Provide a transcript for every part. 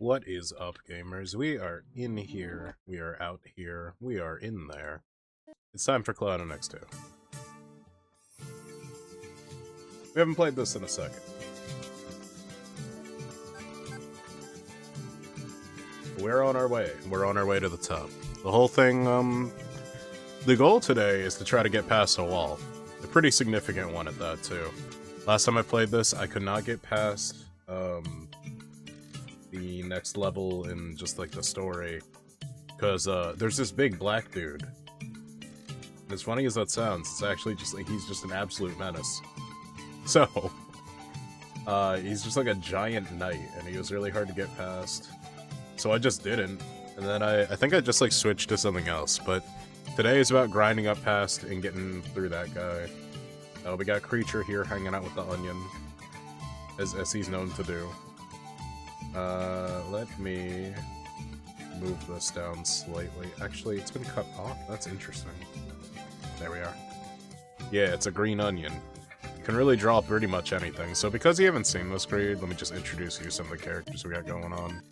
What is up, gamers? We are in here, we are out here, we are in there. It's time for ClaDun X2. We haven't played this in a second. We're on our way. We're on our way to the top. The whole thing, the goal today is to try to get past a wall. A pretty significant one at that, too. Last time I played this, I could not get past, the next level in just, like, the story. Because, there's this big black dude. And as funny as that sounds, it's actually just, like, he's just an absolute menace. So, he's just like a giant knight, and he was really hard to get past. So I just didn't. And then I think I just, like, switched to something else. But today is about grinding up past and getting through that guy. We got Creature here hanging out with the onion, as he's known to do. Let me move this down slightly. Actually, it's been cut off. That's interesting. There we are. Yeah, it's a green onion. Can really draw pretty much anything. So because you haven't seen this grade, let me just introduce you to some of the characters we got going on.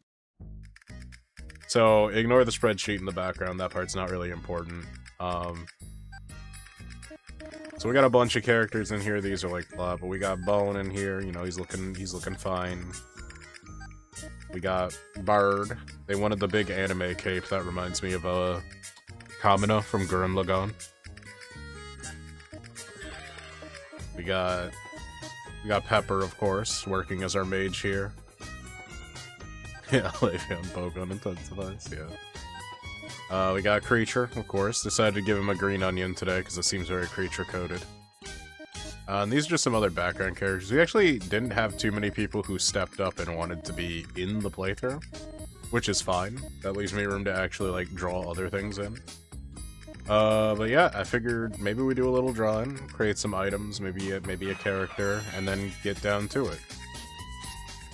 So, ignore the spreadsheet in the background, that part's not really important. So we got a bunch of characters in here, these are like blah, but we got Bone in here, you know, he's looking fine. We got Bird. They wanted the big anime cape, that reminds me of Kamina from Gurren Lagann. We got Pepper, of course, working as our mage here. Yeah, Le'Veon Bowgun intensifies, yeah. We got Creature, of course. Decided to give him a green onion today, because it seems very creature-coded. And these are just some other background characters. We actually didn't have too many people who stepped up and wanted to be in the playthrough, which is fine. That leaves me room to actually, like, draw other things in. But yeah, I figured maybe we do a little drawing, create some items, maybe a character, and then get down to it.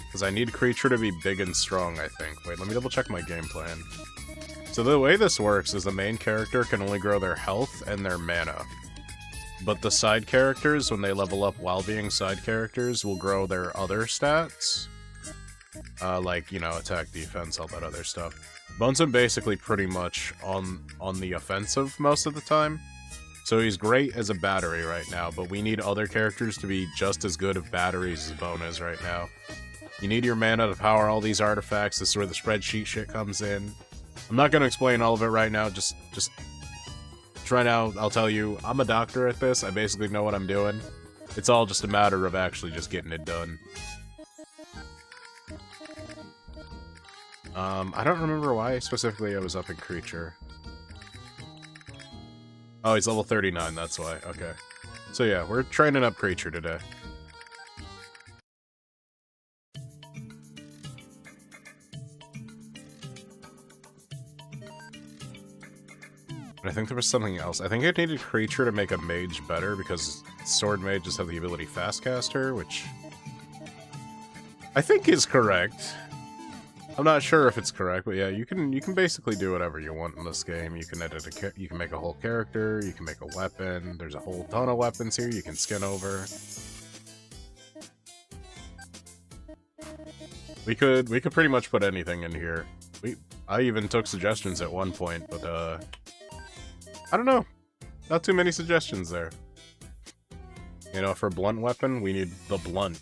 Because I need Creature to be big and strong, I think. Wait, let me double check my game plan. So the way this works is the main character can only grow their health and their mana. But the side characters, when they level up while being side characters, will grow their other stats. Like, you know, attack, defense, all that other stuff. Bone's basically pretty much on the offensive most of the time. So he's great as a battery right now, but we need other characters to be just as good of batteries as Bone is right now. You need your mana to power all these artifacts. This is where the spreadsheet shit comes in. I'm not going to explain all of it right now, just try now, I'll tell you, I'm a doctor at this, I basically know what I'm doing. It's all just a matter of actually just getting it done. I don't remember why specifically I was up in Creature. Oh, he's level 39, that's why, okay. So yeah, we're training up Creature today. I think there was something else. I think I needed Creature to make a mage better, because sword mages have the ability Fastcaster, which I think is correct. I'm not sure if it's correct, but yeah, you can basically do whatever you want in this game. You can edit you can make a whole character, you can make a weapon. There's a whole ton of weapons here you can skin over. We could pretty much put anything in here. I even took suggestions at one point, but I don't know. Not too many suggestions there. You know, for blunt weapon, we need the blunt.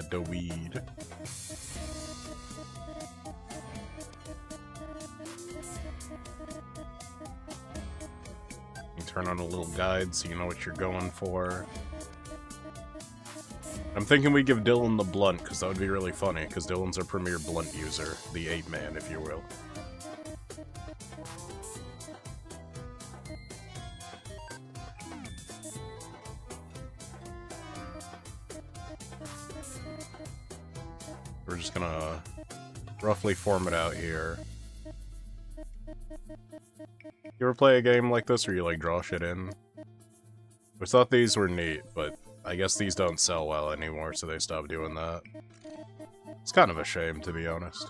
The weed. You turn on a little guide so you know what you're going for. I'm thinking we give Dylan the blunt, because that would be really funny, because Dylan's our premier blunt user. The 8-man, if you will. We're just gonna roughly form it out here. You ever play a game like this where you, like, draw shit in? We thought these were neat, but I guess these don't sell well anymore, so they stopped doing that. It's kind of a shame, to be honest.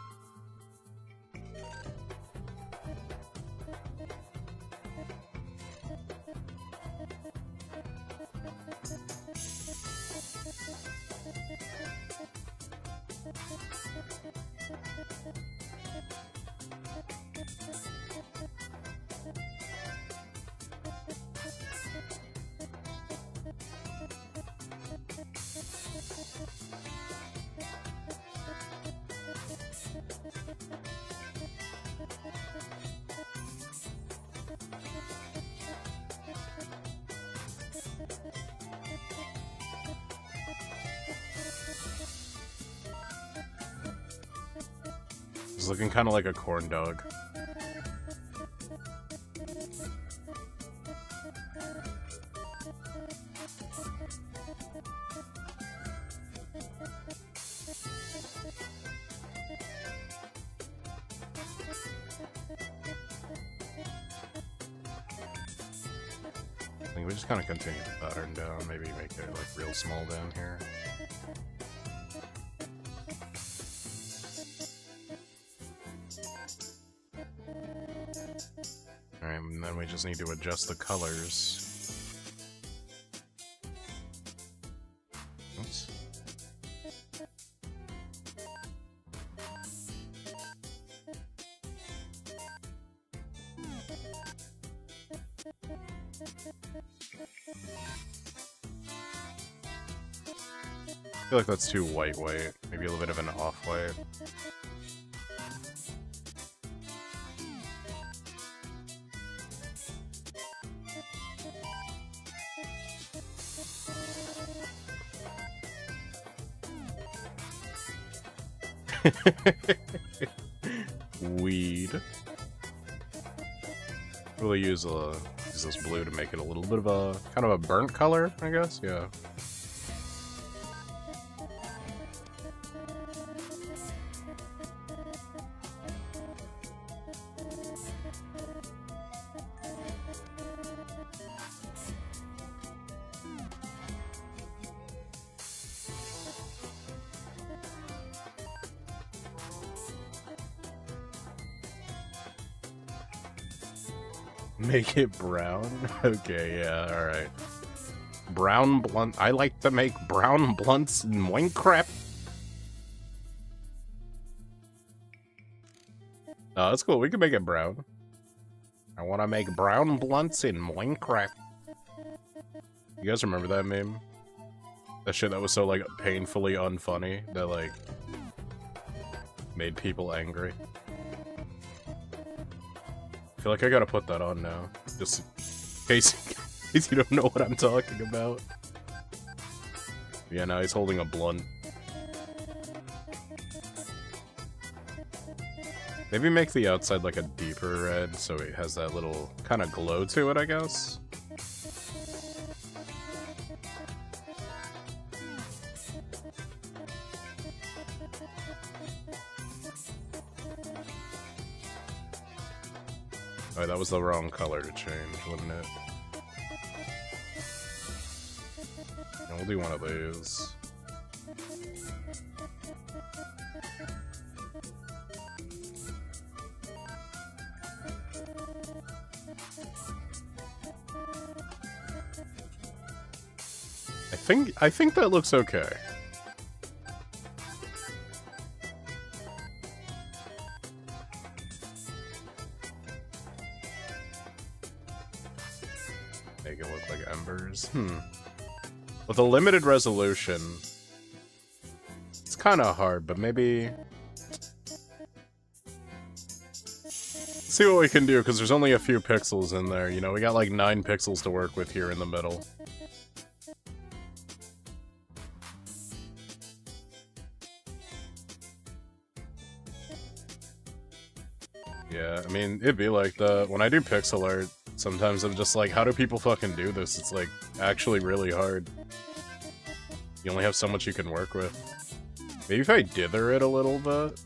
It's looking kind of like a corn dog. I think we just kind of continue the pattern down, maybe make it like real small down here. Alright, and then we just need to adjust the colors. Oops. I feel like that's too white. Maybe a little bit of an off-white. Weed. Really use this blue to make it a little bit of a kind of a burnt color, I guess. Yeah. Make it brown? Okay, yeah, alright. Brown blunt. I like to make brown blunts in Minecraft. Oh, that's cool. We can make it brown. I want to make brown blunts in Minecraft. You guys remember that meme? That shit that was so, like, painfully unfunny that, like, made people angry. I feel like I gotta put that on now, just in case you don't know what I'm talking about. Yeah, now he's holding a blunt. Maybe make the outside like a deeper red, so it has that little kind of glow to it, I guess. Oh, that was the wrong color to change, wasn't it? We'll do one of these. I think that looks okay. Make it look like embers. With a limited resolution, it's kind of hard, but maybe... Let's see what we can do, because there's only a few pixels in there. You know, we got like 9 pixels to work with here in the middle. Yeah, I mean, it'd be like that. When I do pixel art, sometimes I'm just like, how do people fucking do this? It's like, actually really hard. You only have so much you can work with. Maybe if I dither it a little bit.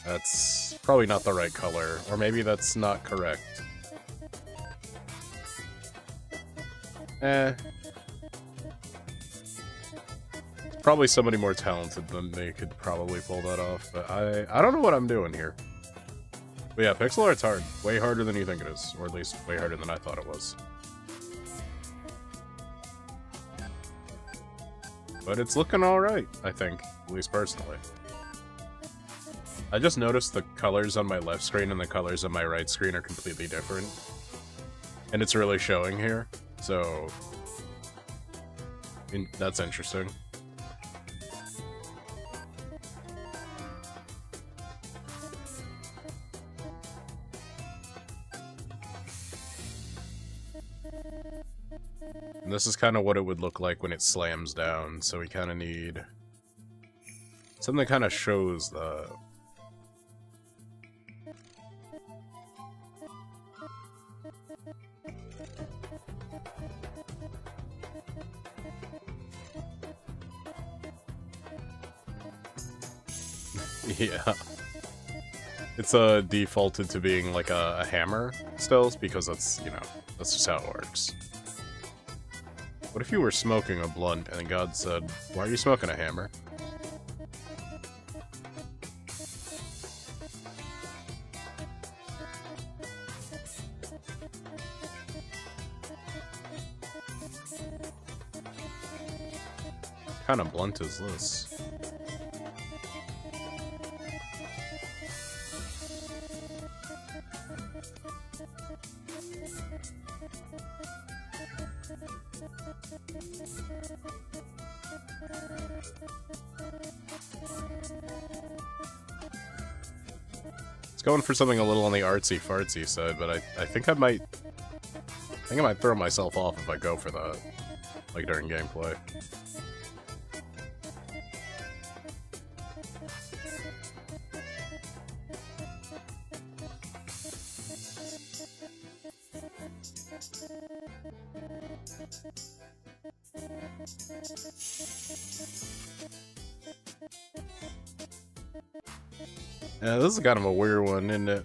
That's probably not the right color, or maybe that's not correct. Probably somebody more talented than me could probably pull that off, but I don't know what I'm doing here. But yeah, pixel art's hard. Way harder than you think it is, or at least way harder than I thought it was. But it's looking alright, I think, at least personally. I just noticed the colors on my left screen and the colors on my right screen are completely different. And it's really showing here, so... that's interesting. And this is kind of what it would look like when it slams down, so we kind of need something that kind of shows the... Yeah. It's defaulted to being like a hammer still, because that's, you know, that's just how it works. What if you were smoking a blunt and God said, "Why are you smoking a hammer?" What kind of blunt is this? Going for something a little on the artsy-fartsy side, but I think I might throw myself off if I go for that, like during gameplay. Yeah, this is kind of a weird one, isn't it?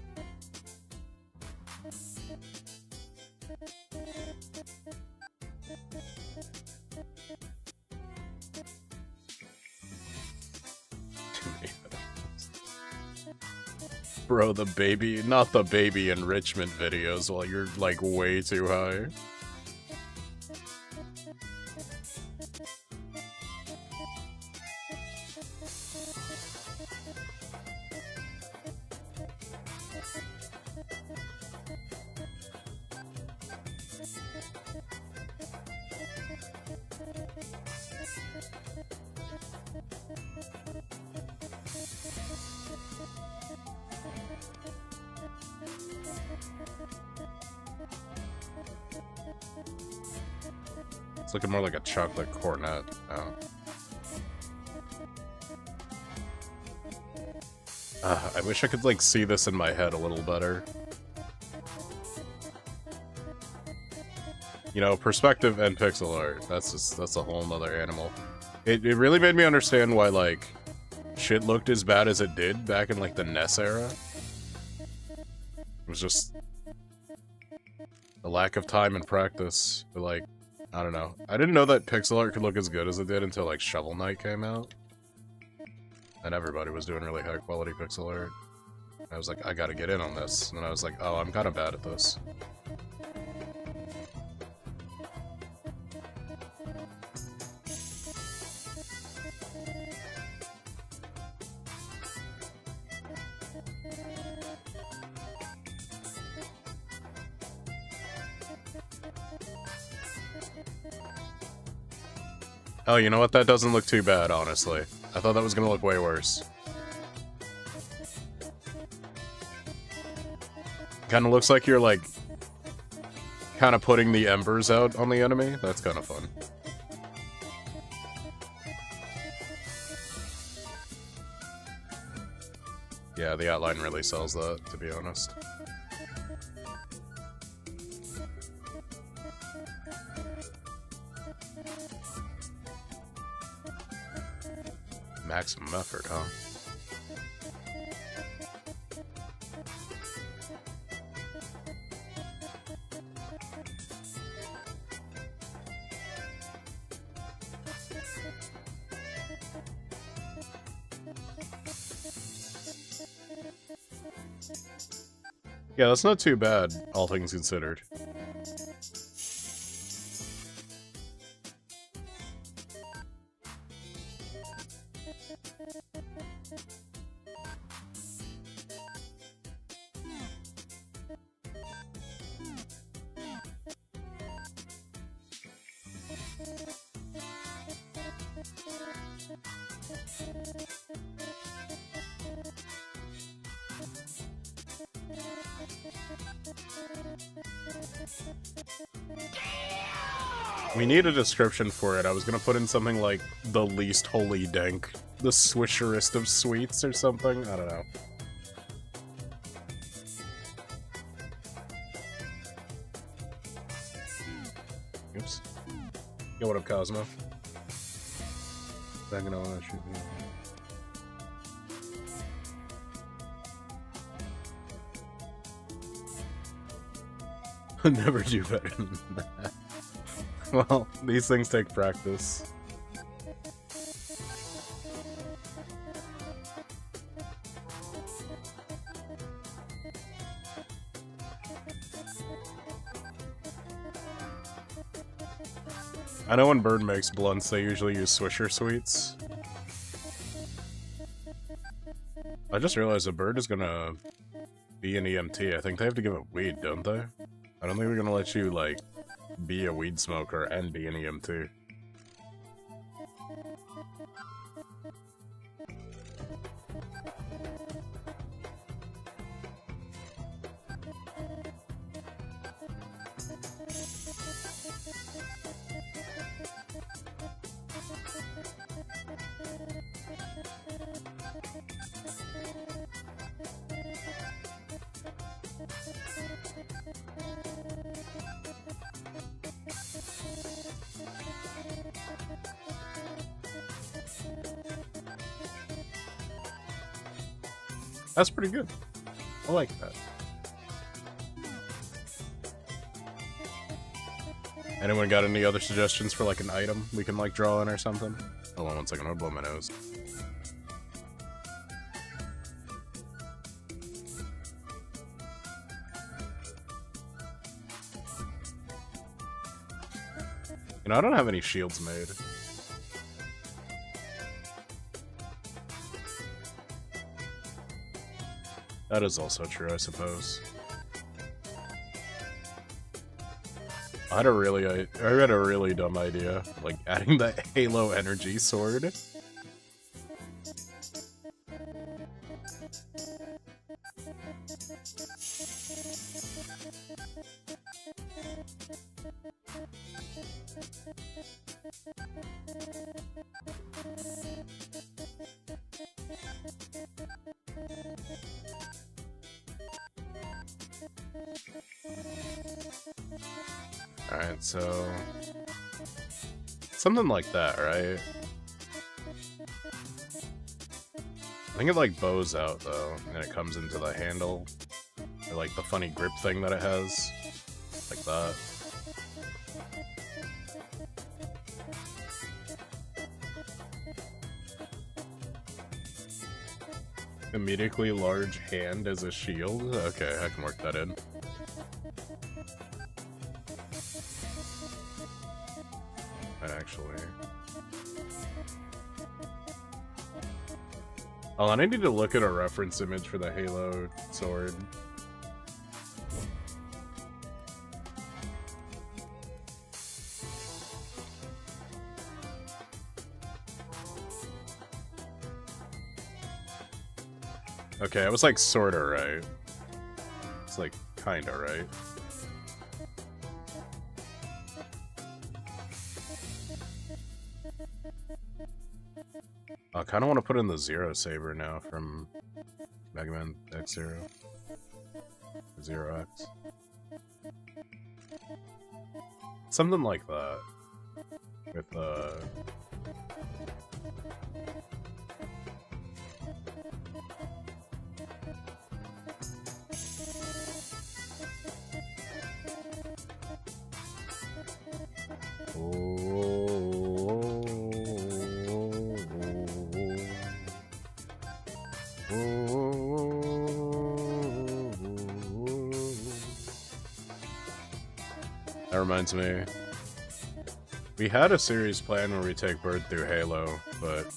Bro, the baby, not the baby enrichment videos while you're like way too high. It's looking more like a chocolate cornet now. I wish I could, like, see this in my head a little better. You know, perspective and pixel art, that's a whole nother animal. It really made me understand why, like, shit looked as bad as it did back in, like, the NES era. It was just a lack of time and practice, but, like, I don't know. I didn't know that pixel art could look as good as it did until, like, Shovel Knight came out. And everybody was doing really high-quality pixel art. I was like, I gotta get in on this. And then I was like, oh, I'm kind of bad at this. Oh, you know what? That doesn't look too bad, honestly. I thought that was gonna look way worse. Kinda looks like you're, like, kinda putting the embers out on the enemy. That's kinda fun. Yeah, the outline really sells that, to be honest. Maximum effort, huh? Yeah, that's not too bad, all things considered. We need a description for it. I was gonna put in something like the least holy dank, the swisherest of sweets or something. I don't know. Oops. Yo, what up, Cosmo? Banging on that shit. Never do better than that. Well, these things take practice. I know when Bird makes blunts, they usually use Swisher sweets. I just realized a Bird is gonna be an EMT. I think they have to give it weed, don't they? I don't think they're gonna let you, like, be a weed smoker and be an EMT. That's pretty good. I like that. Anyone got any other suggestions for, like, an item we can, like, draw in or something? Hold on one second, I'll blow my nose. You know, I don't have any shields made. That is also true, I suppose. I had a really dumb idea, like adding the Halo energy sword. Alright, so... something like that, right? I think it, like, bows out, though, and it comes into the handle. Or, like, the funny grip thing that it has. Like that. Immediately large hand as a shield? Okay, I can work that in. Actually. Oh, and I need to look at a reference image for the Halo sword. Okay, I was like sorta right. It's like kinda right. I kinda want to put in the Zero Saber now from Mega Man X0. Zero X. Something like that. With That reminds me. We had a series plan where we take Bird through Halo, but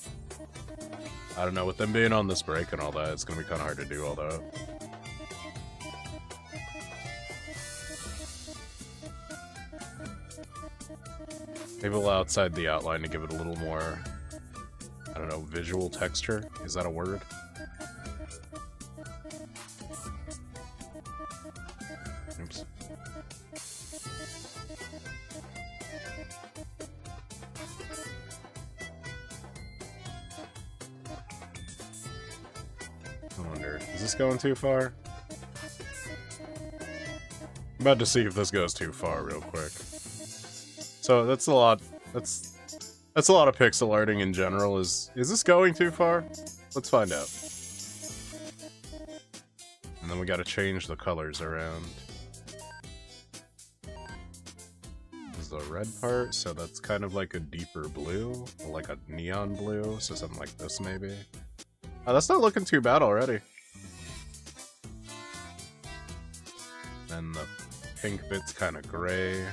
I don't know, with them being on this break and all that, it's gonna be kind of hard to do all that. Maybe a little outside the outline to give it a little more, I don't know, visual texture? Is that a word? Oops. I wonder, is this going too far? I'm about to see if this goes too far real quick. So that's a lot. That's a lot of pixel arting in general. Is this going too far? Let's find out. And then we got to change the colors around. This is the red part, so that's kind of like a deeper blue, or like a neon blue, so something like this maybe. Oh, that's not looking too bad already. Then the pink bit's kind of gray.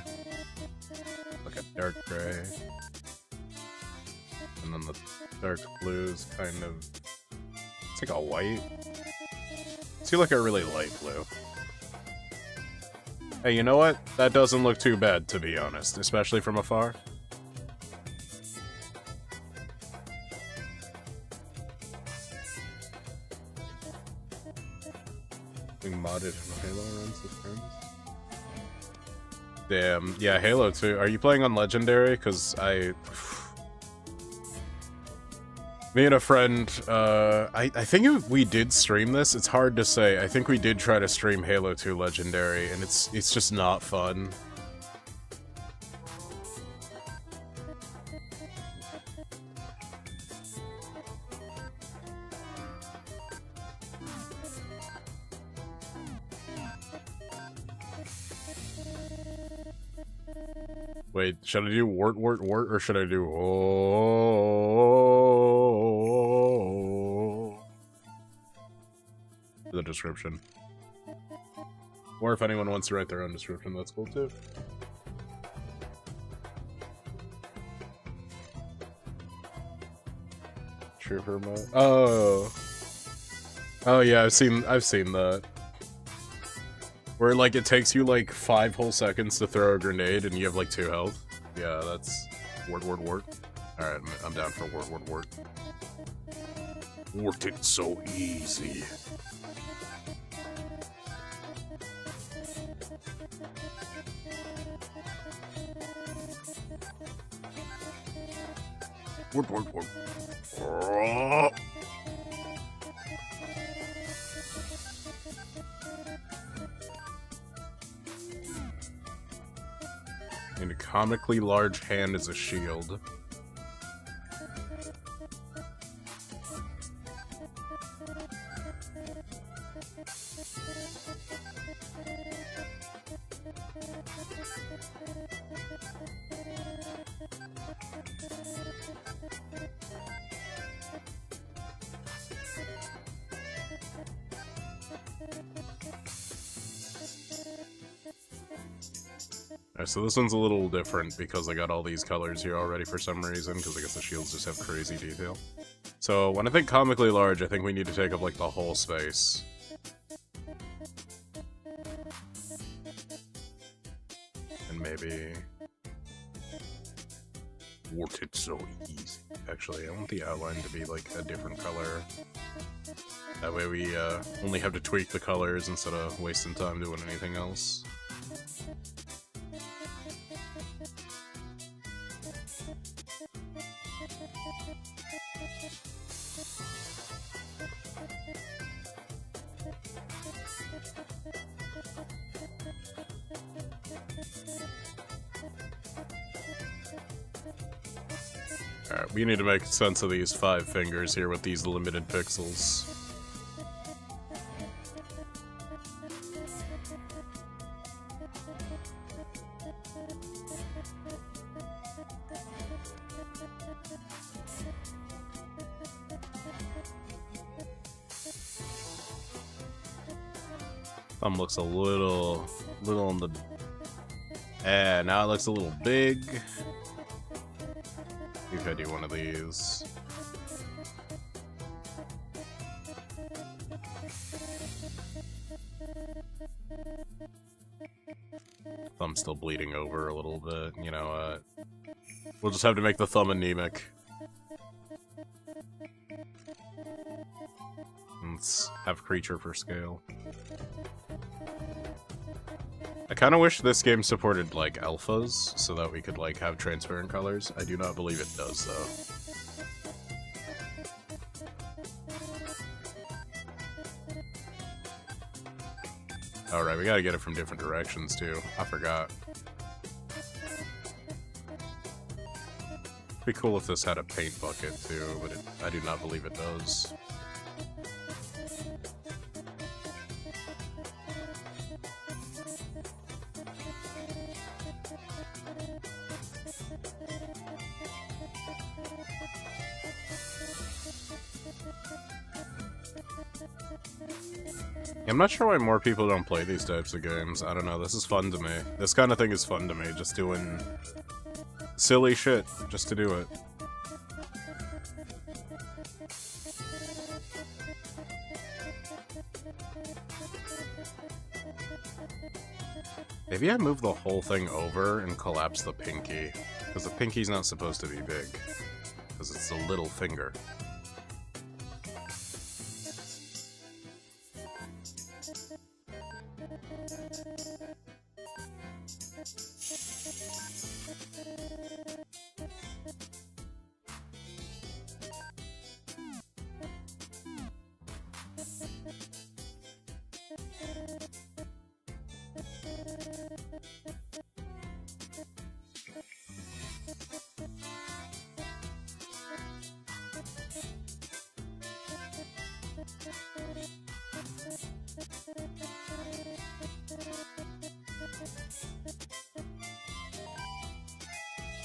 Like a dark gray. And then the dark blue's kind of... It's like a white. See, like a really light blue. Hey, you know what? That doesn't look too bad, to be honest. Especially from afar. Being modded in Halo runs with friends. Damn, yeah, Halo 2. Are you playing on Legendary? Because me and a friend, I think we did stream this. It's hard to say. I think we did try to stream Halo 2 Legendary, and it's just not fun. Wait, should I do wart, or should I do the description? Or if anyone wants to write their own description, that's cool too. Trooper mode. Oh yeah, I've seen that. Where, like, it takes you, like, 5 whole seconds to throw a grenade and you have, like, 2 health. Yeah, that's... Wart. Alright, I'm down for wart. Wart it so easy. Wart. And a comically large hand is a shield. So this one's a little different because I got all these colors here already for some reason, because I guess the shields just have crazy detail. So when I think comically large, I think we need to take up like the whole space. And maybe... Wart it so easy. Actually, I want the outline to be like a different color. That way we only have to tweak the colors instead of wasting time doing anything else. Alright, we need to make sense of these 5 fingers here with these limited pixels. Thumb looks a little on the And now it looks a little big. If I do one of these. Thumb's still bleeding over a little bit, you know, we'll just have to make the thumb anemic. Let's have creature for scale. I kind of wish this game supported, like, alphas, so that we could, like, have transparent colors. I do not believe it does, though. Alright, we gotta get it from different directions, too. I forgot. It'd be cool if this had a paint bucket, too, but I do not believe it does. I'm not sure why more people don't play these types of games. I don't know, this is fun to me. This kind of thing is fun to me, just doing silly shit just to do it. Maybe I move the whole thing over and collapse the pinky, because the pinky's not supposed to be big, because it's a little finger.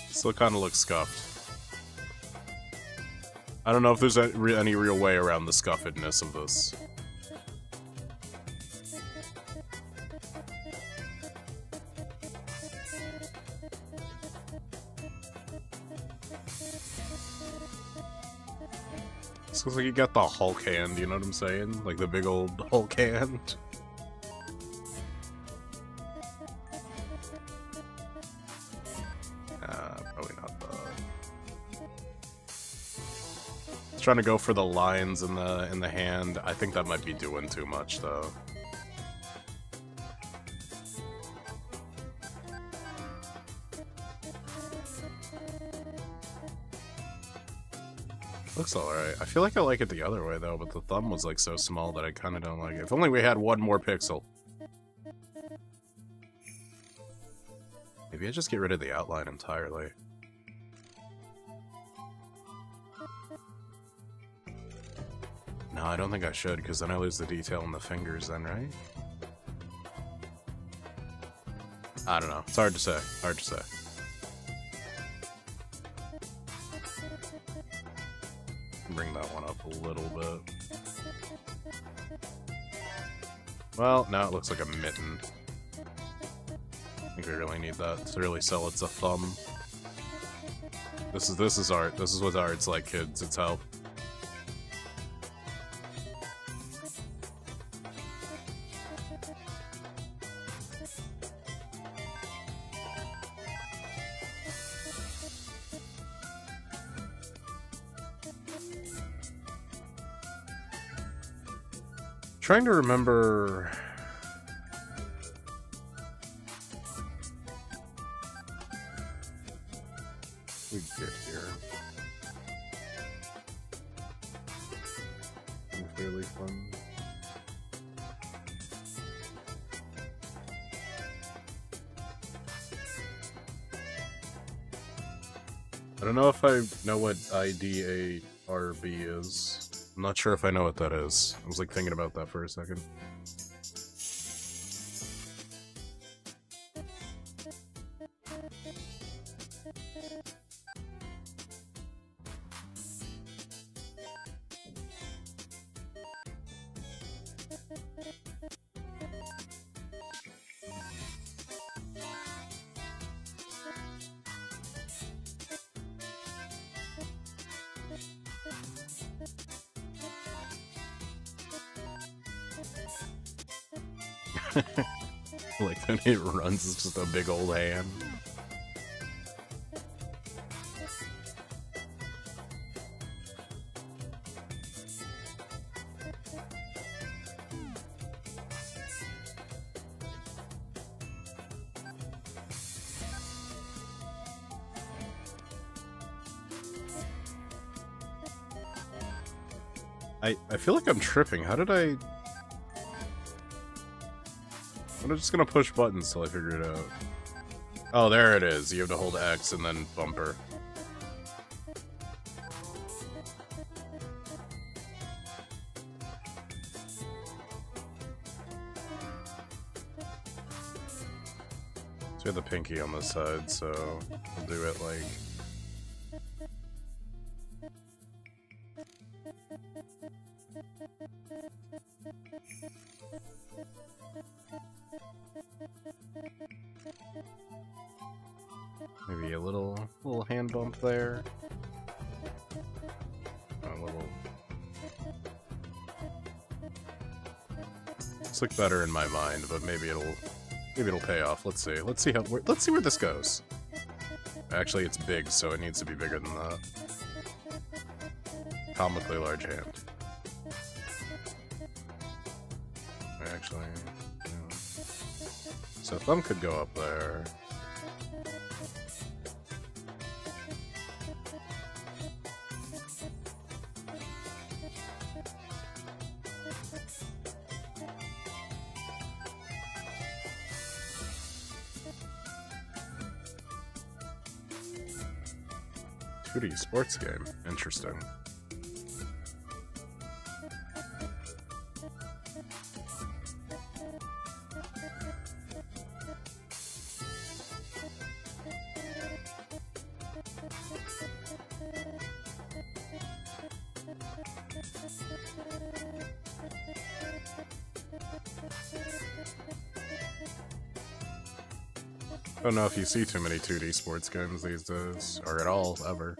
Still kind of looks scuffed. I don't know if there's any real way around the scuffedness of this. This looks like you got the Hulk hand, you know what I'm saying? Like the big old Hulk hand. Probably not the... Trying to go for the lines in the hand. I think that might be doing too much though. Looks alright. I feel like I like it the other way though, but the thumb was like so small that I kinda don't like it. If only we had one more pixel. Maybe I just get rid of the outline entirely. No, I don't think I should, because then I lose the detail in the fingers then, right? I don't know. It's hard to say. Hard to say. Bring that one up a little bit. Well, now it looks like a mitten. I think we really need that to really sell it's a thumb. This is art. This is what art's like, kids. It's how. Trying to remember. We get here. Fairly fun. I don't know if I know what IDARB is. I'm not sure if I know what that is. I was like thinking about that for a second. Like, when it runs, it's just a big old hand. I feel like I'm tripping. How did I... I'm just gonna push buttons till I figure it out. Oh, there it is. You have to hold X and then bumper. So we have the pinky on this side, so we'll do it like... Maybe a little hand bump there. A little. This looks better in my mind, but maybe it'll pay off. Let's see. Let's see where this goes. Actually, it's big, so it needs to be bigger than that. Comically large hand. Actually, yeah. So thumb could go up there. Sports game. Interesting. I don't know if you see too many 2D sports games these days, or at all, ever.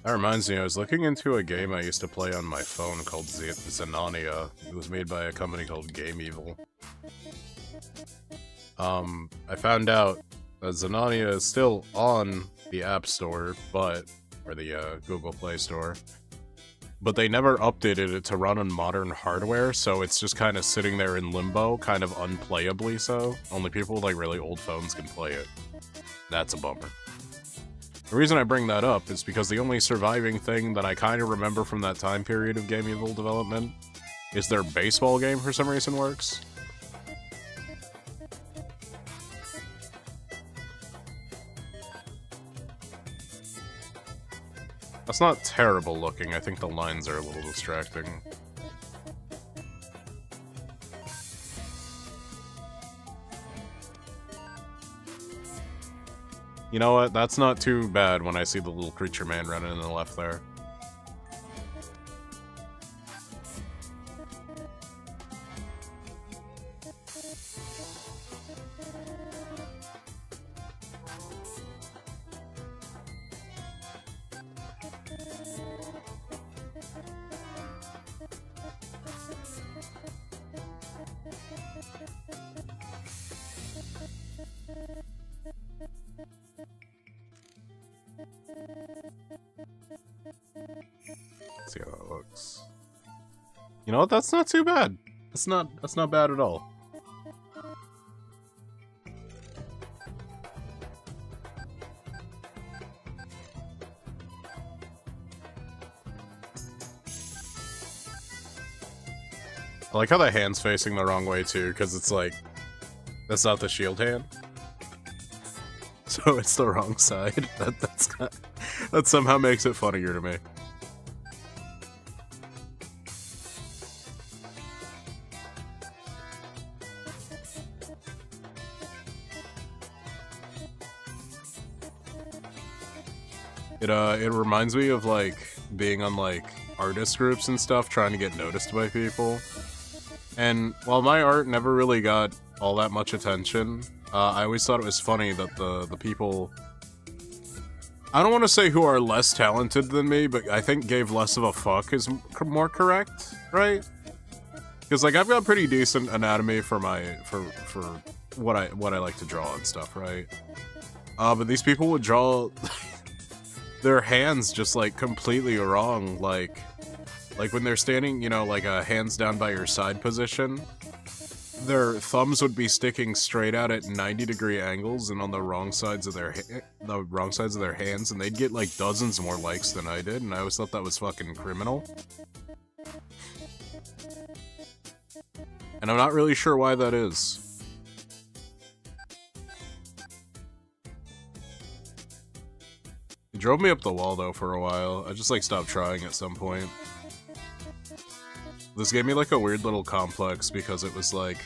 That reminds me, I was looking into a game I used to play on my phone called Xenania. It was made by a company called Game Evil. I found out that Xenania is still on the App Store, or the Google Play Store, but they never updated it to run on modern hardware, so it's just kind of sitting there in limbo, kind of unplayably so. Only people with like really old phones can play it. That's a bummer. The reason I bring that up is because the only surviving thing that I kind of remember from that time period of Game Evil development is their baseball game for some reason works. That's not terrible looking, I think the lines are a little distracting. You know what? That's not too bad when I see the little creature man running in the left there. Let's see how that looks. You know what? That's not too bad. That's not bad at all. I like how the hand's facing the wrong way too, because it's like, that's not the shield hand. So it's the wrong side. That somehow makes it funnier to me. It reminds me of like being on like artist groups and stuff, trying to get noticed by people. And while my art never really got all that much attention, I always thought it was funny that the people, I don't want to say who are less talented than me, but I think gave less of a fuck is more correct, right? Because like I've got pretty decent anatomy for for what I like to draw and stuff, right? But these people would draw their hands just like completely wrong, like when they're standing, you know, like hands down by your side position, their thumbs would be sticking straight out at 90-degree angles and on the wrong sides of their hands, and they'd get like dozens more likes than I did, and I always thought that was fucking criminal. And I'm not really sure why that is. It drove me up the wall, though, for a while. I just, like, stopped trying at some point. This gave me, like, a weird little complex, because it was like,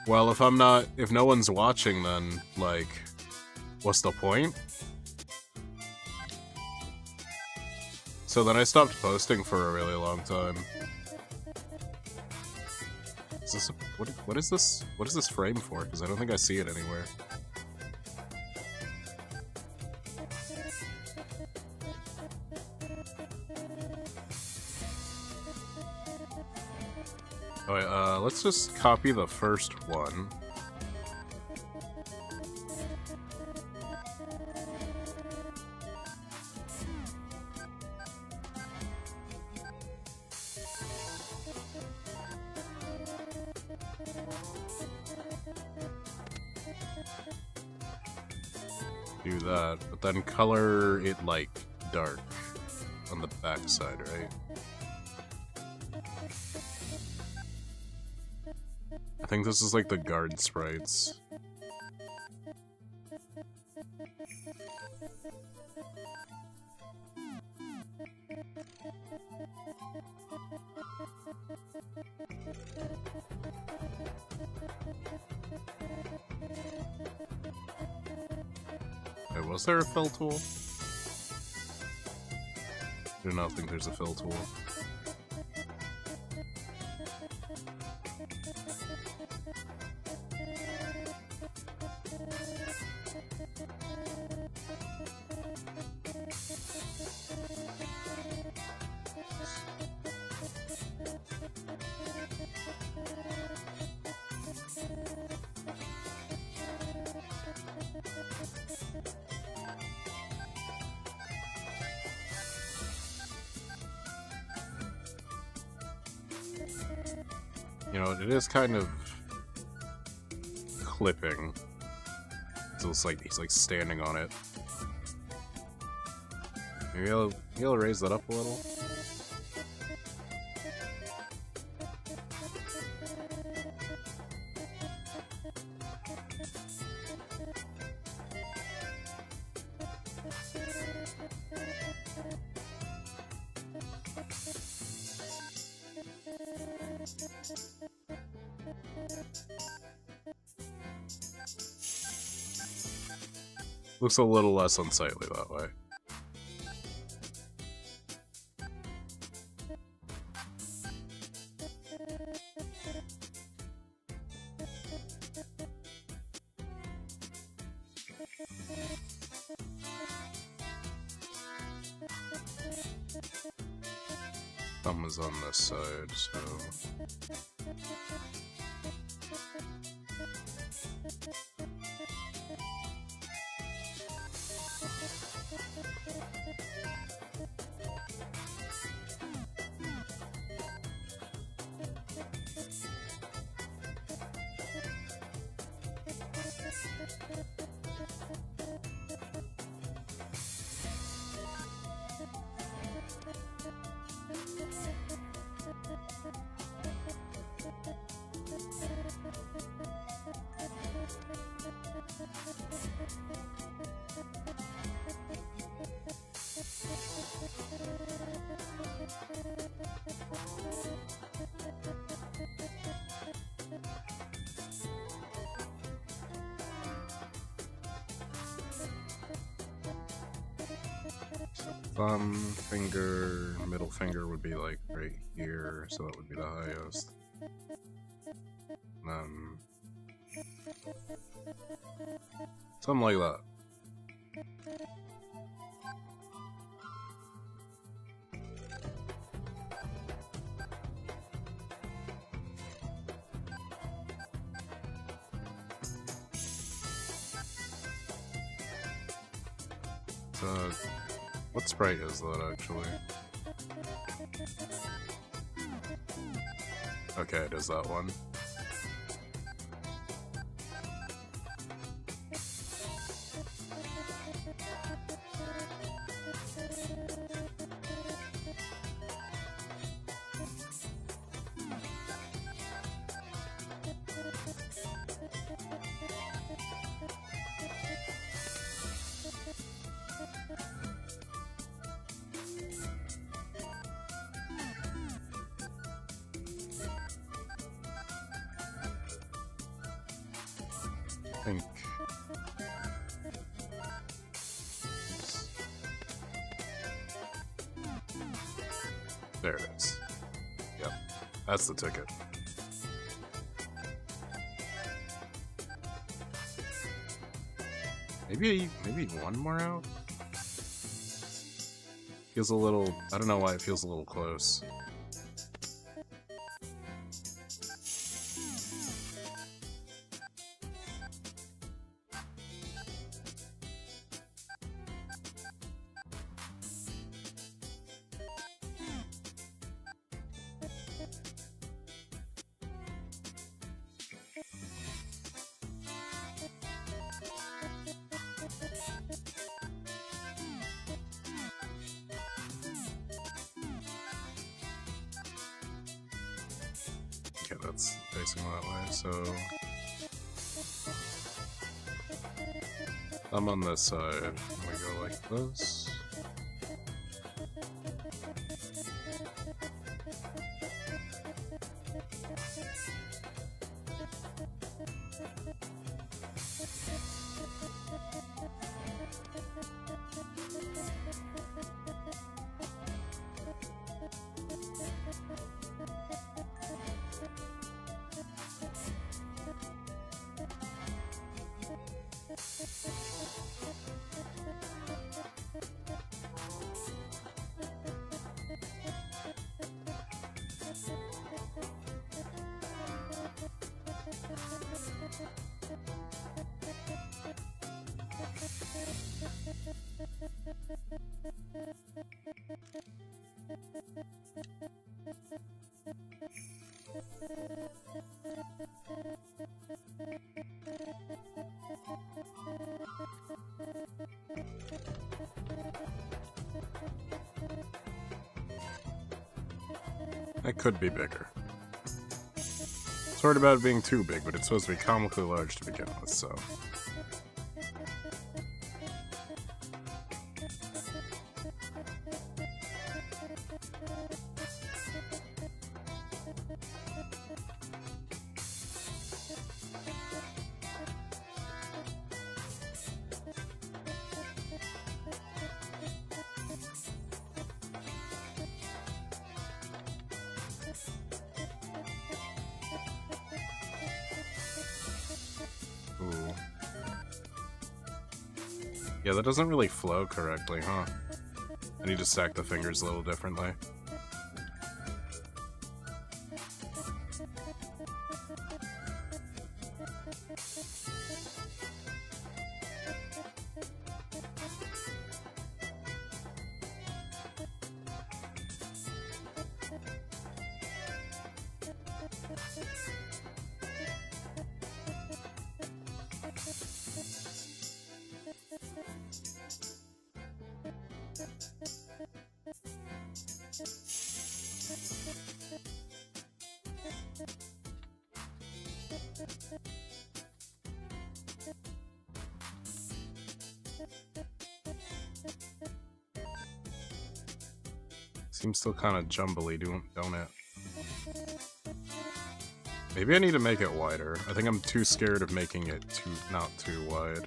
well, if no one's watching, then, like, what's the point? So then I stopped posting for a really long time. Is this what is this? What is this frame for? Because I don't think I see it anywhere. Alright, let's just copy the first one. Do that, but then color it like dark on the back side, right? I think this is like the guard sprites. Wait, was there a fill tool? I do not think there's a fill tool. You know, it is kind of clipping. So it's like he's like standing on it. Maybe he'll raise that up a little. Looks a little less unsightly that way. Thumb is on this side, so... Thumb, finger, middle finger would be like right here, so that would be the highest. Something like that. what sprite is that actually? Okay, it is that one. I think. There it is. Yep, that's the ticket. Maybe one more out? Feels a little, I don't know why it feels a little close. Okay, that's facing that way, so... I'm on this side. We go like this. That could be bigger. It's worried about it being too big, but it's supposed to be comically large to begin with, so... Ooh. Yeah, that doesn't really flow correctly, huh? I need to stack the fingers a little differently. Seems still kind of jumbly, don't it? Maybe I need to make it wider. I think I'm too scared of making it not too wide.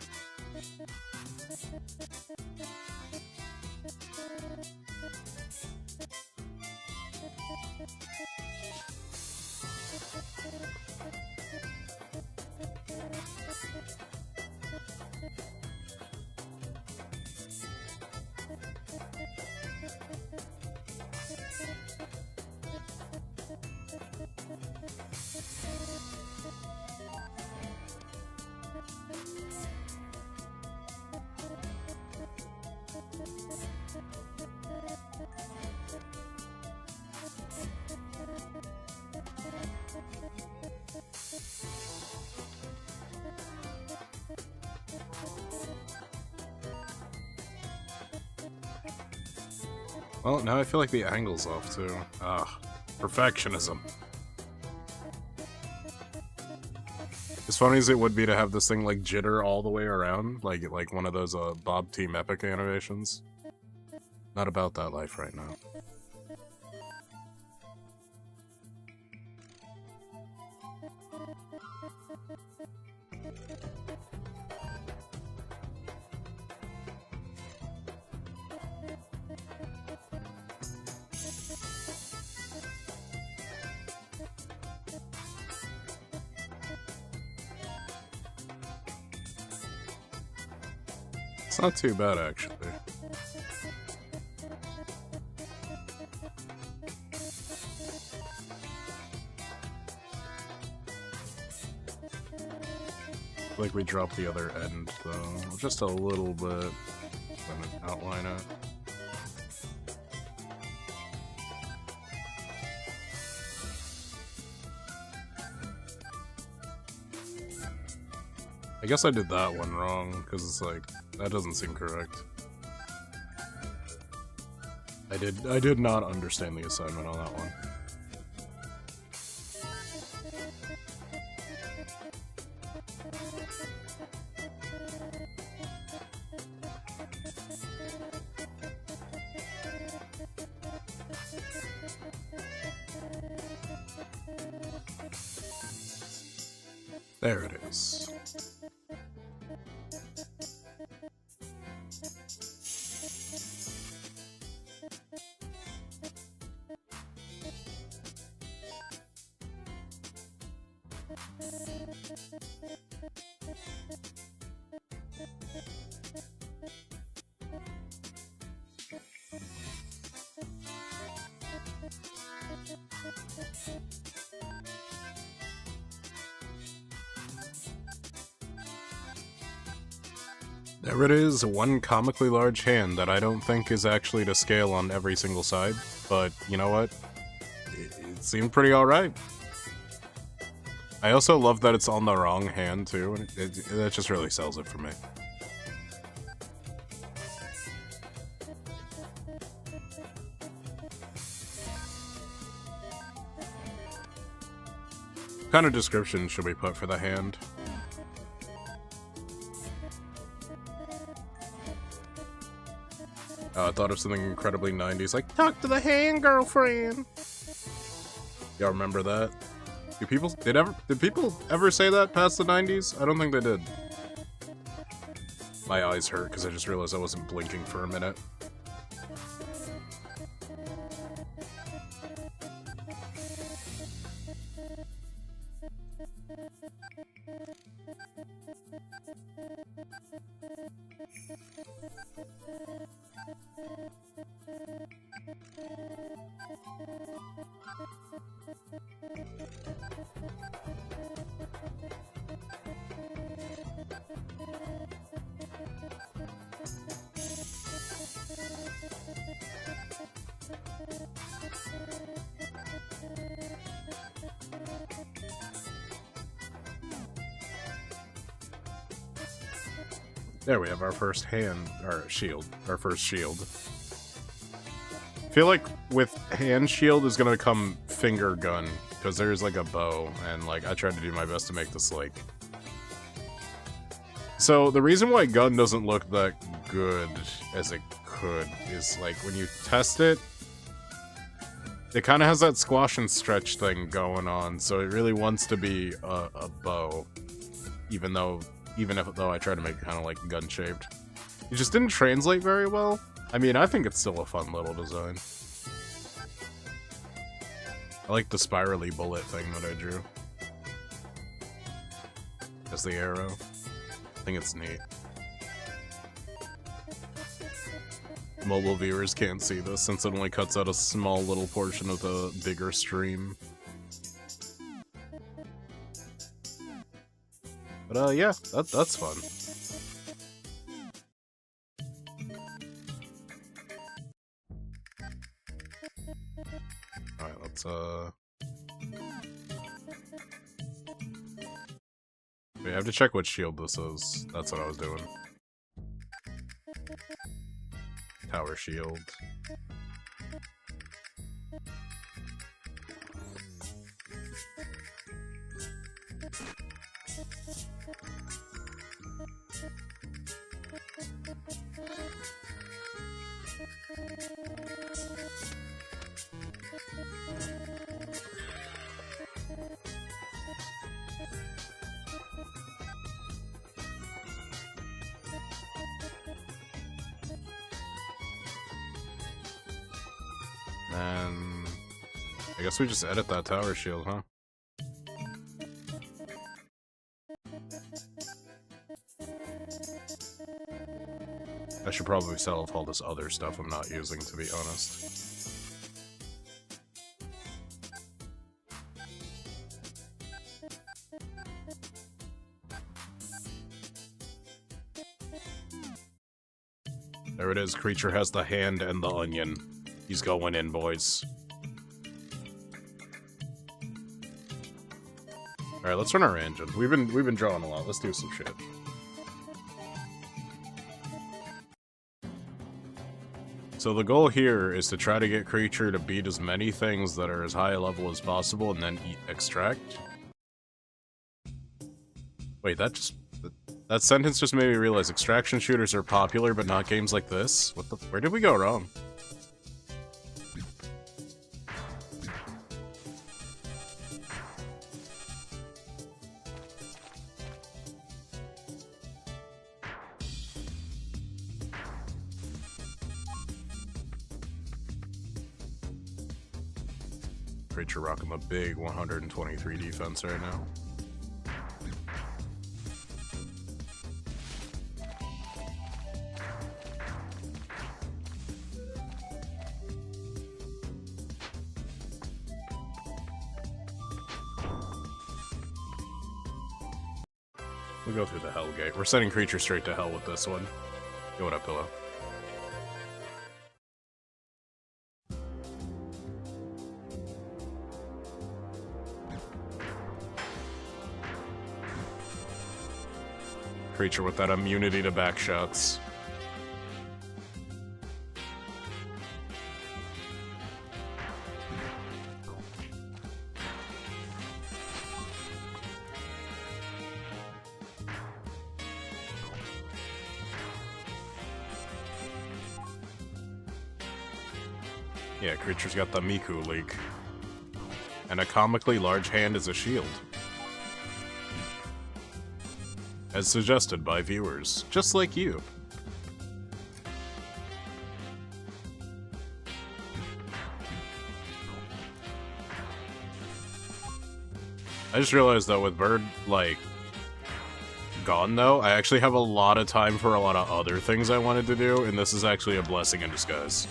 Well, now I feel like the angle's off too. Ah, perfectionism. As funny as it would be to have this thing like jitter all the way around, like one of those Bob Team Epic animations. Not about that life right now. It's not too bad, actually. Like we dropped the other end, though. Just a little bit. Then outline it. I guess I did that one wrong, because it's like, that doesn't seem correct. I did not understand the assignment on that one. There it is. There it is, one comically large hand that I don't think is actually to scale on every single side, but you know what? It seemed pretty alright. I also love that it's on the wrong hand too, and that just really sells it for me. What kind of description should we put for the hand? I thought of something incredibly 90s, like, talk to the hand, girlfriend! Y'all remember that? Did people ever say that past the 90s? I don't think they did. My eyes hurt because I just realized I wasn't blinking for a minute. There we have our first hand, or shield, our first shield. I feel like with hand shield is gonna come finger gun, because there's like a bow, and like I tried to do my best to make this like... So the reason why gun doesn't look that good as it could is like when you test it, it kind of has that squash and stretch thing going on, so it really wants to be a bow, even though I tried to make it kind of like gun-shaped. It just didn't translate very well. I mean, I think it's still a fun little design. I like the spirally bullet thing that I drew. As the arrow. I think it's neat. Mobile viewers can't see this since it only cuts out a small little portion of the bigger stream. But yeah, that's fun. Alright, let's wait, I have to check what shield this is. That's what I was doing. Tower shield. And I guess we just edit that tower shield, huh? I should probably sell off all this other stuff I'm not using, to be honest. There it is, creature has the hand and the onion. He's going in, boys. Alright, let's run our engine. We've been drawing a lot. Let's do some shit. So the goal here is to try to get creature to beat as many things that are as high a level as possible and then eat extract. Wait, that sentence just made me realize extraction shooters are popular, but not games like this? Where did we go wrong? Creature rocking a big 123 defense right now. We'll go through the hell gate. We're sending creature straight to hell with this one. Go what up, Pillow. Creature with that immunity to back shots. Yeah, creature's got the Miku leak. And a comically large hand is a shield. As suggested by viewers, just like you. I just realized that with Bird, like, gone though, I actually have a lot of time for a lot of other things I wanted to do, and this is actually a blessing in disguise.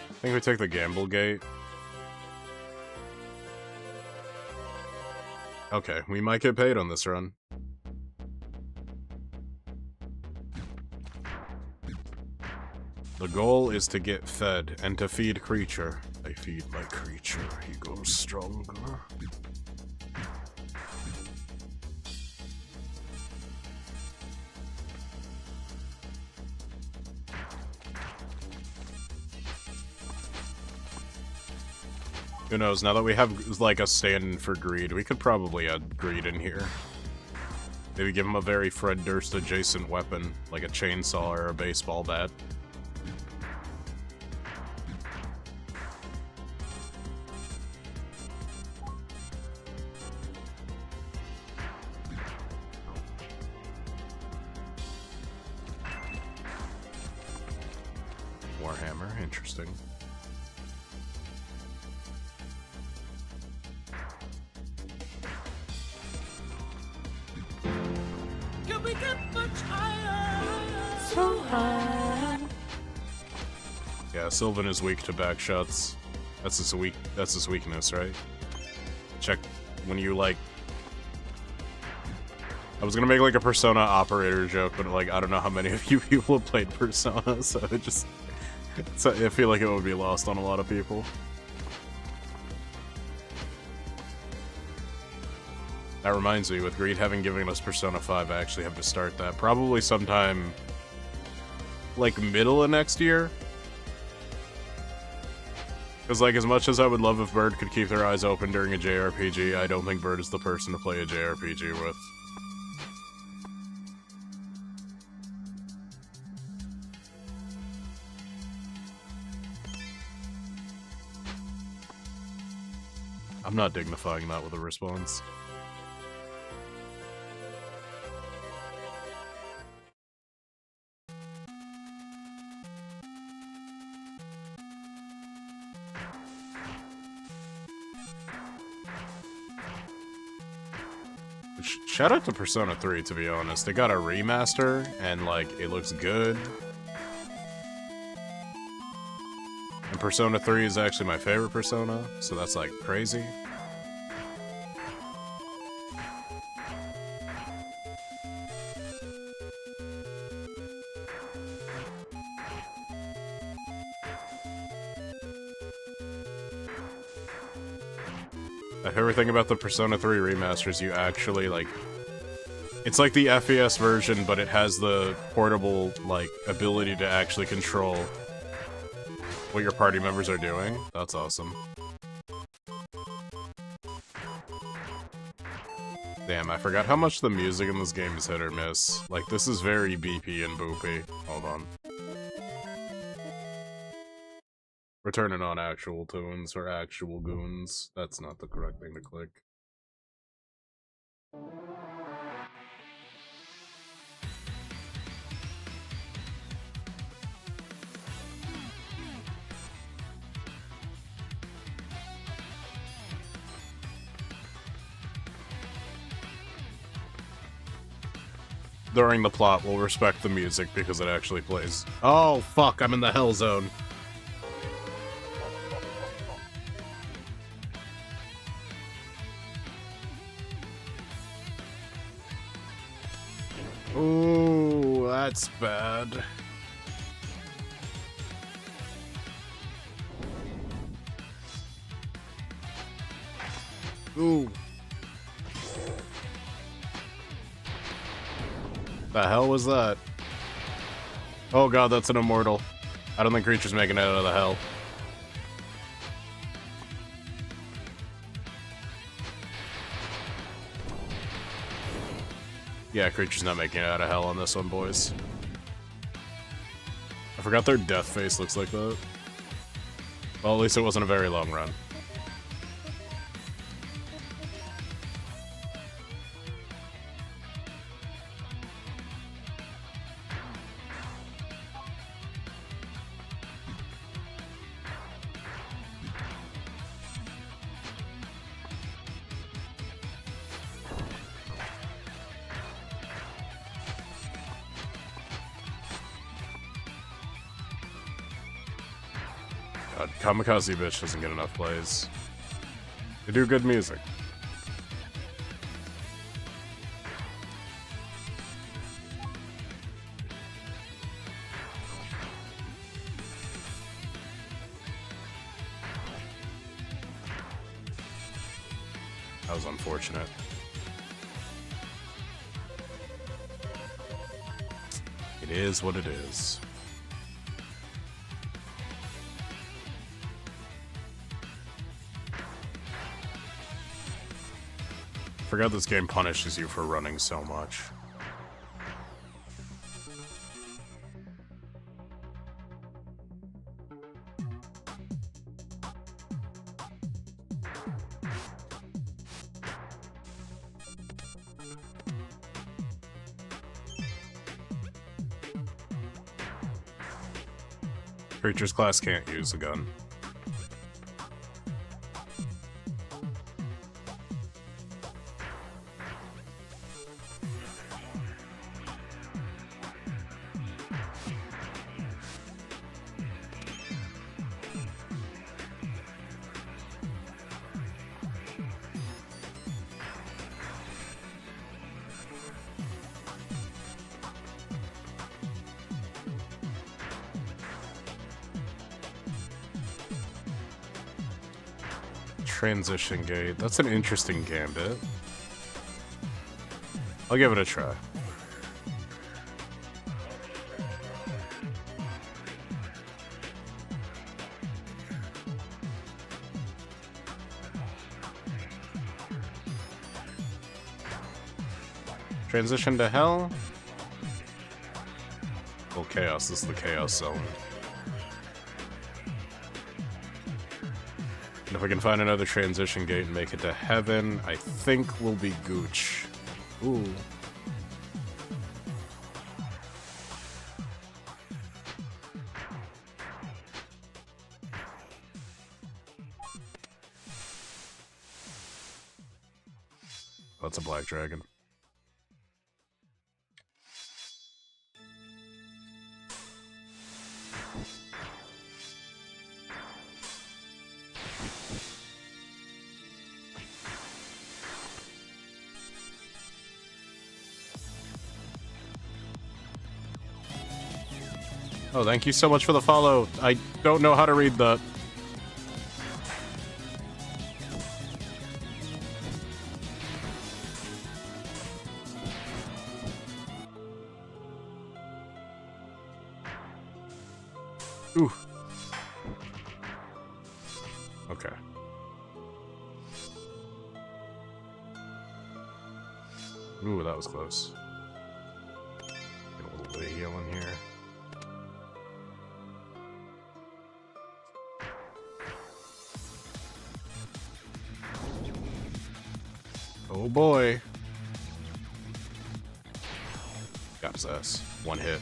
I think we take the gamble gate. Okay, we might get paid on this run. The goal is to get fed and to feed creature. I feed my creature, he goes stronger. Who knows, now that we have, like, a stand-in for greed, we could probably add greed in here. Maybe give him a very Fred Durst adjacent weapon, like a chainsaw or a baseball bat. Warhammer, interesting. Yeah, Sylvan is weak to back shots. That's his weakness, right? Check when you like. I was gonna make like a Persona operator joke, but like I don't know how many of you people have played Persona, so it just I feel like it would be lost on a lot of people. That reminds me, with Greed having given us Persona 5, I actually have to start that. Probably sometime, like, middle of next year. Because, like, as much as I would love if Bird could keep their eyes open during a JRPG, I don't think Bird is the person to play a JRPG with. I'm not dignifying that with a response. Shout out to Persona 3, to be honest. They got a remaster, and, like, it looks good. And Persona 3 is actually my favorite Persona, so that's, like, crazy. My favorite thing about the Persona 3 remasters, you actually, like... It's like the FES version, but it has the portable, like, ability to actually control what your party members are doing. That's awesome. Damn, I forgot how much the music in this game is hit or miss. Like, this is very BP and boopy. Hold on. We're turning on actual tunes or actual goons. That's not the correct thing to click. During the plot, we'll respect the music because it actually plays. Oh, fuck, I'm in the hell zone. Ooh, that's bad. Ooh. The hell was that? Oh god, that's an immortal. I don't think Creature's making it out of the hell. Yeah, Creature's not making it out of hell on this one, boys. I forgot their death face looks like that. Well, at least it wasn't a very long run. God, Kamikaze Bitch doesn't get enough plays. They do good music. That was unfortunate. It is what it is. Forgot this game punishes you for running so much. Creature's class can't use a gun. Transition gate. That's an interesting gambit. I'll give it a try. Transition to hell. Well, chaos. This is the chaos zone. And if we can find another transition gate and make it to heaven, I think we'll be Gooch. Ooh. That's a black dragon. Oh, thank you so much for the follow. I don't know how to read that. Ooh. Okay. Ooh, that was close. Get a little bit of heal in here. Oh boy. Got his ass. One hit.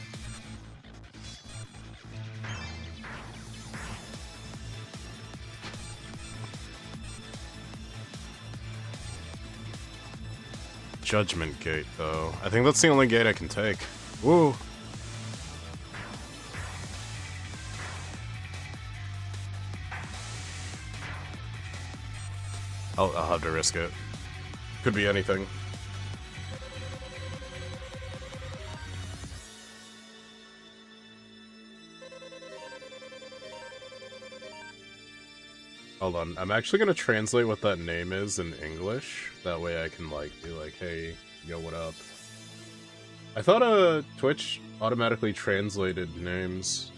Judgment Gate, though. I think that's the only gate I can take. Woo! I'll have to risk it. Could be anything. Hold on, I'm actually gonna translate what that name is in English. That way I can, like, be like, hey, yo, what up? I thought, Twitch automatically translated names.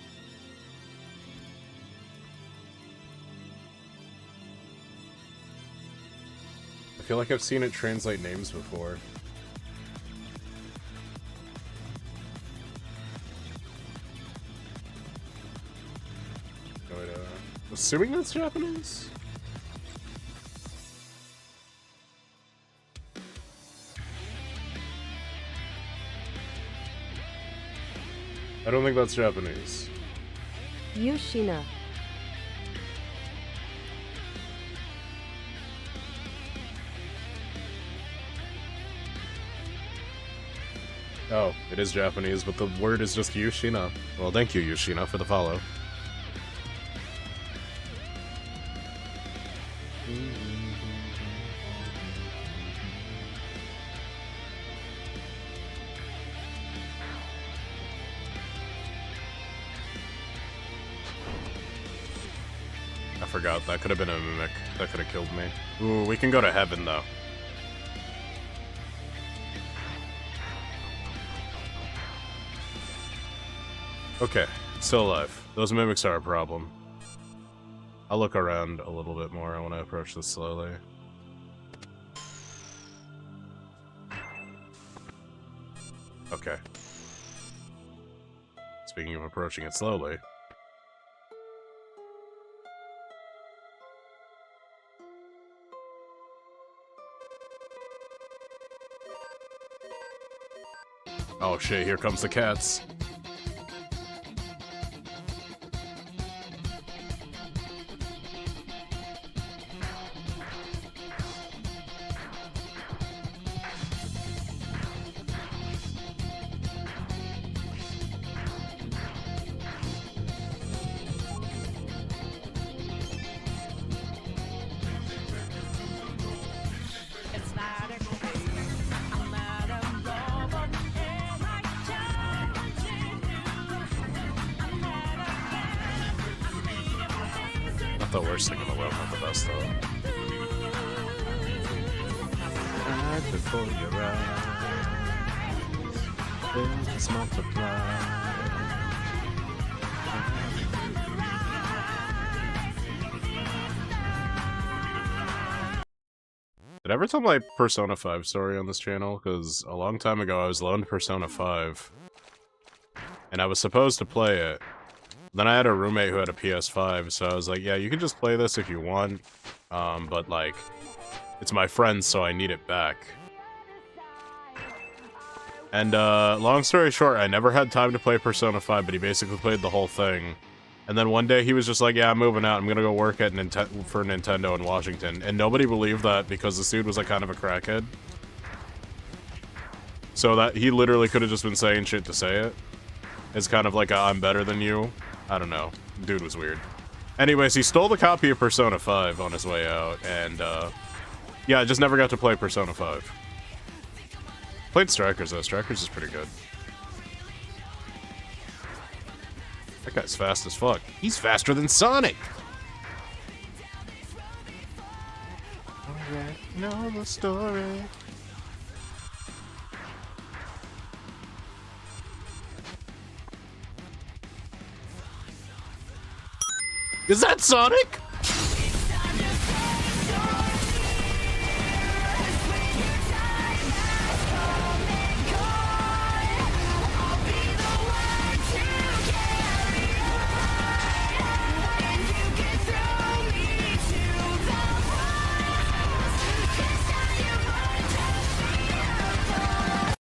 I feel like I've seen it translate names before. Assuming that's Japanese? I don't think that's Japanese. Yushina. Oh, it is Japanese, but the word is just Yushina. Well, thank you, Yushina, for the follow. I forgot, that could have been a mimic. That could have killed me. Ooh, we can go to heaven, though. Okay, still alive. Those mimics are a problem. I'll look around a little bit more. I want to approach this slowly. Okay. Speaking of approaching it slowly. Oh shit, here comes the cats. Not the worst thing in the world, not the best though. Right before your eyes, things just multiply. Did I ever tell my Persona 5 story on this channel? Because a long time ago I was loaned Persona 5. And I was supposed to play it. Then I had a roommate who had a PS5, so I was like, yeah, you can just play this if you want. But like, it's my friend's, so I need it back. And long story short, I never had time to play Persona 5, but he basically played the whole thing. And then one day he was just like, yeah, I'm moving out. I'm gonna go work at for Nintendo in Washington. And nobody believed that because this dude was like kind of a crackhead. So that he literally could have just been saying shit to say it. It's kind of like a, I'm better than you. I don't know. Dude was weird. Anyways, he stole the copy of Persona 5 on his way out. And yeah, I just never got to play Persona 5. Played Strikers though. Strikers is pretty good. That guy's fast as fuck. He's faster than Sonic! Alright, know the story. Is that Sonic?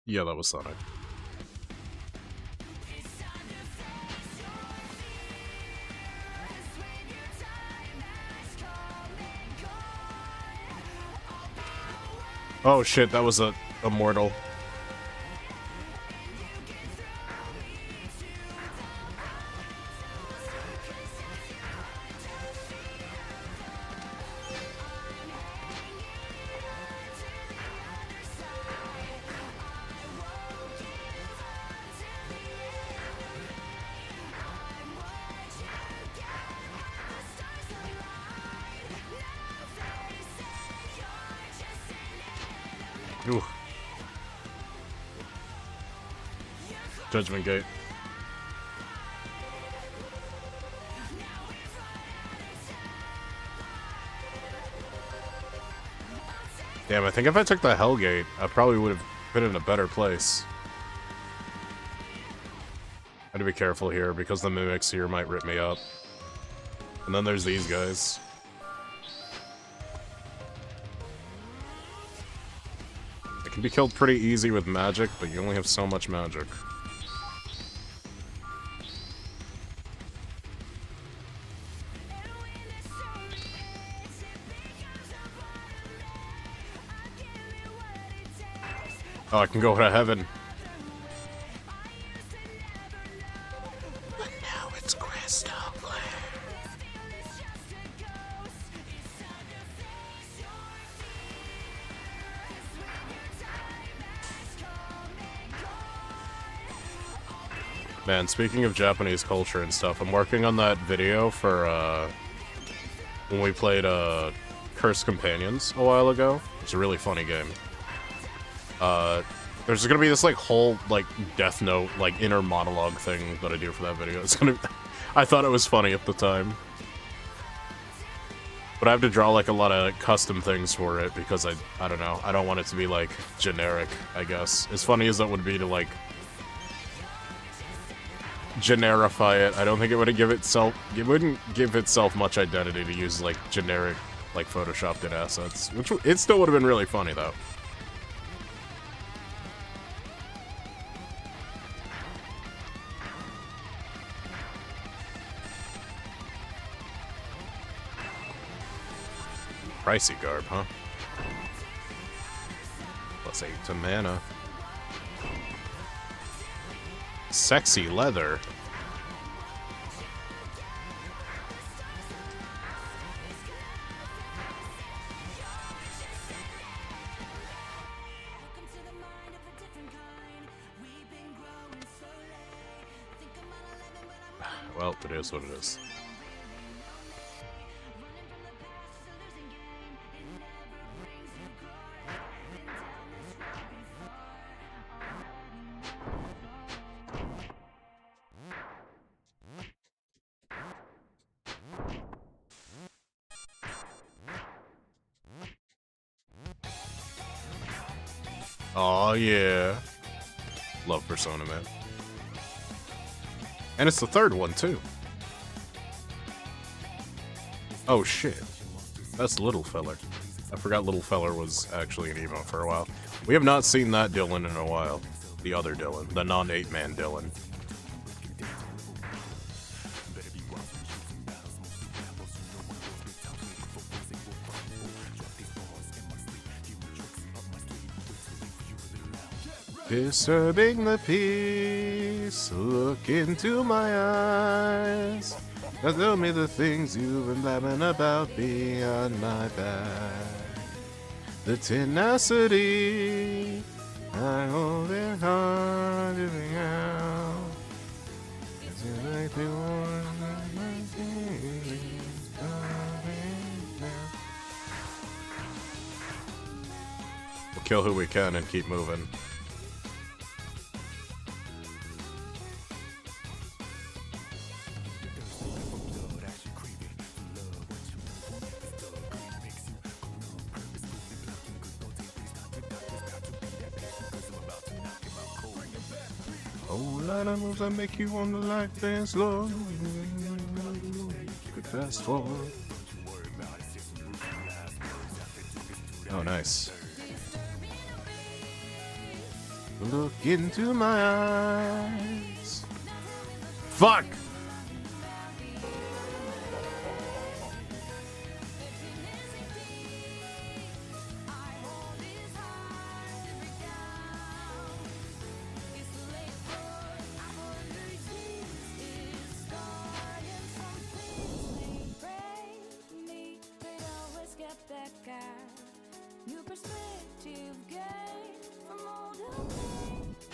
Yeah, that was Sonic. Oh shit, that was a Immortal. Ooh. Judgment Gate. Damn, I think if I took the Hell Gate, I probably would have been in a better place. I had to be careful here because the mimics here might rip me up. And then there's these guys. Can be killed pretty easy with magic, but you only have so much magic. Oh, I can go to heaven. But now it's crystal clear. Man, speaking of Japanese culture and stuff, I'm working on that video for, when we played, Cursed Companions a while ago. It's a really funny game. There's gonna be this, like, whole, like, Death Note, like, inner monologue thing that I do for that video. It's gonna be... I thought it was funny at the time. But I have to draw, like, a lot of custom things for it because I don't know. I don't want it to be, like, generic, I guess. As funny as that would be to, like, generify it, I don't think it would give itself... It wouldn't give itself much identity to use, like, generic, like, photoshopped in assets. Which, it still would have been really funny, though. Pricey garb, huh? Plus 8 to mana. Sexy leather. Well, it is what it is. Oh yeah. Love Persona, man. And it's the third one, too. Oh shit. That's Little Feller. I forgot Little Feller was actually an emo for a while. We have not seen that Dylan in a while. The other Dylan. The non-8-man Dylan. Disturbing the peace, look into my eyes. Now tell me the things you've been blabbing about beyond my back. The tenacity, I hold it hard to be out. We'll kill who we can and keep moving. Lot of moves that make you want to like dance slow. Could fast forward. Oh, nice. Look into my eyes. Fuck!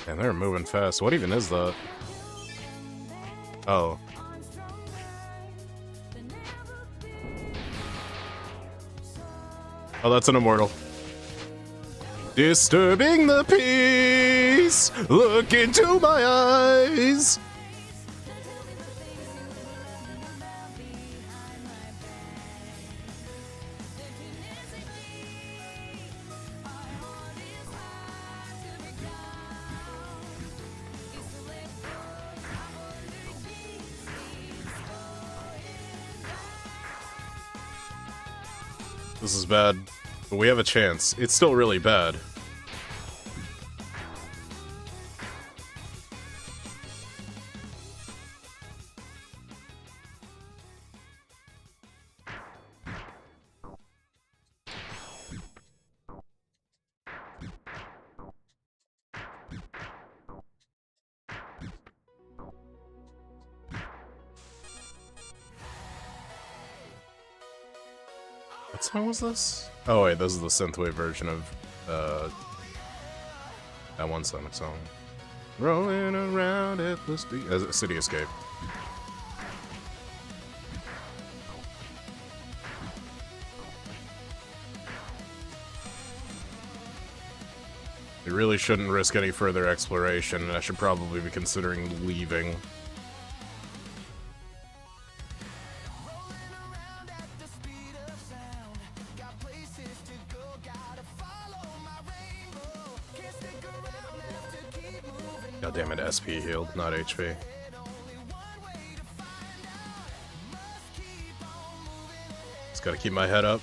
And they're moving fast. What even is that? Oh. Oh, that's an immortal. Disturbing the peace. Look into my eyes. This is bad, but we have a chance. It's still really bad. What song was this? Oh wait, this is the synthwave version of that one Sonic song. Rolling around at the City Escape. We really shouldn't risk any further exploration, and I should probably be considering leaving. God damn it, SP healed, not HP. Just gotta keep my head up.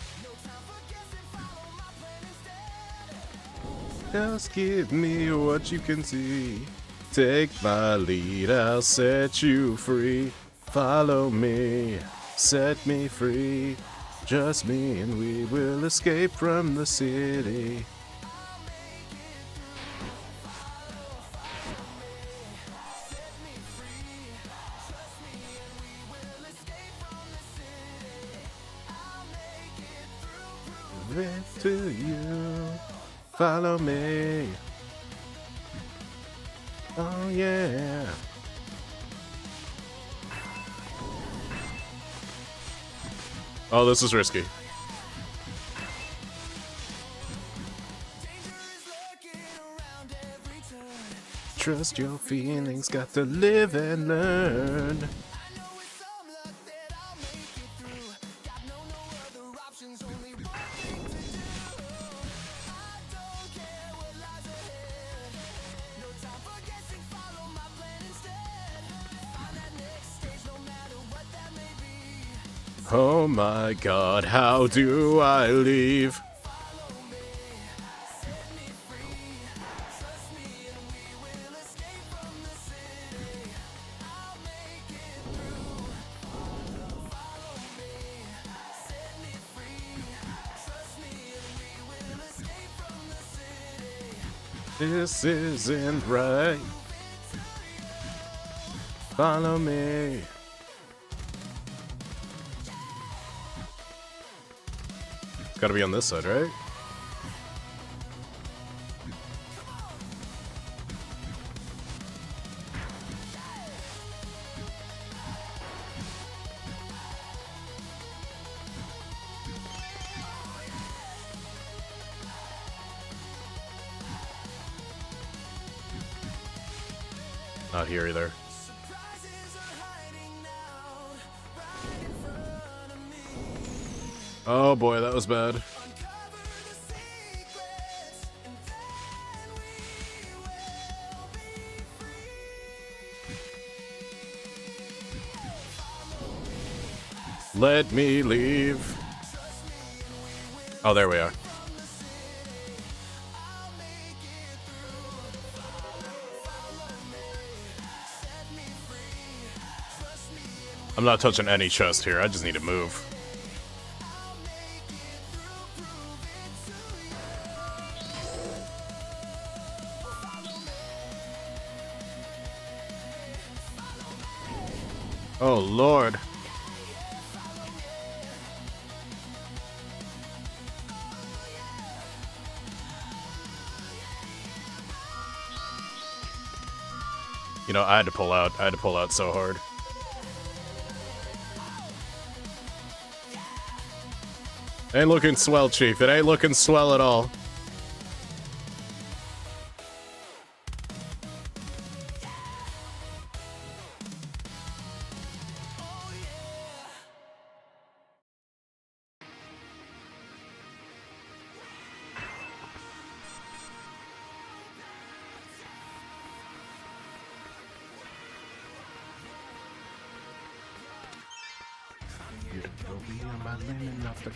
Just give me what you can see. Take my lead, I'll set you free. Follow me, set me free. Just me and we will escape from the city. To you, follow me. Oh yeah. Oh, this is risky. Trust your feelings, got to live and learn. Oh my god, how do I leave? This isn't right. Follow me. It's gotta be on this side, right? Not here either. Oh boy, that was bad. Let me leave. Oh, there we are. I'm not touching any chest here, I just need to move. Oh, Lord. You know, I had to pull out. I had to pull out so hard. Ain't looking swell, Chief. It ain't looking swell at all.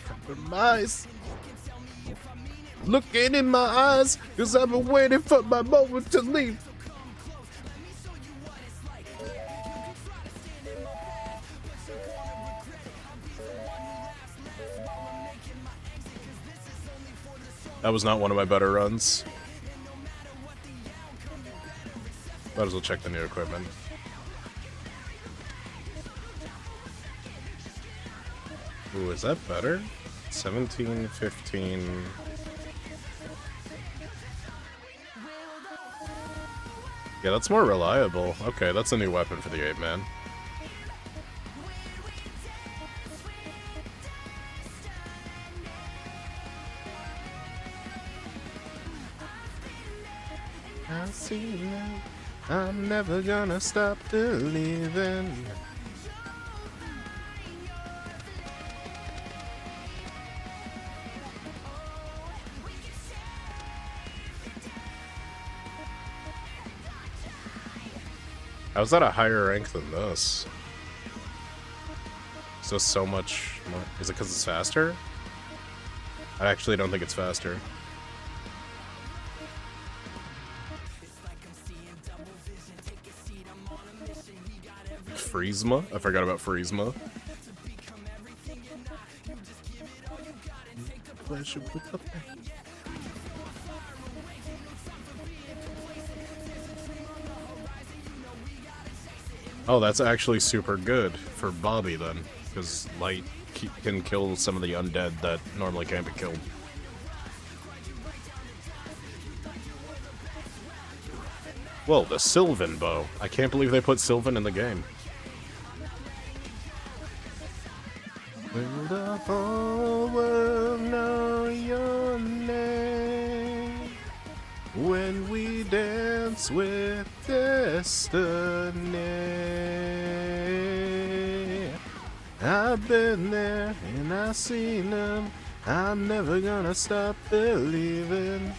Compromise. Looking in my eyes, cause I've been waiting for my moment to leave. That was not one of my better runs. Might as well check the new equipment. Ooh, is that better? 17, 15... Yeah, that's more reliable. Okay, that's a new weapon for the 8-man. I see now. I'm never gonna stop believing. How's that a higher rank than this? So much more. Is it because it's faster? I actually don't think it's faster. Friesma? I forgot about Friesma. Oh, that's actually super good for Bobby then, because light can kill some of the undead that normally can't be killed. Whoa, the Sylvan bow. I can't believe they put Sylvan in the game. Will the whole world know your name when we dance with destiny? I've been there and I've seen them. I'm never gonna stop believing.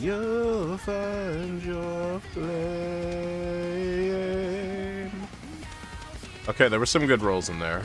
You'll find your flame. Okay, there were some good rolls in there.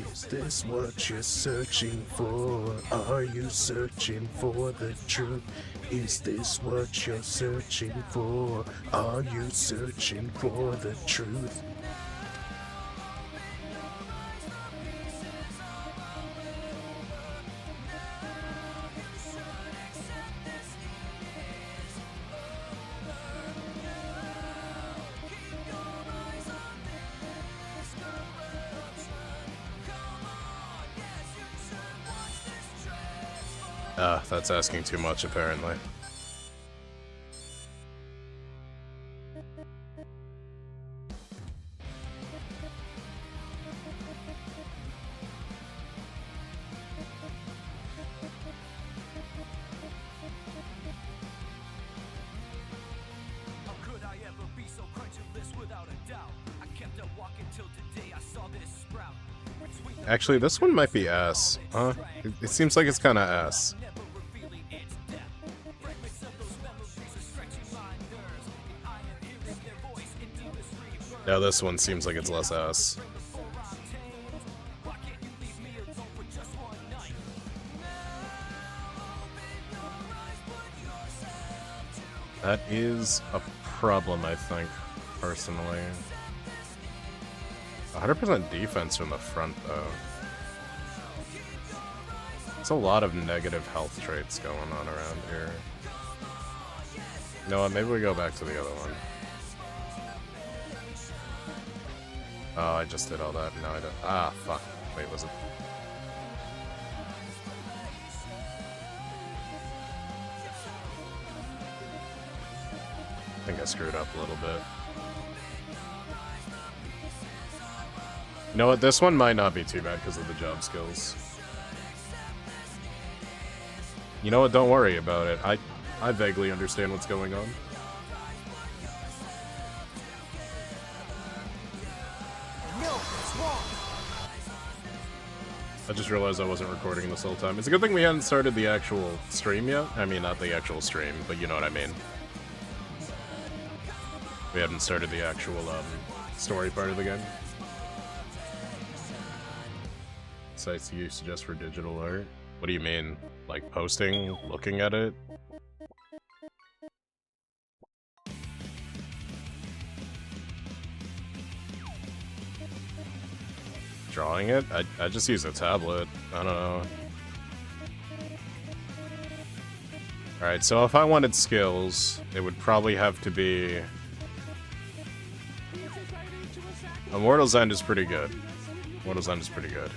Is this what you're searching for? Are you searching for the truth? Is this what you're searching for? Are you searching for the truth? That's asking too much, apparently. How could I ever be so credulous without a doubt? I kept on walking till today I saw this sprout. Actually, this one might be ass. It seems like it's kind of ass. Now this one seems like it's less ass. That is a problem, I think, personally. 100% defense from the front, though. There's a lot of negative health traits going on around here. You know what, maybe we go back to the other one. Oh, I just did all that. No, I don't. Ah, fuck. Wait, was it? I think I screwed up a little bit. You know what? This one might not be too bad because of the job skills. You know what? Don't worry about it. I vaguely understand what's going on. I just realized I wasn't recording this whole time. It's a good thing we hadn't started the actual stream yet. I mean, not the actual stream, but you know what I mean. We hadn't started the actual story part of the game. Sites you suggest for digital art? What do you mean? Like posting, looking at it? Drawing it? I just use a tablet. I don't know. Alright, so if I wanted skills, it would probably have to be... Immortal's End is pretty good. Immortal's End is pretty good.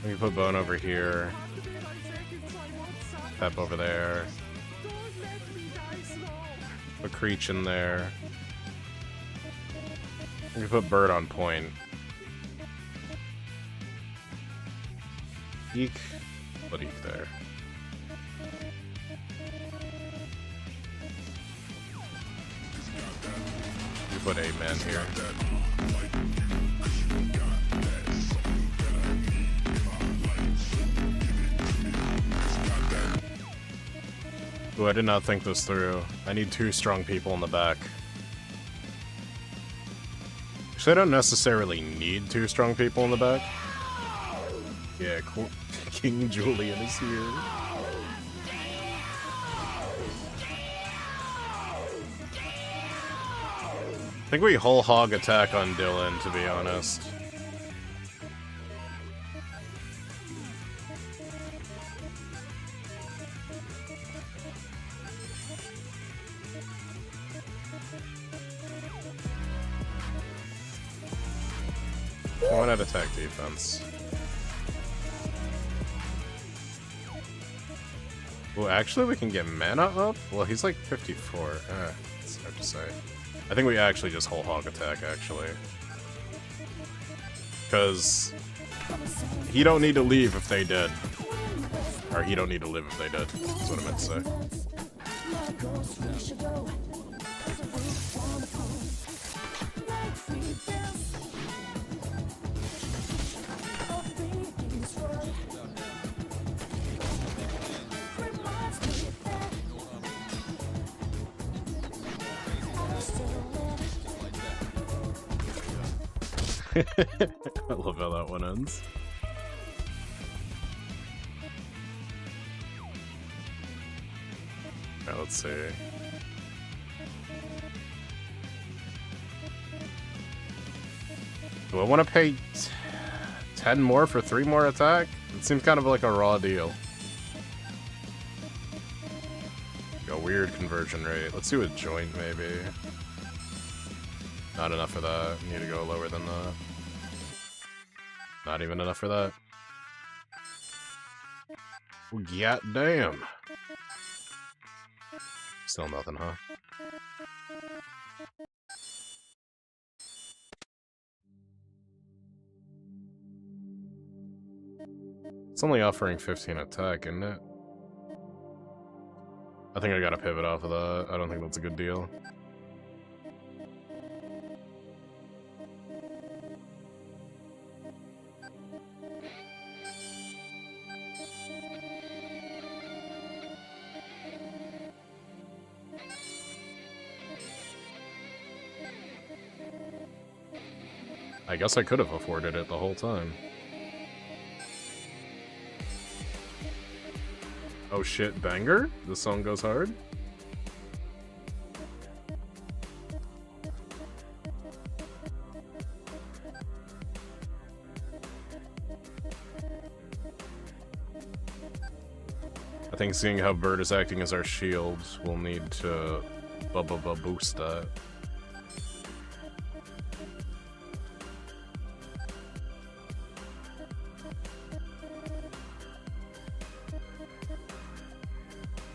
We can put Bone over here. Pep over there. Put Creech in there. We can put Bird on point. Eek. Put Eek there. We put 8-man here. Ooh, I did not think this through. I need 2 strong people in the back. Actually, I don't necessarily need 2 strong people in the back. Yeah, cool. King Julian is here. I think we whole hog attack on Dylan, to be honest. One at attack defense. Well, actually, we can get mana up? Well, he's like 54. It's hard to say. I think we actually just whole hog attack, actually. Because he don't need to leave if they did. Or he don't need to live if they did. That's what I meant to say. I love how that one ends. Alright, let's see. Do I want to pay 10 more for 3 more attack? It seems kind of like a raw deal. Like a weird conversion rate. Let's do a joint, maybe. Not enough for that. Need to go lower than that. Not even enough for that. Well, god damn. Still nothing, huh? It's only offering 15 attack, isn't it? I think I gotta pivot off of that. I don't think that's a good deal. I guess I could have afforded it the whole time. Oh shit, banger? This song goes hard? I think seeing how Bird is acting as our shield, we'll need to boost that.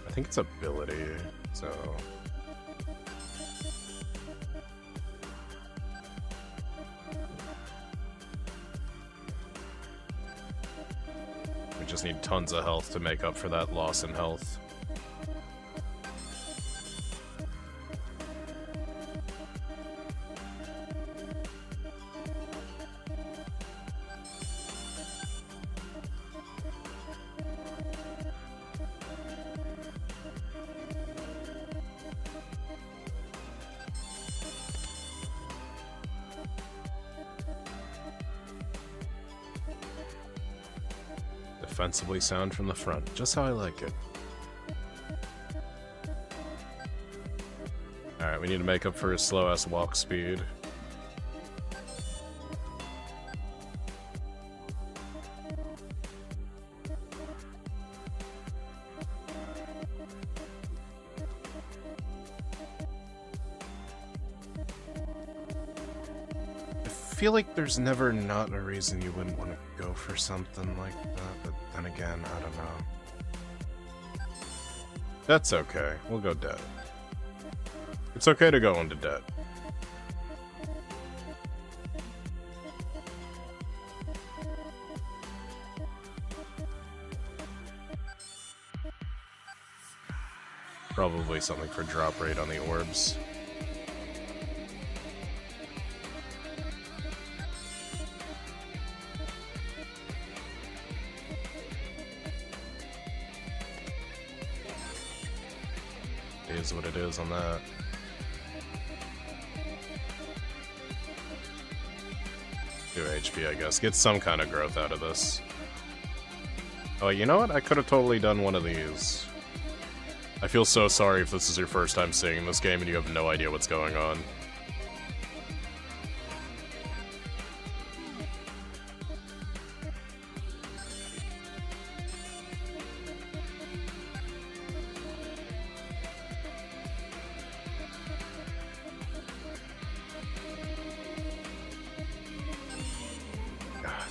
I think it's ability, so... We just need tons of health to make up for that loss in health. Defensively sound from the front, just how I like it. Alright, we need to make up for his slow-ass walk speed. I feel like there's never not a reason you wouldn't want to go for something like that, but then again, I don't know. That's okay. We'll go dead. It's okay to go into debt. Probably something for drop rate on the orbs. Is what it is on that. Do HP, I guess. Get some kind of growth out of this. Oh, you know what? I could have totally done one of these. I feel so sorry if this is your first time seeing this game and you have no idea what's going on.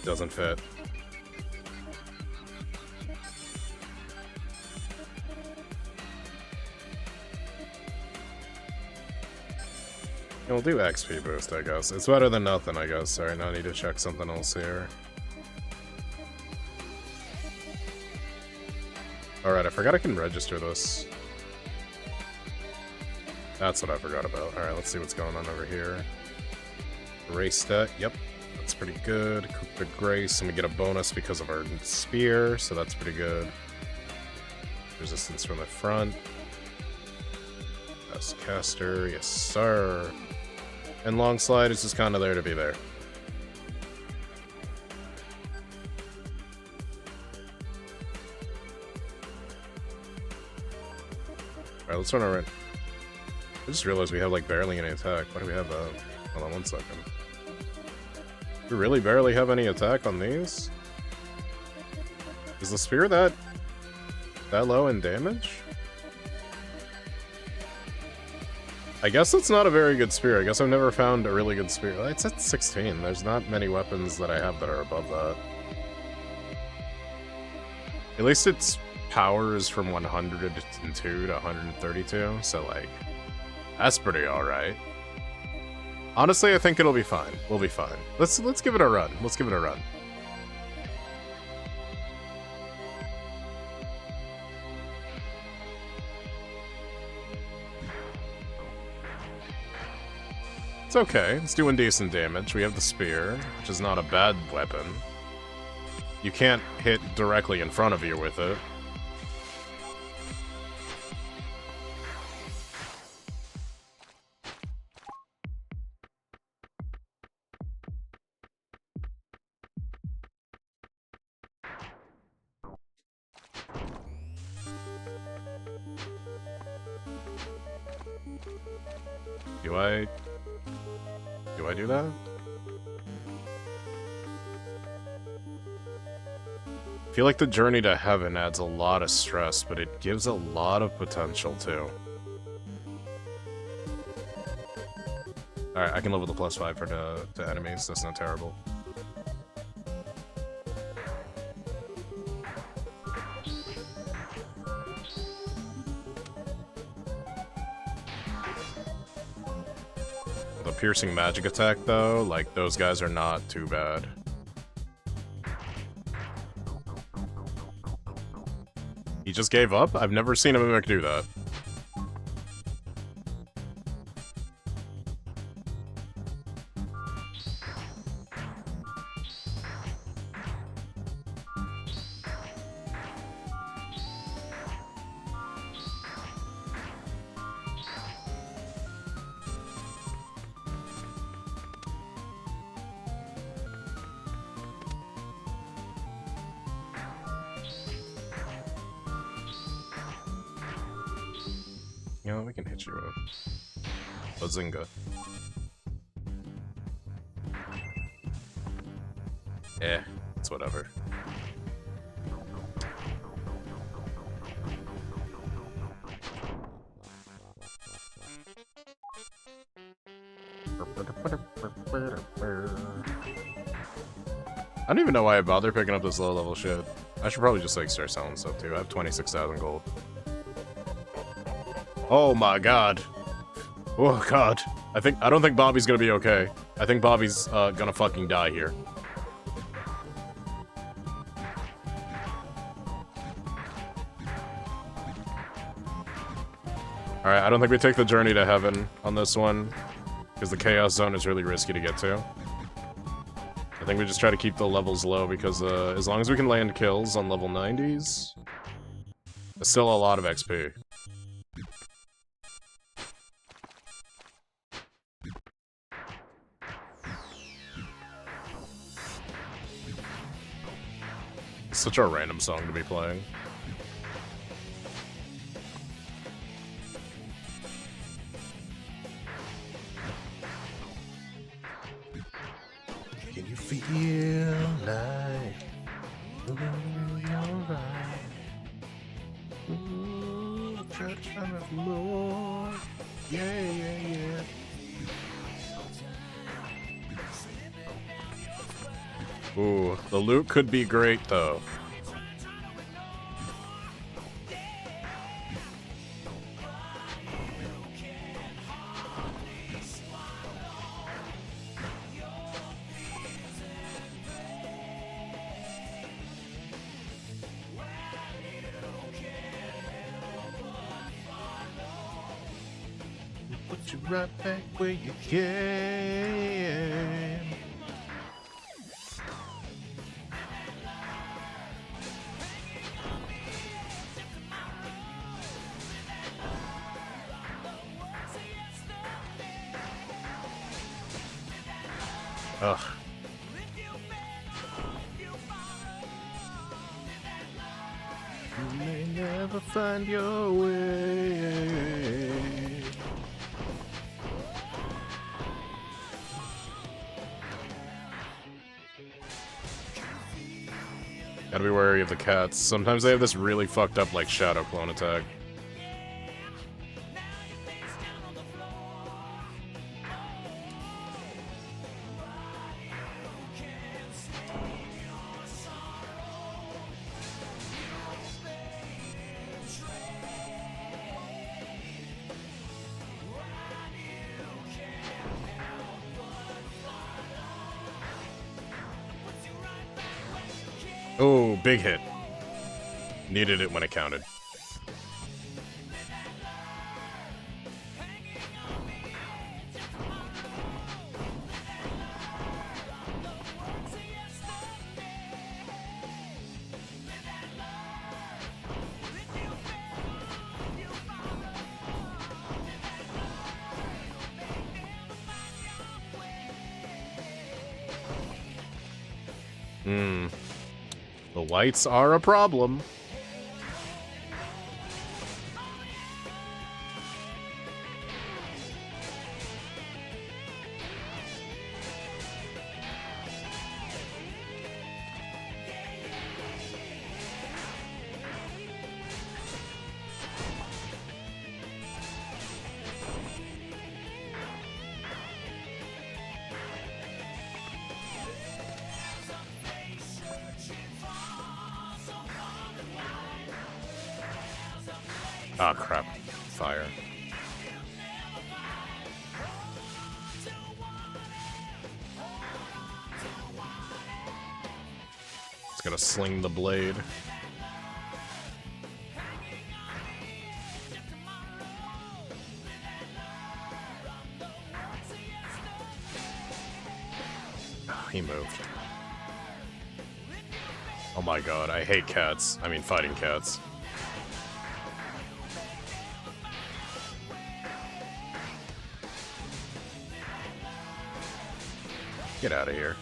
Doesn't fit. We'll do XP boost, I guess. It's better than nothing, I guess. Alright, now I need to check something else here. Alright, I forgot I can register this. That's what I forgot about. Alright, let's see what's going on over here. Race stat, yep. That's pretty good. Cook the Grace, and we get a bonus because of our spear, so that's pretty good. Resistance from the front. Best caster, yes sir. And long slide is just kind of there to be there. Alright, let's run over it. I just realized we have like barely any attack. Why do we have hold on 1 second. We really barely have any attack on these? Is the spear that low in damage? I guess it's not a very good spear. I guess I've never found a really good spear. It's at 16. There's not many weapons that I have that are above that. At least its power is from 102 to 132, so like, that's pretty alright. Honestly, I think it'll be fine. We'll be fine. Let's give it a run. Let's give it a run. It's okay. It's doing decent damage. We have the spear, which is not a bad weapon. You can't hit directly in front of you with it. Do I do that? I feel like the journey to heaven adds a lot of stress, but it gives a lot of potential too. Alright, I can live with a +5 for to enemies, that's not terrible. The piercing magic attack though, like those guys are not too bad. He just gave up? I've never seen a mimic do that. You know, we can hit you with Bazinga. Eh, it's whatever. I don't even know why I bother picking up this low level shit. I should probably just like start selling stuff too. I have 26,000 gold. Oh my god. Oh god. I don't think Bobby's gonna be okay. I think Bobby's gonna fucking die here. Alright, I don't think we take the journey to heaven on this one, because the chaos zone is really risky to get to. I think we just try to keep the levels low, because as long as we can land kills on level 90s, it's still a lot of XP. Such a random song to be playing. Can you feel like you're right? Ooh, try to have more. Yeah, yeah, yeah. Ooh, the loot could be great though. Put you right back where you can. Ugh. You may never find your way. Gotta be wary of the cats. Sometimes they have this really fucked up, like, shadow clone attack. Oh, big hit. Needed it when it counted. The lights are a problem. Ah, crap. Fire. It's gonna sling the blade. Oh, he moved. Oh my god, I hate cats. I mean, fighting cats. Get out of here.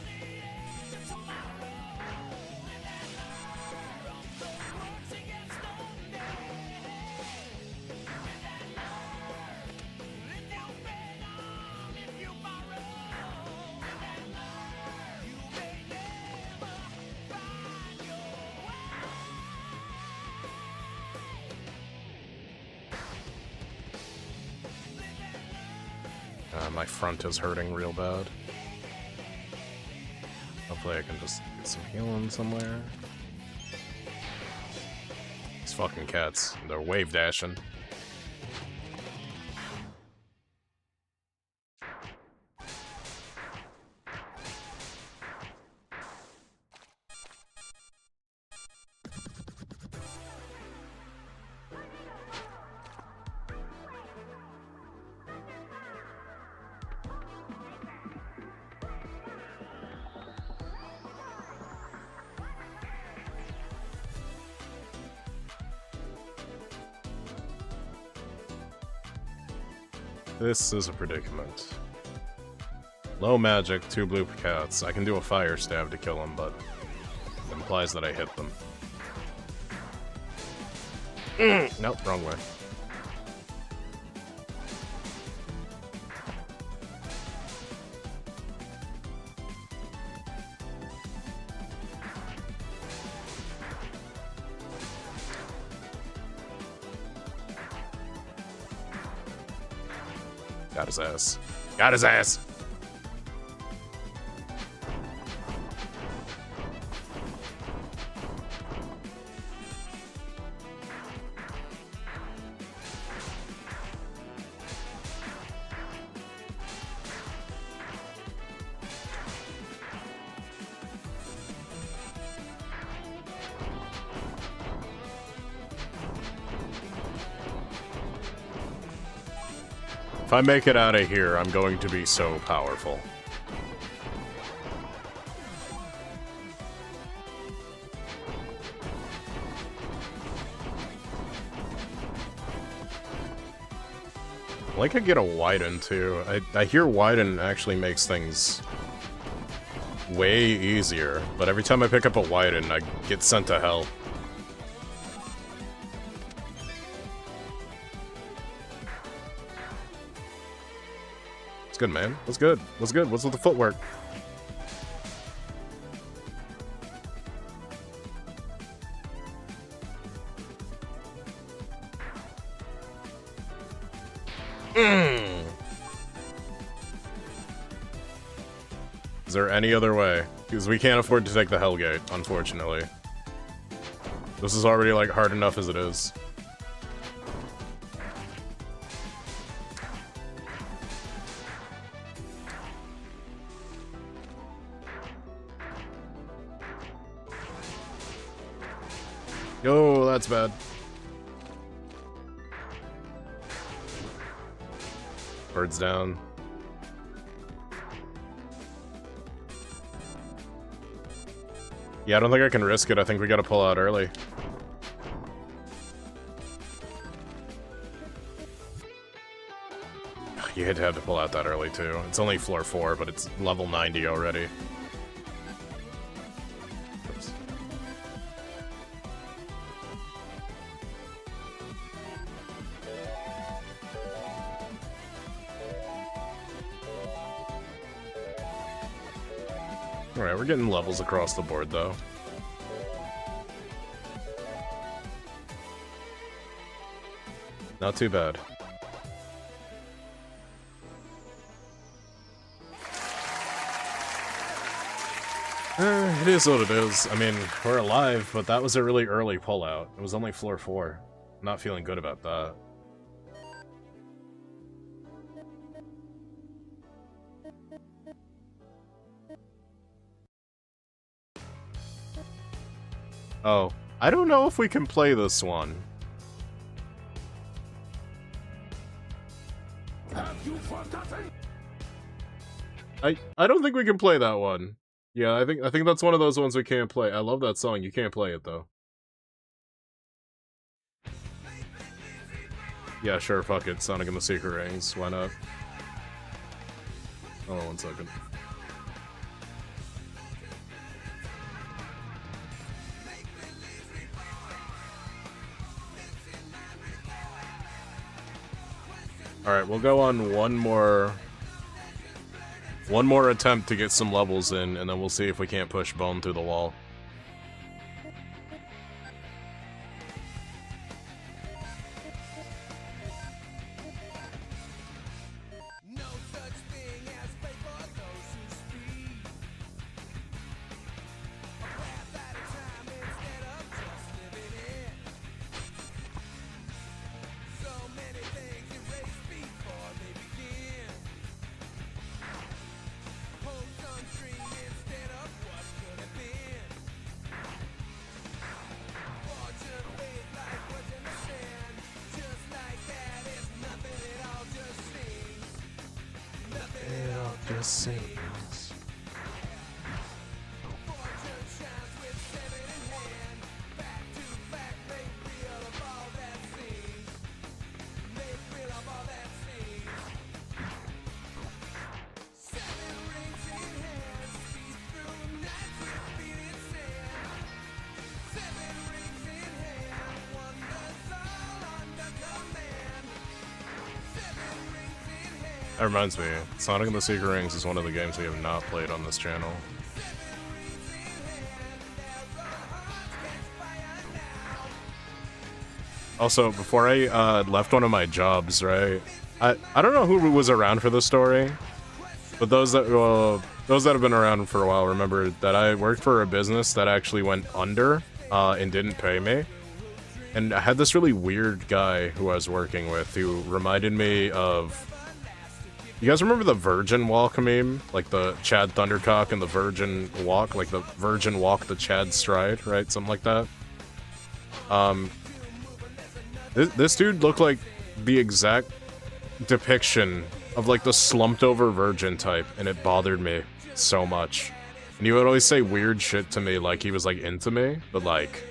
My front is hurting real bad. Hopefully I can just get some healing somewhere. These fucking cats, they're wave dashing. This is a predicament. Low magic, 2 blue cats. I can do a fire stab to kill them, but it implies that I hit them. Nope, wrong way. Got his ass. Got his ass! If I make it out of here, I'm going to be so powerful. Like I get a widen too. I hear widen actually makes things way easier, but every time I pick up a widen, I get sent to hell. What's good, man? What's good? What's good? What's with the footwork? Is there any other way? Because we can't afford to take the Hellgate, unfortunately. This is already, like, hard enough as it is. Yo, that's bad. Birds down. Yeah, I don't think I can risk it. I think we gotta pull out early. You had to have to pull out that early, too. It's only floor 4, but it's level 90 already. Oops. Alright, we're getting levels across the board, though. Not too bad. It is what it is. I mean, we're alive, but that was a really early pullout. It was only floor 4. I'm not feeling good about that. Oh, I don't know if we can play this one. I don't think we can play that one. Yeah, I think that's one of those ones we can't play. I love that song. You can't play it though. Yeah, sure, fuck it. Sonic and the Secret Rings. Why not? Hold on 1 second. Alright, we'll go on one more attempt to get some levels in, and then we'll see if we can't push Bone through the wall. That reminds me, Sonic and the Secret Rings is one of the games we have not played on this channel. Also, before I left one of my jobs, right? I don't know who was around for this story, but those that have been around for a while remember that I worked for a business that actually went under and didn't pay me. And I had this really weird guy who I was working with who reminded me of... You guys remember the Virgin Walk meme? Like the Chad Thundercock and the Virgin Walk? Like the Virgin Walk, the Chad Stride, right? Something like that. This dude looked like the exact depiction of like the slumped over virgin type, and it bothered me so much. And he would always say weird shit to me like he was like into me, but like...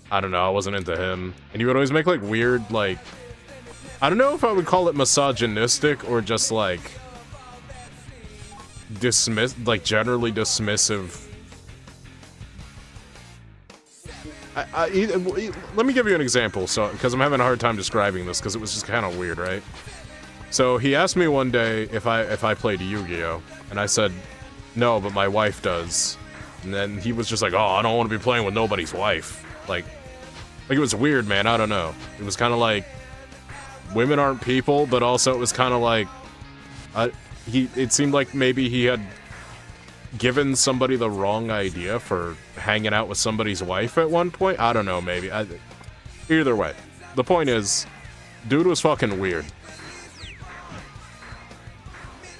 I don't know, I wasn't into him. And he would always make like weird like... I don't know if I would call it misogynistic or just like generally dismissive. Let me give you an example, because I'm having a hard time describing this because it was just kind of weird, right? So he asked me one day if I played Yu-Gi-Oh, and I said no, but my wife does. And then he was just like, oh, I don't want to be playing with nobody's wife. Like it was weird, man. I don't know. It was kind of like women aren't people, but also it was kind of like, it seemed like maybe he had given somebody the wrong idea for hanging out with somebody's wife at one point. I don't know, maybe. Either way, the point is, dude was fucking weird.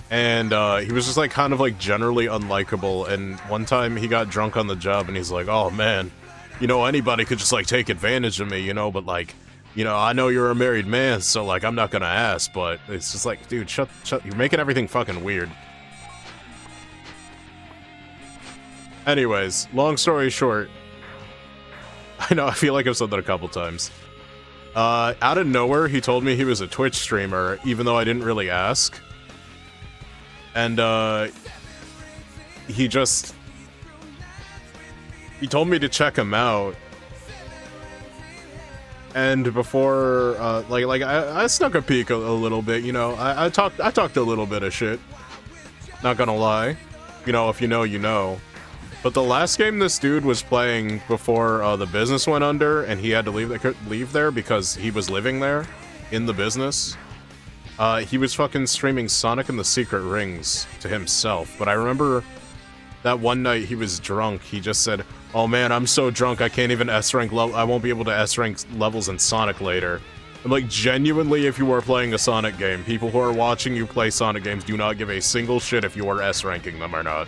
And he was just like kind of like generally unlikable, and one time he got drunk on the job and he's like, oh man, you know, anybody could just like take advantage of me, you know, but like, you know, I know you're a married man, so like I'm not gonna ask, but it's just like, dude, shut, you're making everything fucking weird. Anyways, long story short, I know, I feel like I've said that a couple times. Out of nowhere, he told me he was a Twitch streamer, even though I didn't really ask. And, he told me to check him out. And before, I snuck a peek a little bit, you know, I talked a little bit of shit. Not gonna lie. You know, if you know, you know. But the last game this dude was playing before, the business went under, and he had to leave there because he was living there, in the business. He was fucking streaming Sonic and the Secret Rings to himself, but I remember that one night he was drunk, he just said, oh man, I'm so drunk I can't even S-rank level, I won't be able to S-rank levels in Sonic later. And like, genuinely, if you are playing a Sonic game, people who are watching you play Sonic games do not give a single shit if you are S-ranking them or not.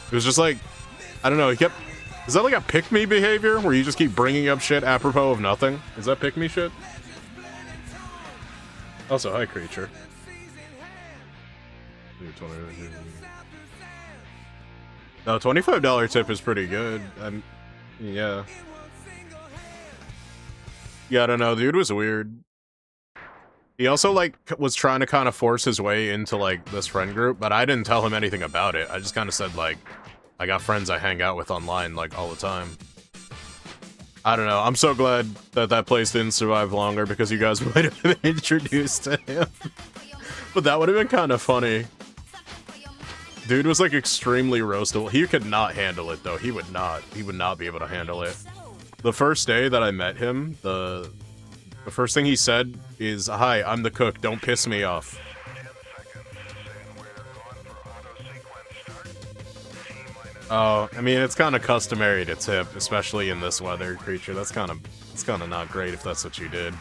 It was just like, I don't know, he kept, is that like a pick-me behavior, where you just keep bringing up shit apropos of nothing? Is that pick-me shit? Also, hi, creature. No, $25 tip is pretty good. Yeah. Yeah, I don't know. Dude was weird. He also, like, was trying to kind of force his way into, like, this friend group, but I didn't tell him anything about it. I just kind of said, like, I got friends I hang out with online, like, all the time. I don't know. I'm so glad that that place didn't survive longer because you guys might have been introduced to him. But that would have been kind of funny. Dude was like extremely roastable. He could not handle it though. He would not be able to handle it. The first day that I met him, the first thing he said is, "Hi, I'm the cook. Don't piss me off." Oh, I mean, it's kind of customary to tip, especially in this weather, creature. It's kind of not great if that's what you did.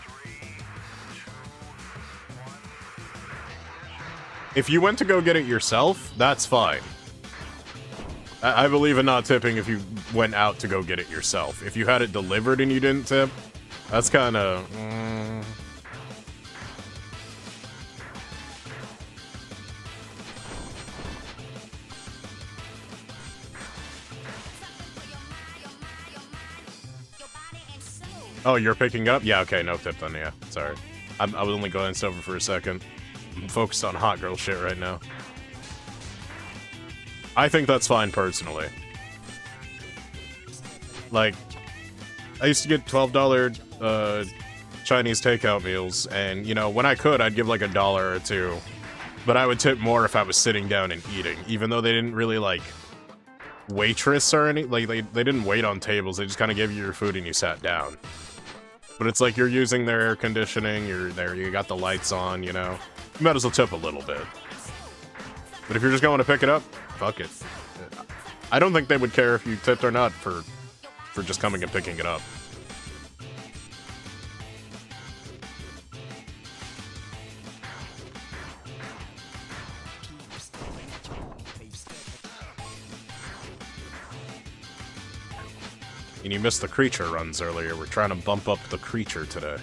If you went to go get it yourself, that's fine. I believe in not tipping if you went out to go get it yourself. If you had it delivered and you didn't tip, that's kind of... Oh, you're picking up? Yeah, okay, no tip then, yeah. Sorry. I was only glanced over for a second. I'm focused on hot girl shit right now. I think that's fine, personally. Like, I used to get $12 Chinese takeout meals, and, you know, when I could, I'd give like $1 or $2. But I would tip more if I was sitting down and eating, even though they didn't really, like, waitress or any, like, they didn't wait on tables, they just kind of gave you your food and you sat down. But it's like you're using their air conditioning, you're there, you got the lights on, you know. You might as well tip a little bit. But if you're just going to pick it up, fuck it. I don't think they would care if you tipped or not for just coming and picking it up. And you missed the creature runs earlier. We're trying to bump up the creature today.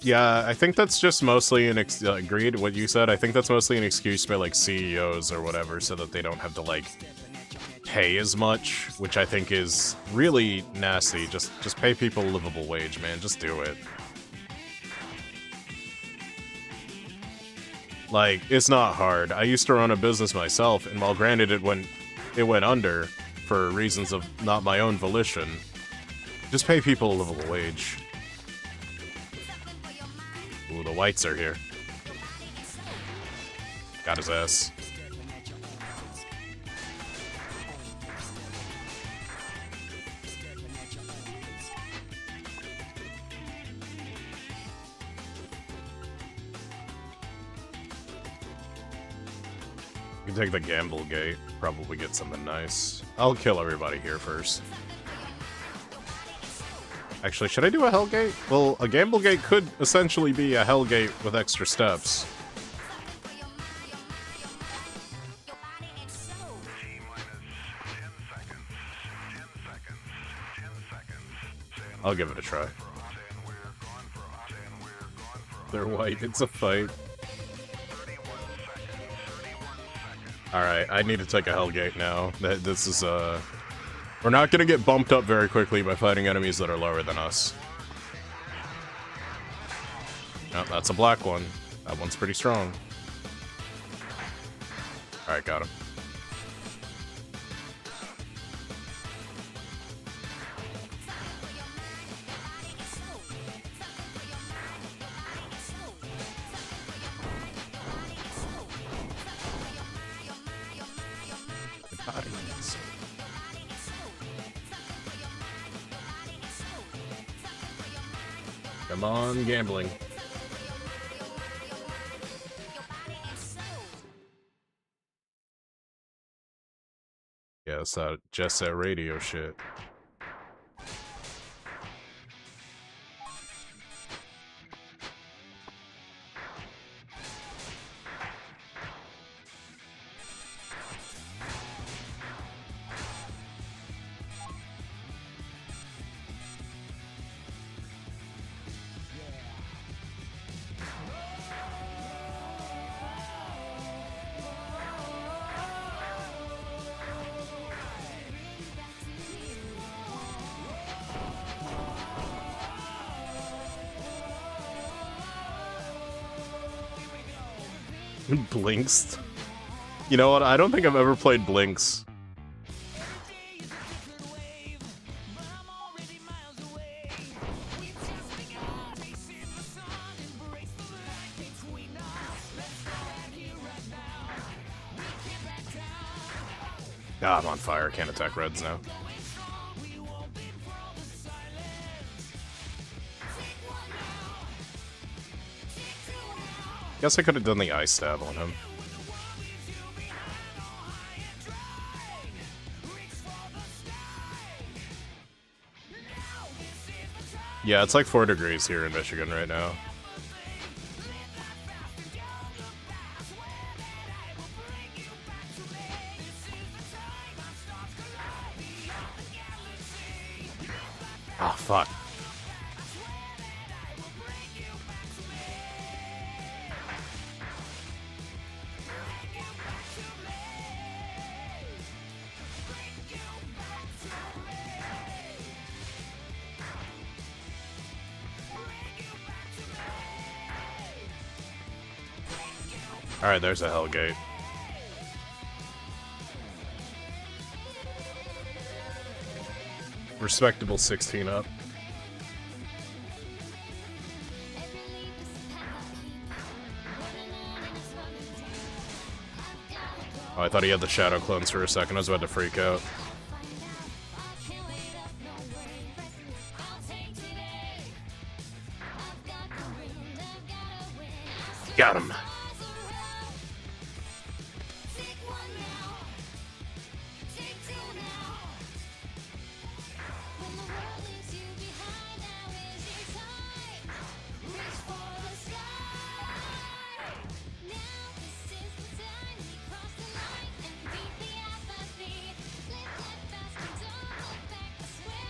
Yeah, I think that's just mostly an agreed what you said. I think that's mostly an excuse by like CEOs or whatever, so that they don't have to like pay as much, which I think is really nasty. Just pay people a livable wage, man. Just do it. Like, it's not hard. I used to run a business myself, and while granted it went under for reasons of not my own volition, just pay people a livable wage. Ooh, the whites are here. Got his ass. You can take the gamble gate, probably get something nice. I'll kill everybody here first. Actually, should I do a hell gate? Well, a gamble gate could essentially be a hell gate with extra steps. I'll give it a try. They're white, it's a fight. Alright, I need to take a Hellgate now. This is, we're not gonna get bumped up very quickly by fighting enemies that are lower than us. Oh, that's a black one. That one's pretty strong. Alright, got him. Come on, gambling. Yeah, it's that Jet Set Radio shit. Blinks. You know what? I don't think I've ever played Blinks. Ah, I'm on fire. Can't attack reds now. Guess I could have done the ice stab on him. Yeah, it's like 4 degrees here in Michigan right now. Oh, fuck. Alright, there's a Hellgate. Respectable 16 up. Oh, I thought he had the shadow clones for a second. I was about to freak out. Got him.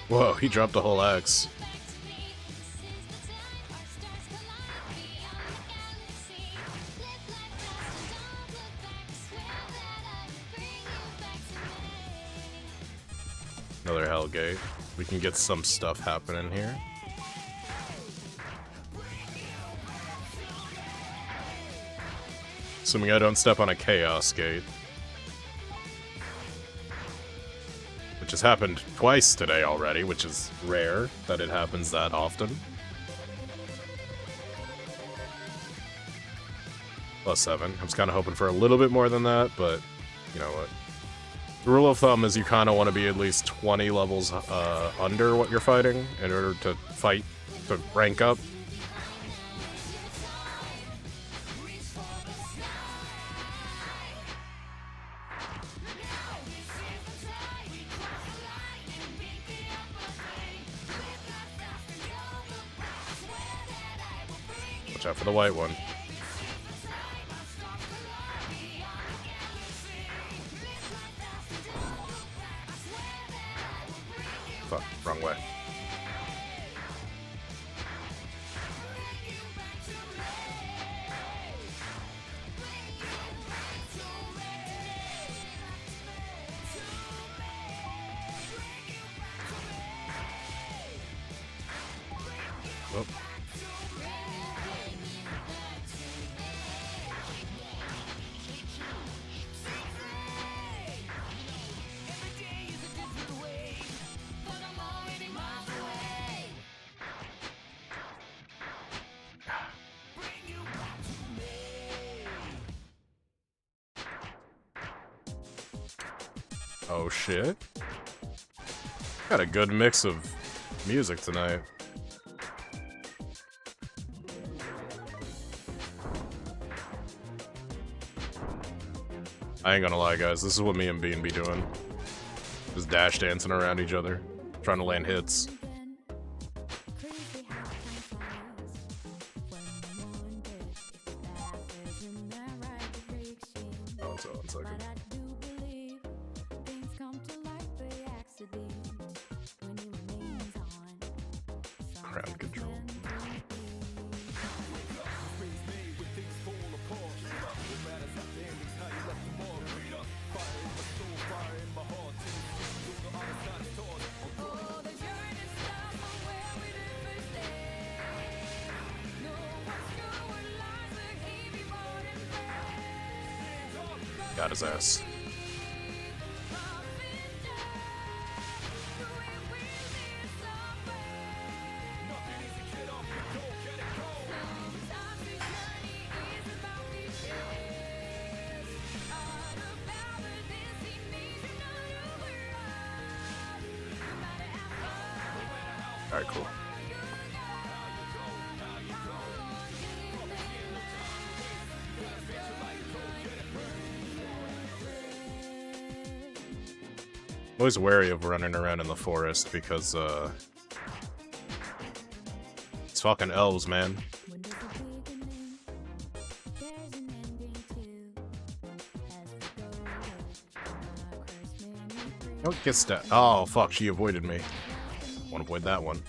Whoa, he dropped a whole axe. Another Hellgate. We can get some stuff happening here. Assuming I don't step on a Chaos Gate. Which has happened twice today already, which is rare that it happens that often. +7. I was kind of hoping for a little bit more than that, but you know what? The rule of thumb is you kind of want to be at least 20 levels under what you're fighting in order to fight, to rank up. Watch out for the white one. Fuck, wrong way. Oh. Oh shit. Got a good mix of music tonight. I ain't gonna lie, guys, this is what me and Bean be doing. Just dash dancing around each other, trying to land hits. Oh, so 1 second. Ground control. Got his ass. Alright, cool. I'm always wary of running around in the forest because, it's fucking elves, man. Don't get stuck. Oh, fuck, she avoided me. Want to avoid that one.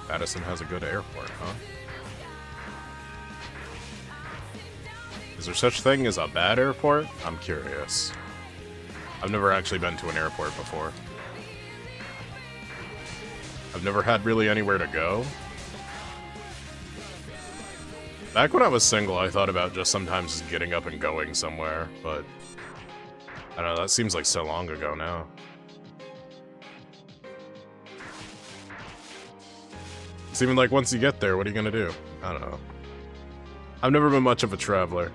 Madison has a good airport, huh? Is there such thing as a bad airport? I'm curious. I've never actually been to an airport before. I've never had really anywhere to go. Back when I was single, I thought about just sometimes just getting up and going somewhere, but I don't know, that seems like so long ago now. It's even like once you get there, what are you gonna do? I don't know. I've never been much of a traveler.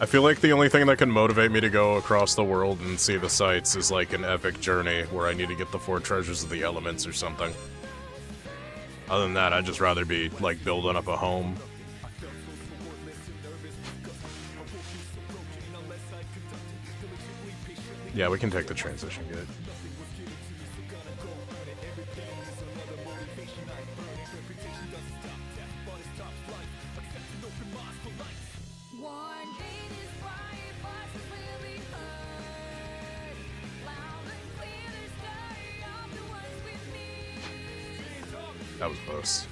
I feel like the only thing that can motivate me to go across the world and see the sights is like an epic journey where I need to get the 4 treasures of the elements or something. Other than that, I'd just rather be, like, building up a home. Yeah, we can take the transition gate. That was close.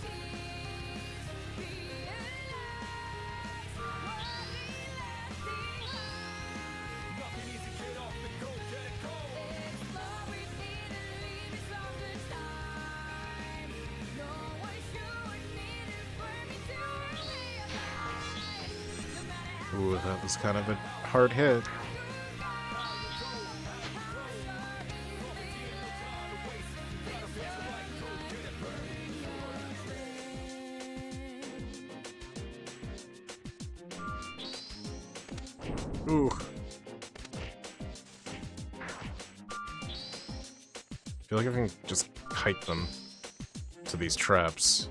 Ooh, that was kind of a hard hit. Ooh. I feel like I can just kite them to these traps.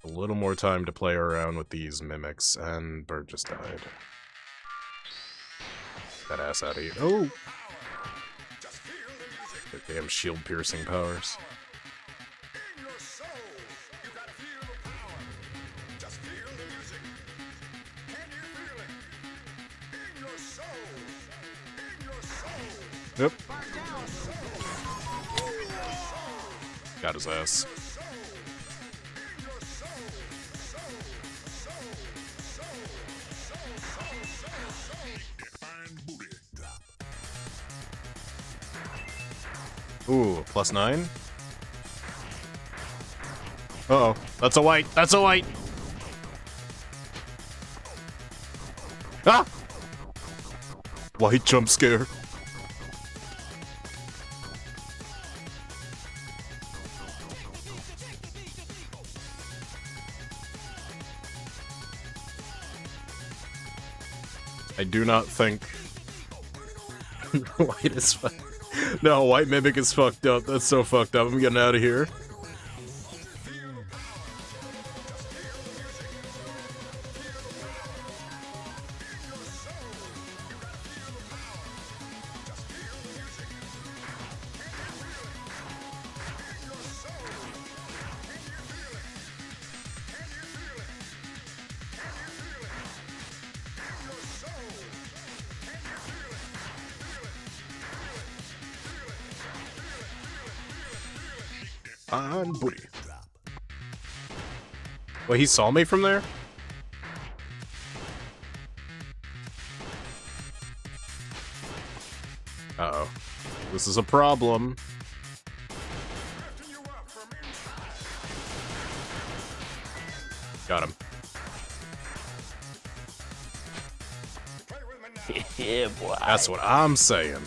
A little more time to play around with these mimics, and Bird just died. That ass out of here. Oh! The damn shield-piercing powers. Yep. Got his ass. Ooh, +9? Uh-oh. That's a white! That's a white! Ah! White jump scare. I do not think white is fucked. No, white mimic is fucked up. That's so fucked up. I'm getting out of here. On booty. Wait, he saw me from there? Uh-oh. This is a problem. Got him. Yeah, boy. That's what I'm saying.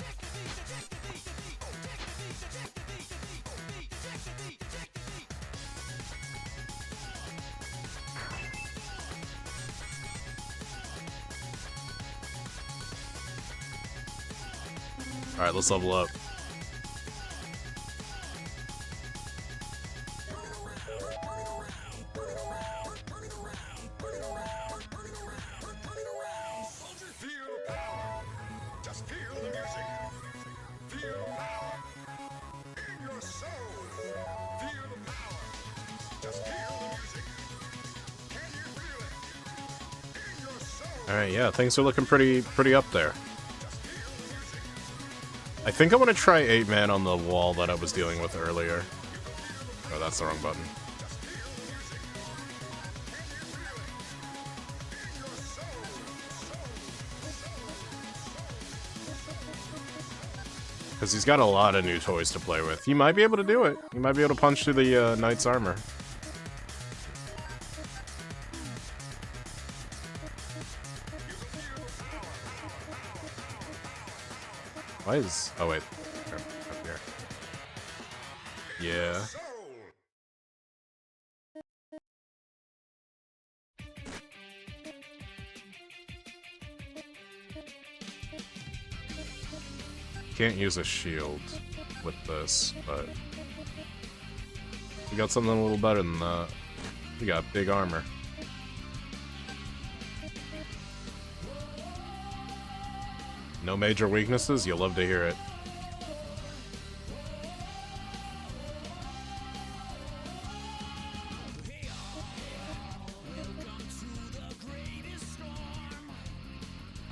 Alright, let's level up. Alright, yeah, things are looking pretty up there. I think I want to try 8-man on the wall that I was dealing with earlier. Oh, that's the wrong button. Because he's got a lot of new toys to play with. You might be able to do it. You might be able to punch through the knight's armor. Why is... Oh, wait. Up here. Yeah. Can't use a shield with this, but... We got something a little better than that. We got big armor. No major weaknesses? You'll love to hear it.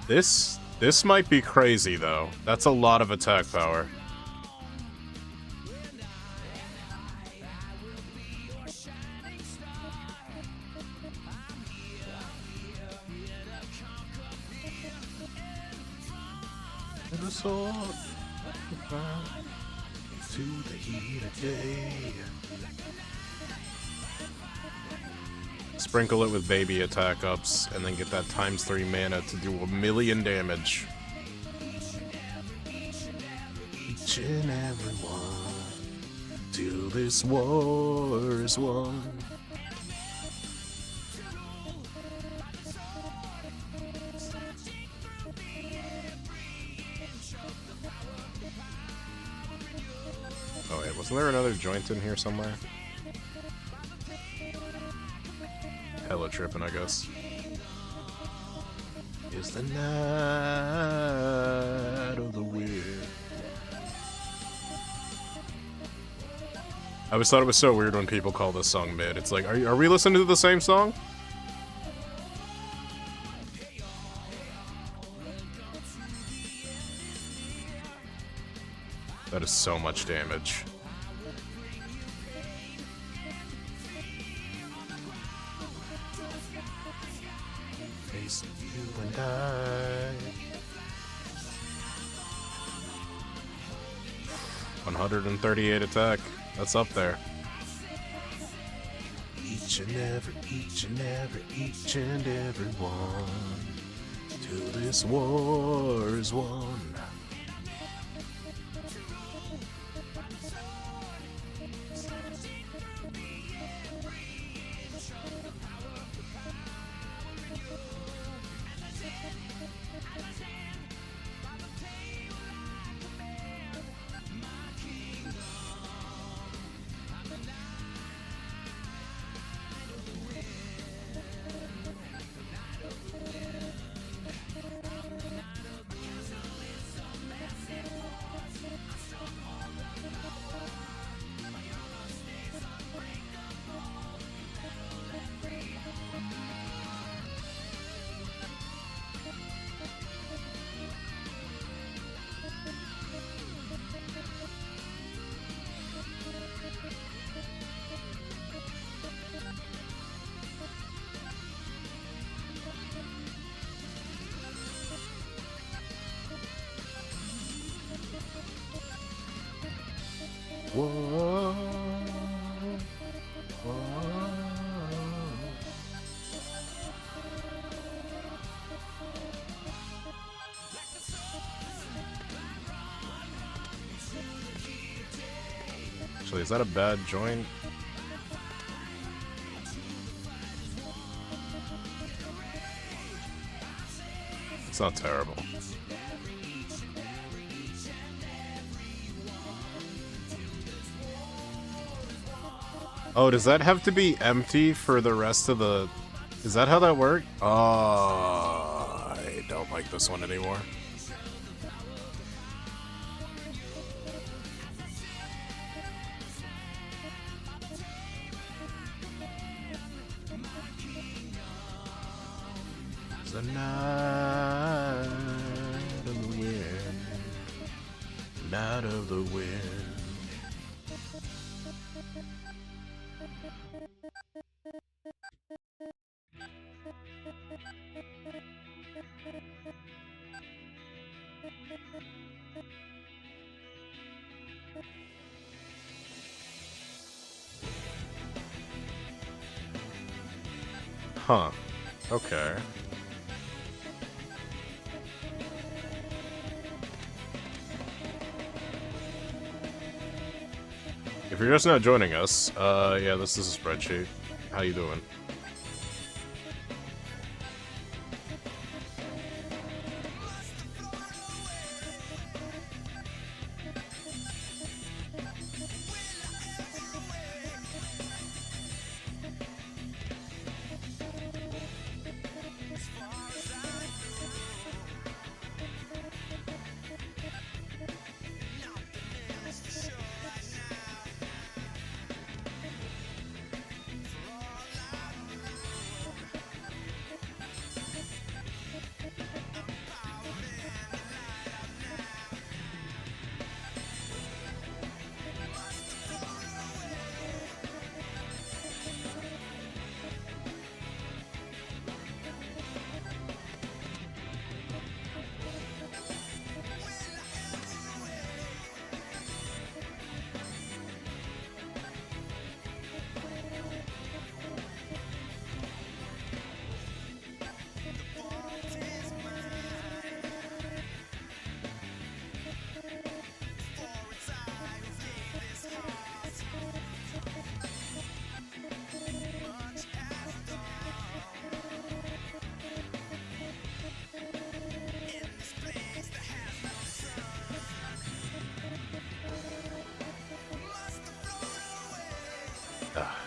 This This might be crazy, though. That's a lot of attack power. The sword to the heat of day. Sprinkle it with baby attack ups, and then get that ×3 mana to do 1,000,000 damage. Each and every one, till this war is won. Oh wait, wasn't there another joint in here somewhere? Hella tripping, I guess. Is the night of the weird. I always thought it was so weird when people call this song mid. It's like, are we listening to the same song? That is so much damage. Face you and I. 138 attack. That's up there. Each and every one. Till this war is won. Whoa. Actually, is that a bad joint? It's not terrible. Oh, does that have to be empty for the rest of the... Is that how that works? Oh, I don't like this one anymore. The night of the wind, night of the wind. Huh. Okay. If you're just now joining us, yeah, this is a spreadsheet. How you doing?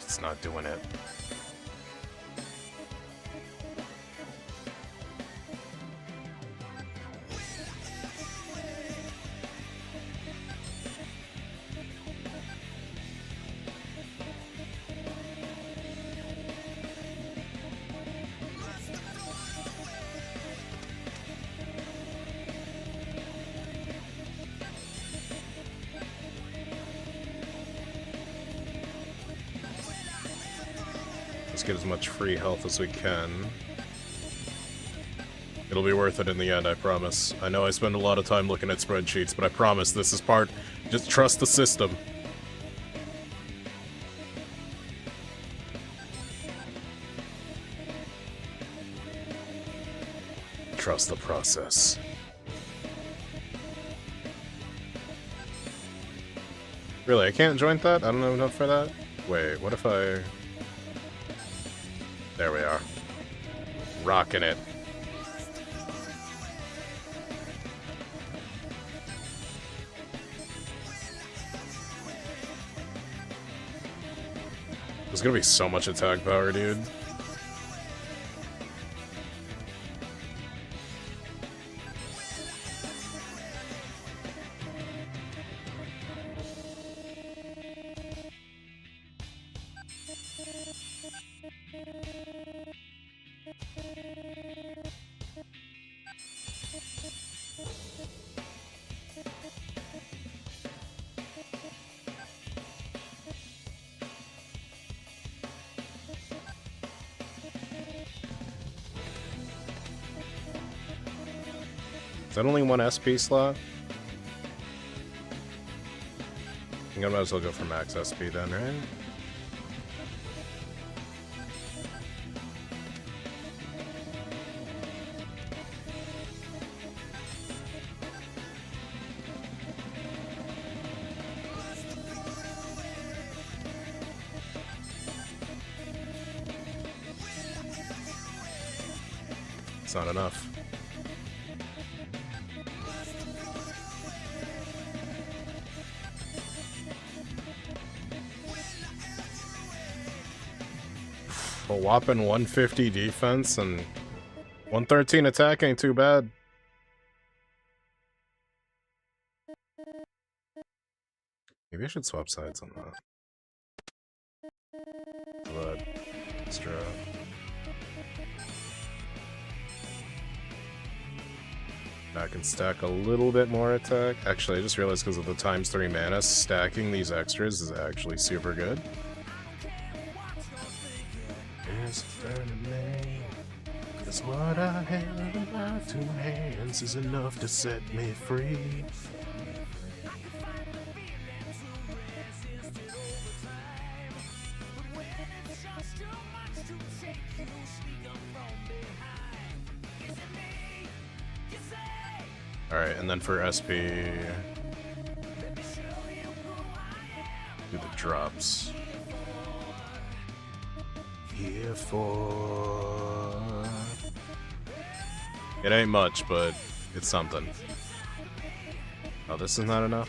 It's not doing it. Let's get as much free health as we can. It'll be worth it in the end, I promise. I know I spend a lot of time looking at spreadsheets, but I promise this is part... Just trust the system. Trust the process. Really, I can't join that? I don't have enough for that? Wait, what if I... There we are. Rocking it. There's gonna be so much attack power, dude. Is that only one SP slot? I think I might as well go for max SP then, right? It's not enough. A whopping 150 defense and 113 attack ain't too bad. Maybe I should swap sides on that. But extra. I can stack a little bit more attack. Actually, I just realized because of the ×3 mana, stacking these extras is actually super good. Cause what I have in my 2 hands is enough to set me free. Alright, and then for SP, do the drops. Here for... It ain't much, but it's something. Oh, this is not enough?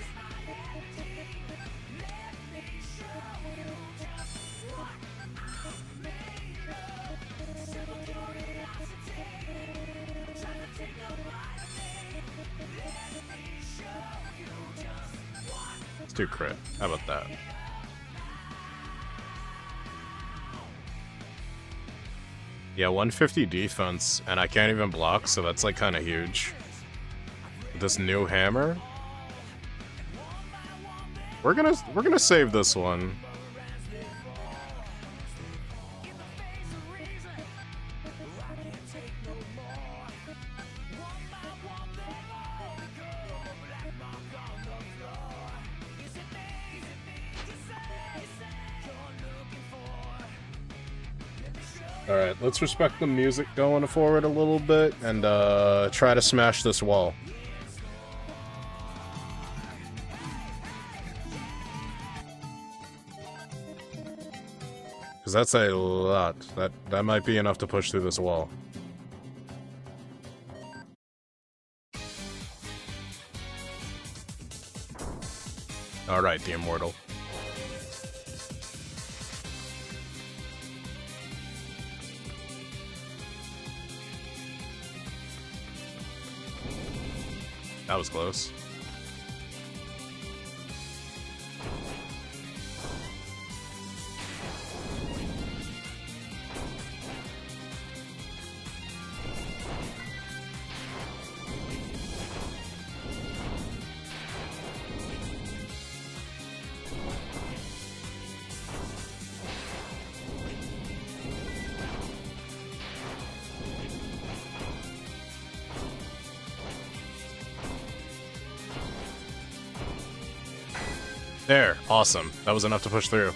Let's do crit. How about that? Yeah, 150 defense, and I can't even block, so that's like kind of huge. This new hammer, we're gonna save this one. Alright, let's respect the music going forward a little bit and try to smash this wall. Because that's a lot. That might be enough to push through this wall. Alright, the Immortal. That was close. There, awesome. That was enough to push through.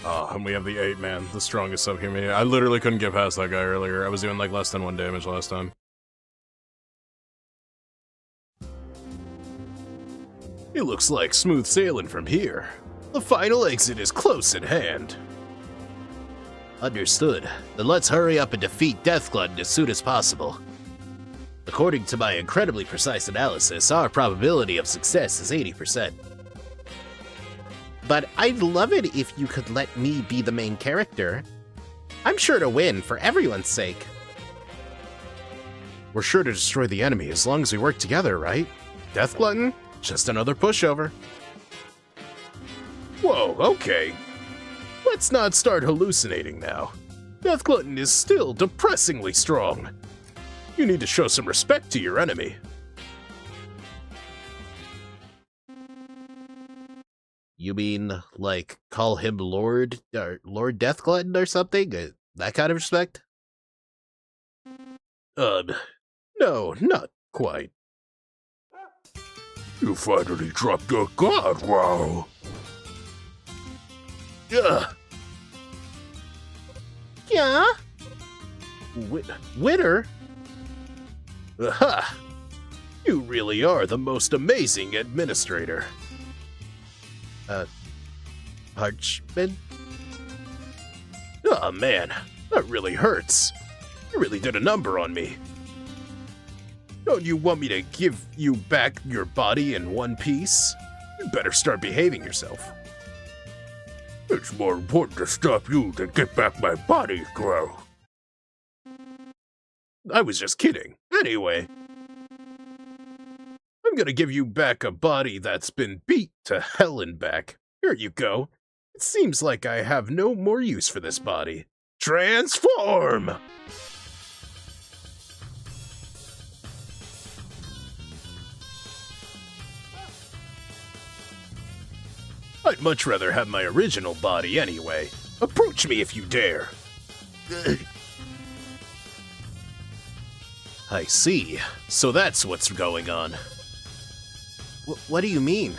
Oh, and we have the 8 man, the strongest subhuman. I literally couldn't get past that guy earlier. I was doing like less than 1 damage last time. It looks like smooth sailing from here. The final exit is close at hand. Understood. Then let's hurry up and defeat ClaDun as soon as possible. According to my incredibly precise analysis, our probability of success is 80%. But I'd love it if you could let me be the main character. I'm sure to win, for everyone's sake. We're sure to destroy the enemy as long as we work together, right? ClaDun? Just another pushover. Whoa, okay. Let's not start hallucinating now. ClaDun is still depressingly strong. You need to show some respect to your enemy. You mean, like, call him Lord ClaDun or something? That kind of respect? No, not quite. You finally dropped your guard, wow. Ugh. Yeah? Winner? Aha! You really are the most amazing administrator. Parchment? Oh man, that really hurts. You really did a number on me. Don't you want me to give you back your body in one piece? You better start behaving yourself. It's more important to stop you than get back my body, Crow. I was just kidding. Anyway, I'm gonna give you back a body that's been beat to hell and back. Here you go. It seems like I have no more use for this body. Transform! I'd much rather have my original body anyway. Approach me if you dare. I see. So that's what's going on. What do you mean?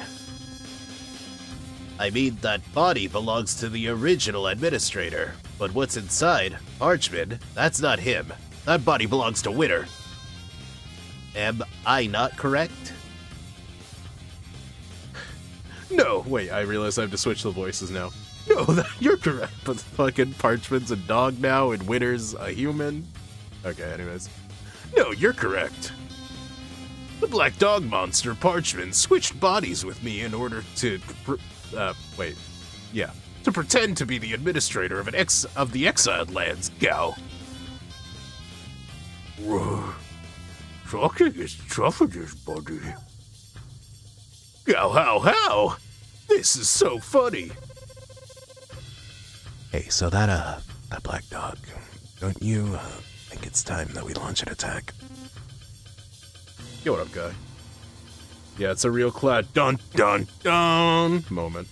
I mean, that body belongs to the original administrator, but what's inside, Parchment, that's not him. That body belongs to Winter. Am I not correct? No, wait, I realize I have to switch the voices now. No, you're correct, but fucking Parchment's a dog now and Winter's a human? Okay, anyways. No, you're correct. The black dog monster Parchment switched bodies with me in order to to pretend to be the administrator of the exiled lands, Gal. Whoa. Talking is tough in this body. Gal, how? This is so funny. Hey, so that black dog, don't you think it's time that we launch an attack? Yo, what up, guy? Yeah, it's a real ClaDun moment.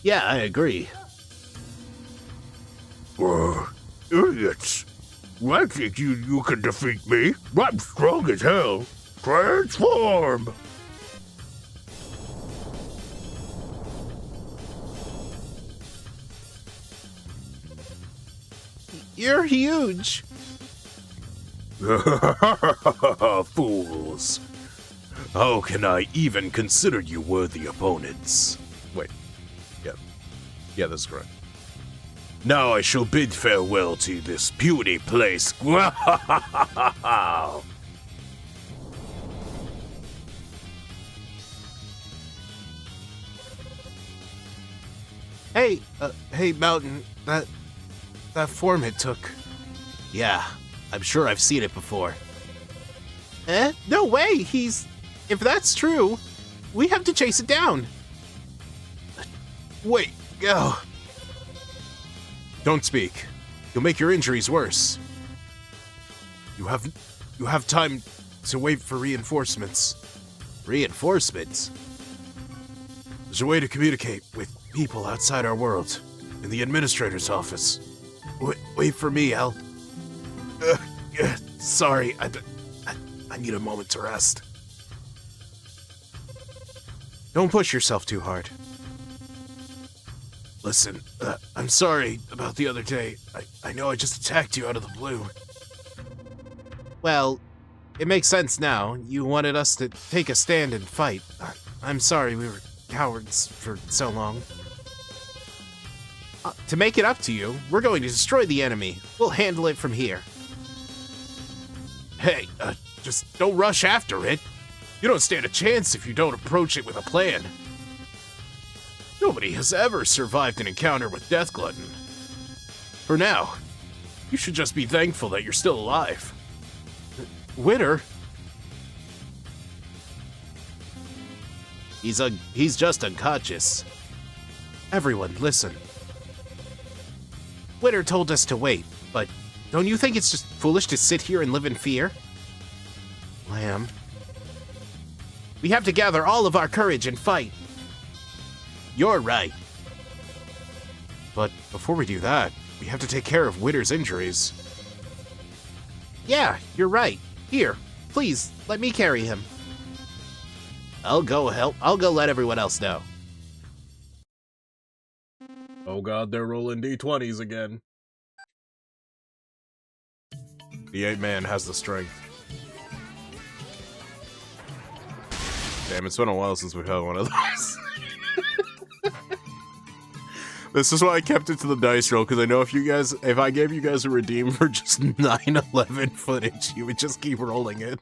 Yeah, I agree. Idiots. I think you can defeat me. I'm strong as hell. Transform! You're huge. Fools. How can I even consider you worthy opponents? Wait. Yeah, that's correct. Now I shall bid farewell to this puny place. Hey, Mountain, that form it took. Yeah, I'm sure I've seen it before. No way, if that's true, we have to chase it down. Wait, go. Don't speak. You'll make your injuries worse. You have time to wait for reinforcements. Reinforcements? There's a way to communicate with people outside our world, in the administrator's office. Wait for me, Al. Sorry, I need a moment to rest. Don't push yourself too hard. Listen, I'm sorry about the other day. I know I just attacked you out of the blue. Well, it makes sense now. You wanted us to take a stand and fight. I'm sorry we were cowards for so long. To make it up to you, we're going to destroy the enemy. We'll handle it from here. Hey, just don't rush after it. You don't stand a chance if you don't approach it with a plan. Nobody has ever survived an encounter with Death Glutton. For now, you should just be thankful that you're still alive. Winter? He's just unconscious. Everyone, listen. Winter told us to wait, but don't you think it's just foolish to sit here and live in fear? Lamb. We have to gather all of our courage and fight. You're right. But before we do that, we have to take care of Winter's injuries. Yeah, you're right. Here, please, let me carry him. I'll go let everyone else know. Oh god, they're rolling D20s again. The 8-man has the strength. Damn, it's been a while since we've had one of those. This is why I kept it to the dice roll, because I know if I gave you guys a redeem for just 9/11 footage, you would just keep rolling it.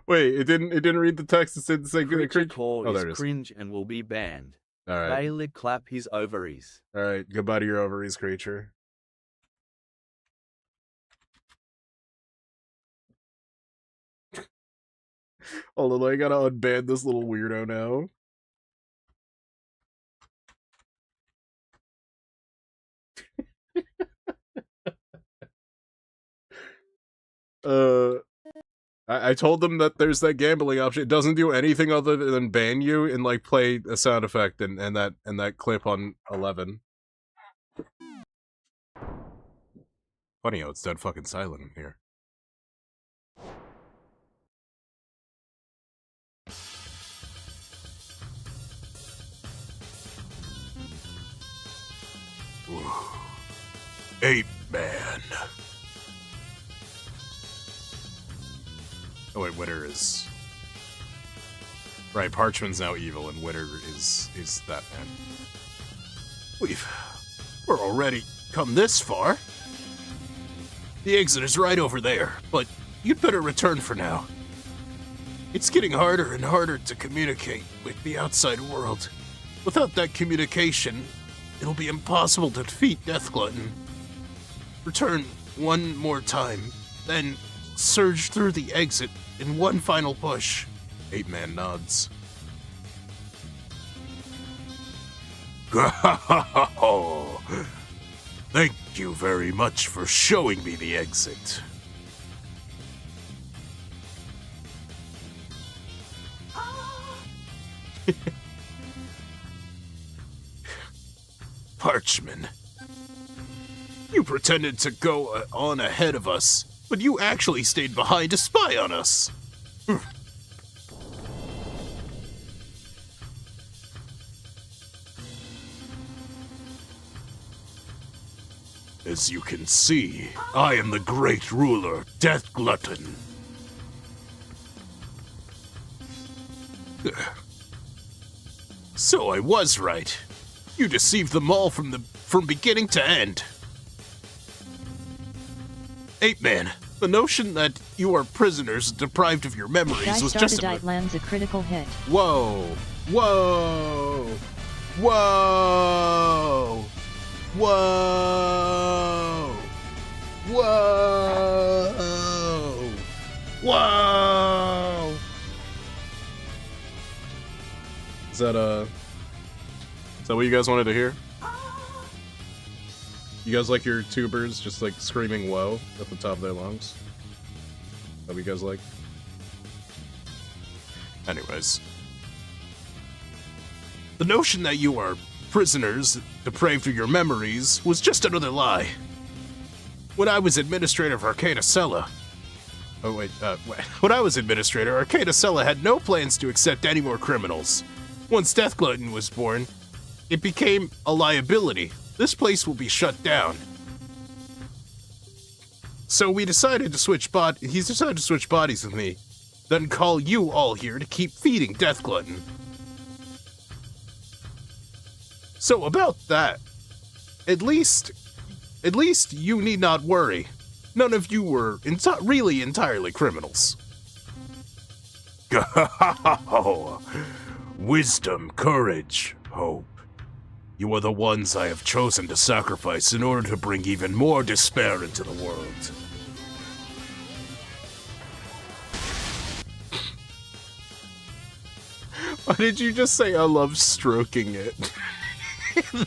Wait, it didn't read the text. It didn't say Creature core there it is is. cringe and will be banned. Alright. Bailey clap his ovaries. Alright, goodbye to your ovaries, creature. Hold on, I gotta unban this little weirdo now. I told them that there's that gambling option. It doesn't do anything other than ban you and like play a sound effect and that clip on 11. Funny how it's dead fucking silent in here. Ooh. 8-man. Oh wait, Winter is... Right, Parchman's now evil, and Winter is that man. We're already come this far. The exit is right over there, but you'd better return for now. It's getting harder and harder to communicate with the outside world. Without that communication, it'll be impossible to defeat Death Glutton. Return one more time, then surge through the exit in one final push. 8-man nods. Thank you very much for showing me the exit. Parchman. You pretended to go on ahead of us, but you actually stayed behind to spy on us. As you can see, I am the great ruler, Death Glutton. So I was right. You deceived them all from beginning to end. Ape Man, the notion that you are prisoners deprived of your memories was just a... lands a critical hit. Whoa! Whoa! Whoa! Whoa! Whoa! Whoa! Is that what you guys wanted to hear? You guys like your tubers just like screaming "whoa" at the top of their lungs? That what you guys like? Anyways. The notion that you are prisoners deprived of your memories was just another lie. When I was administrator of Arcana Cella... When I was administrator, Arcana Cella had no plans to accept any more criminals. Once Death Glutton was born, it became a liability. This place will be shut down. So he decided to switch bodies with me, then call you all here to keep feeding Death Glutton. So about that, at least you need not worry. None of you were really entirely criminals. Wisdom, courage, hope. You are the ones I have chosen to sacrifice in order to bring even more despair into the world. Why did you just say I love stroking it?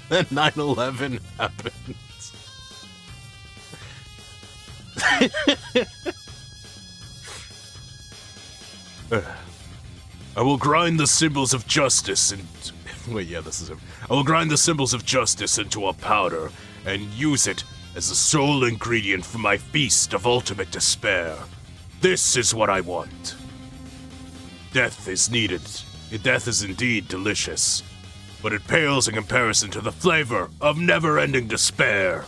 Then 9/11 happened. I will grind the symbols of justice and... Wait, yeah, this is him. I will grind the symbols of justice into a powder and use it as the sole ingredient for my feast of ultimate despair. This is what I want. Death is needed. Death is indeed delicious, but it pales in comparison to the flavor of never-ending despair.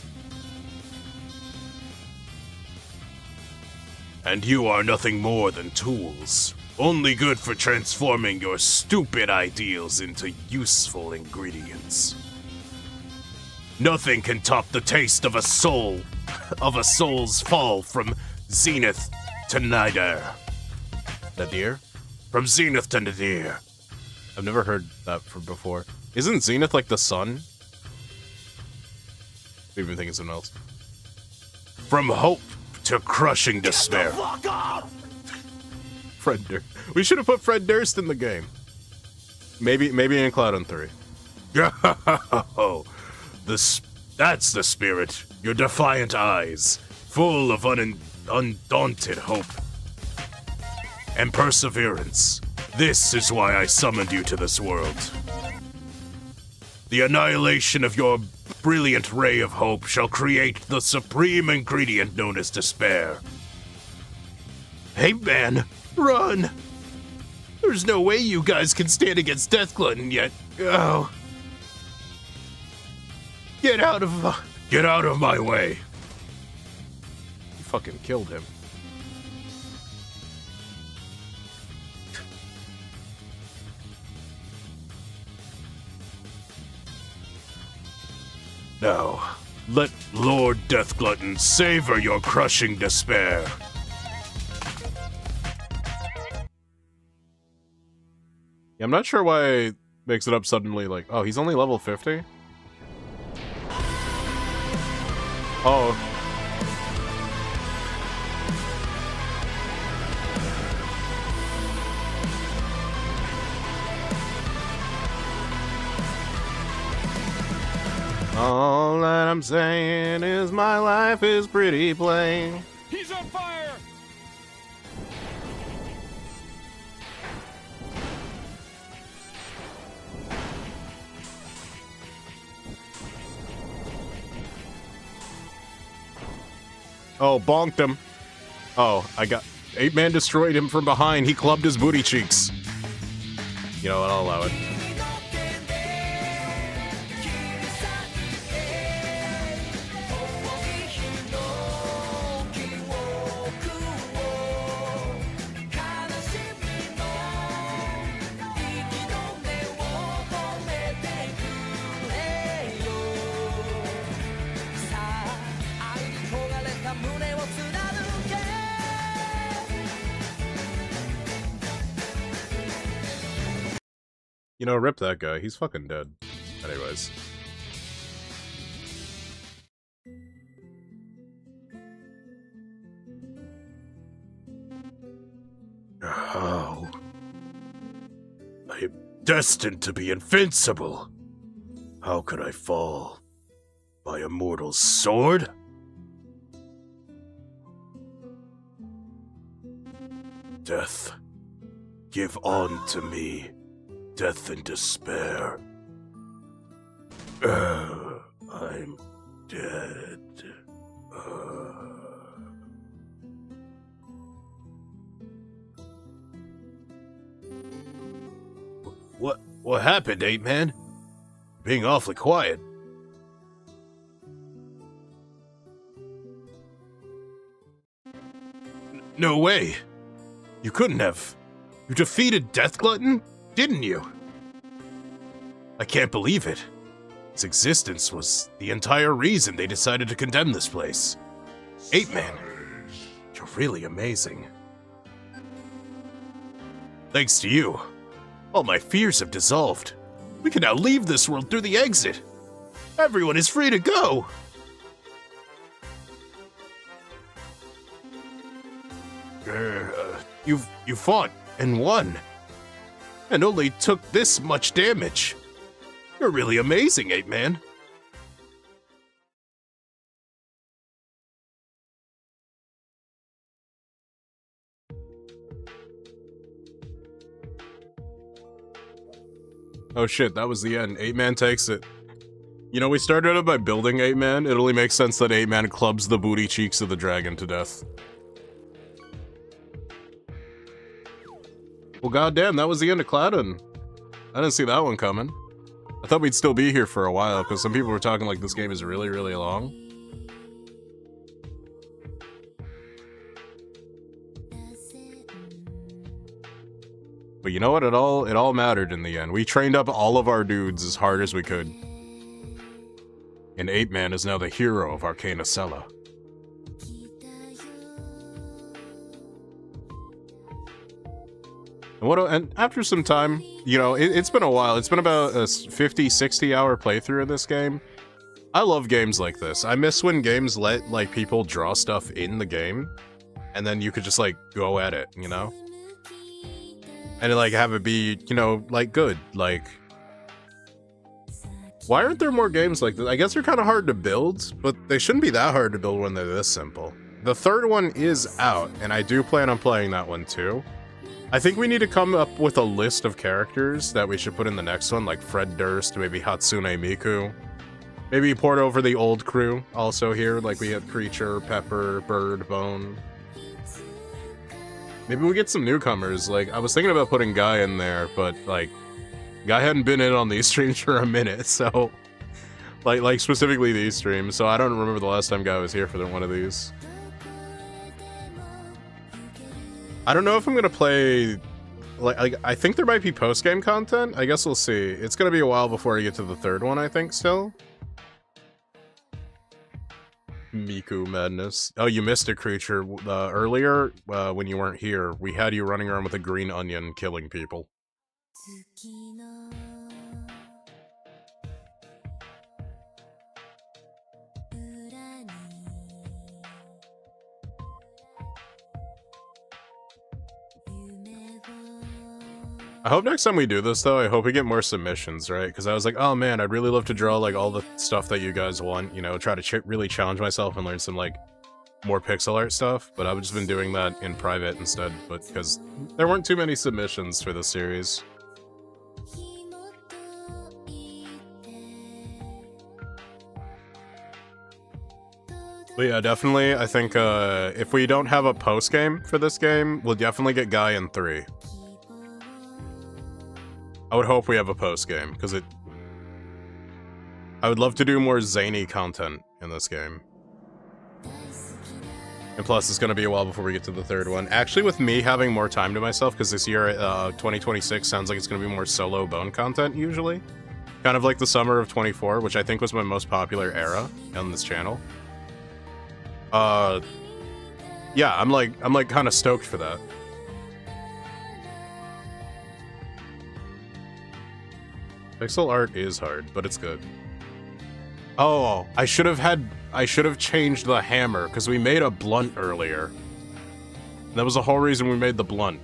And you are nothing more than tools, only good for transforming your stupid ideals into useful ingredients. Nothing can top the taste of a soul's fall from zenith to nadir. Nadir? From zenith to nadir. I've never heard that before. Isn't Zenith like the sun? We've been thinking something else. From hope to crushing despair. Fred Durst. We should have put Fred Durst in the game. Maybe in ClaDun 3. That's the spirit. Your defiant eyes, full of undaunted hope and perseverance. This is why I summoned you to this world. The annihilation of your brilliant ray of hope shall create the supreme ingredient known as despair. Hey man, run! There's no way you guys can stand against Death Glutton yet. Oh. Get out of my way. You fucking killed him. Now, let Lord Death Glutton savor your crushing despair. Yeah, I'm not sure why it makes it up suddenly like, oh, he's only level 50? Oh. All that I'm saying is my life is pretty plain. He's on fire! Oh, bonked him. Oh, Ape Man destroyed him from behind. He clubbed his booty cheeks. You know what, I'll allow it. You know, rip that guy. He's fucking dead. Anyways. How? I am destined to be invincible. How could I fall? By a mortal sword? Death, give on to me. Death and despair. I'm dead. What happened, 8-Man? Being awfully quiet. No way. You couldn't have. You defeated Death Glutton, didn't you? I can't believe it. Its existence was the entire reason they decided to condemn this place. 8-Man, you're really amazing. Thanks to you, all my fears have dissolved. We can now leave this world through the exit. Everyone is free to go. You fought and won, and only took this much damage. You're really amazing, 8-Man. Oh shit, that was the end. 8-Man takes it. You know, we started out by building 8-Man. It only makes sense that 8-Man clubs the booty cheeks of the dragon to death. Well, goddamn, that was the end of ClaDun. I didn't see that one coming. I thought we'd still be here for a while, because some people were talking like this game is really, really long. But you know what? It all mattered in the end. We trained up all of our dudes as hard as we could. And 8-Man is now the hero of Arcana Sella. And after some time, you know, it's been a while. It's been about a 50, 60 hour playthrough of this game. I love games like this. I miss when games let, like, people draw stuff in the game, and then you could just, like, go at it, you know? And, like, have it be, you know, like, good. Like, why aren't there more games like this? I guess they're kind of hard to build, but they shouldn't be that hard to build when they're this simple. The third one is out, and I do plan on playing that one, too. I think we need to come up with a list of characters that we should put in the next one, like Fred Durst, maybe Hatsune Miku. Maybe port over the old crew also here, like we had Creature, Pepper, Bird, Bone. Maybe we get some newcomers, like, I was thinking about putting Guy in there, but, like, Guy hadn't been in on these streams for a minute, so... Like specifically these streams, so I don't remember the last time Guy was here for one of these. I don't know if I'm gonna play... Like, I think there might be post-game content. I guess we'll see. It's gonna be a while before I get to the third one, I think, still. Miku madness. Oh, you missed a Creature. Earlier, when you weren't here, we had you running around with a green onion killing people. I hope next time we do this, though, I hope we get more submissions, right? Because I was like, oh man, I'd really love to draw, like, all the stuff that you guys want, you know, try to really challenge myself and learn some, like, more pixel art stuff, but I've just been doing that in private instead, but because there weren't too many submissions for this series. But yeah, definitely, I think, if we don't have a post-game for this game, we'll definitely get Guy in 3. I would hope we have a post-game, because I would love to do more zany content in this game. And plus, it's going to be a while before we get to the third one. Actually, with me having more time to myself, because this year, 2026, sounds like it's going to be more solo Bone content, usually. Kind of like the summer of 24, which I think was my most popular era on this channel. Yeah, I'm like kind of stoked for that. Pixel art is hard, but it's good. Oh, I should have changed the hammer, because we made a blunt earlier. That was the whole reason we made the blunt.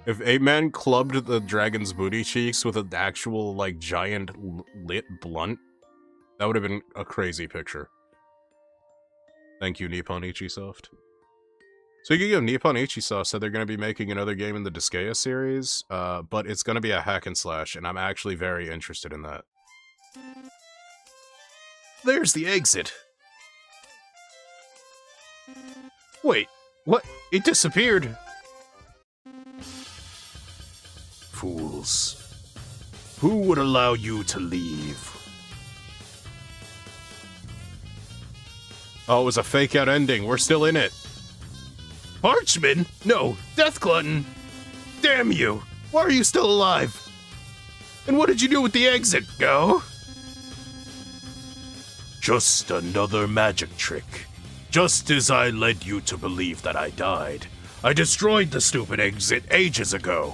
If Ape-Man clubbed the dragon's booty cheeks with an actual, like, giant lit blunt, that would have been a crazy picture. Thank you, Nippon Ichisoft. Speaking of Nippon Ichisoft, said they're going to be making another game in the Disgaea series, but it's going to be a hack and slash, and I'm actually very interested in that. There's the exit. Wait, what? It disappeared! Fools. Who would allow you to leave? Oh, it was a fake-out ending. We're still in it. Parchman? No, Death Glutton! Damn you! Why are you still alive? And what did you do with the exit, Go? Just another magic trick. Just as I led you to believe that I died, I destroyed the stupid exit ages ago.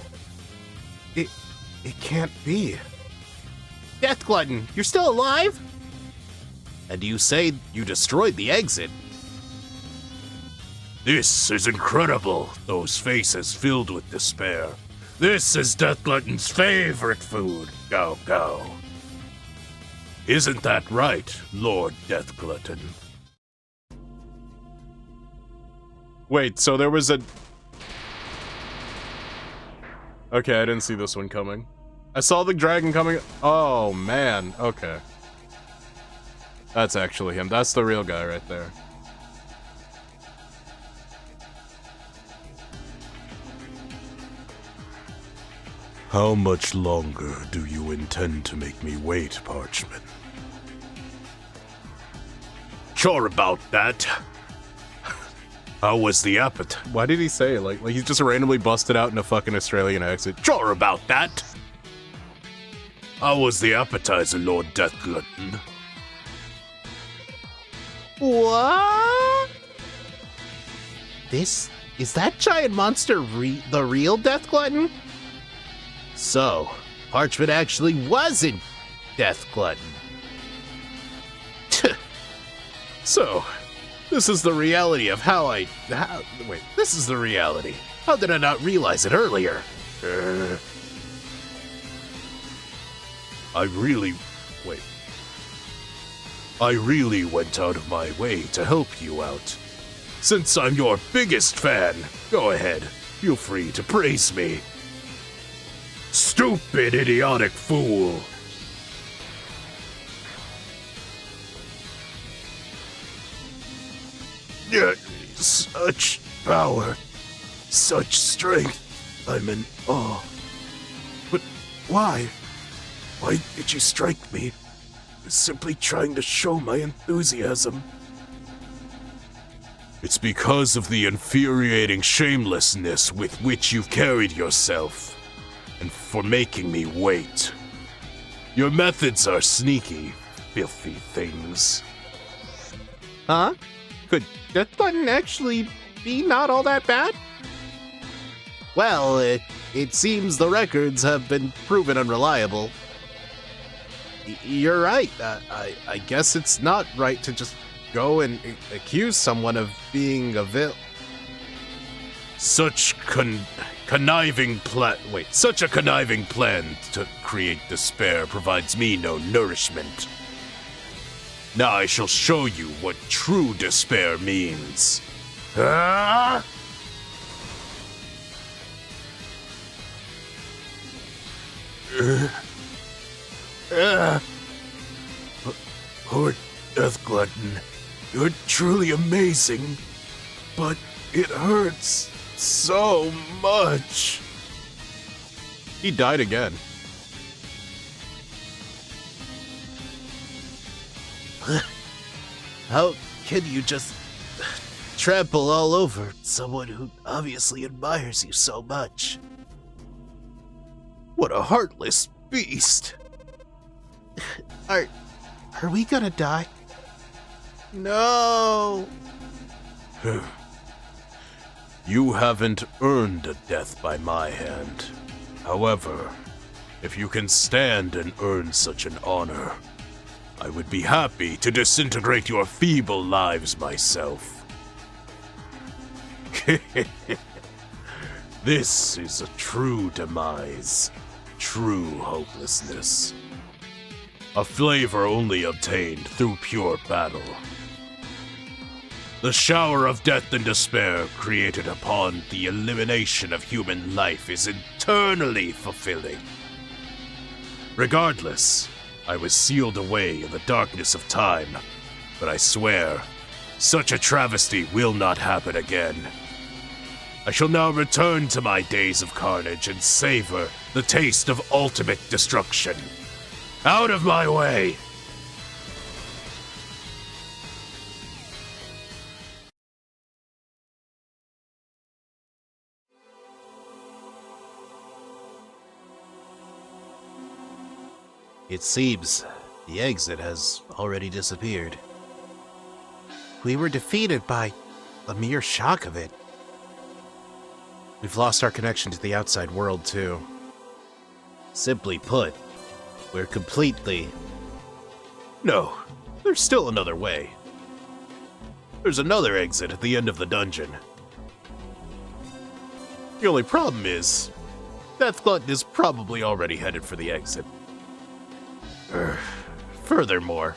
It can't be. Death Glutton, you're still alive? And you say you destroyed the exit? This is incredible, those faces filled with despair. This is Death Glutton's favorite food. Go, go. Isn't that right, Lord Death Glutton? Wait, so there was a... Okay, I didn't see this one coming. I saw the dragon coming... Oh, man. Okay. That's actually him. That's the real guy right there. How much longer do you intend to make me wait, Parchman? Sure about that. How was the appetite? Why did he say it? Like he just randomly busted out in a fucking Australian accent. Sure about that. How was the appetizer, Lord Death Glutton? What? Is that giant monster the real Death Glutton? So, Parchman actually wasn't Death Glutton. So, this is the reality of wait, this is the reality. How did I not realize it earlier? I really went out of my way to help you out. Since I'm your biggest fan, go ahead, feel free to praise me. Stupid, idiotic fool! Yet, such power, such strength, I'm in awe. But why? Why did you strike me? I was simply trying to show my enthusiasm. It's because of the infuriating shamelessness with which you've carried yourself, and for making me wait. Your methods are sneaky, filthy things. Huh? Could Death Glutton actually be not all that bad? Well, it seems the records have been proven unreliable. You're right. I guess it's not right to just go and accuse someone of being a Such conniving such a conniving plan to create despair provides me no nourishment. Now I shall show you what true despair means. Ah! Lord Death Glutton, you're truly amazing, but it hurts so much. He died again. How can you just trample all over someone who obviously admires you so much? What a heartless beast! Are we gonna die? No! You haven't earned a death by my hand. However, if you can stand and earn such an honor, I would be happy to disintegrate your feeble lives myself. This is a true demise, true hopelessness. A flavor only obtained through pure battle. The shower of death and despair created upon the elimination of human life is eternally fulfilling. Regardless, I was sealed away in the darkness of time, but I swear, such a travesty will not happen again. I shall now return to my days of carnage and savor the taste of ultimate destruction. Out of my way! It seems the exit has already disappeared. We were defeated by the mere shock of it. We've lost our connection to the outside world, too. Simply put, we're completely... No, there's still another way. There's another exit at the end of the dungeon. The only problem is, Death Glutton is probably already headed for the exit. Furthermore,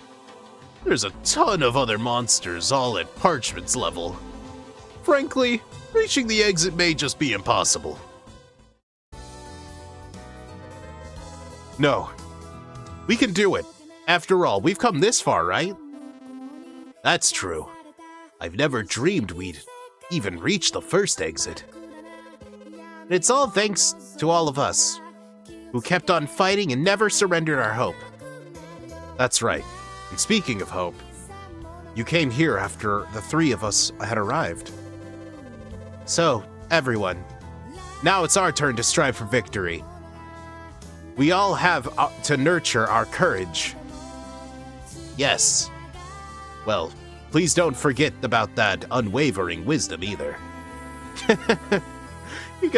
there's a ton of other monsters all at Parchment's level. Frankly, reaching the exit may just be impossible. No, we can do it. After all, we've come this far, right? That's true. I've never dreamed we'd even reach the first exit. And it's all thanks to all of us, who kept on fighting and never surrendered our hope. That's right. And speaking of hope, you came here after the three of us had arrived. So, everyone, now it's our turn to strive for victory. We all have to nurture our courage. Yes. Well, please don't forget about that unwavering wisdom either. You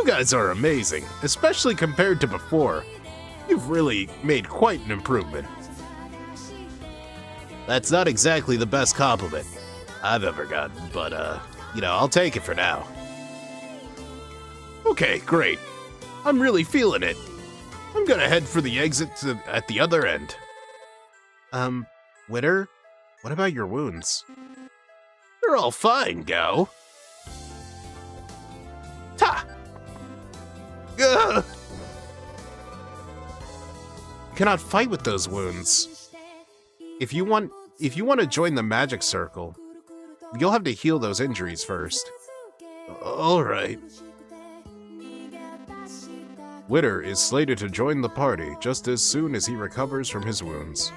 guys are amazing, especially compared to before. You've really made quite an improvement. That's not exactly the best compliment I've ever gotten, but, I'll take it for now. Okay, great. I'm really feeling it. I'm gonna head for the exit at the other end. Witter? What about your wounds? They're all fine, Gao. Ta! Ugh! You cannot fight with those wounds. If you want to join the magic circle, you'll have to heal those injuries first. All right. Witter is slated to join the party just as soon as he recovers from his wounds.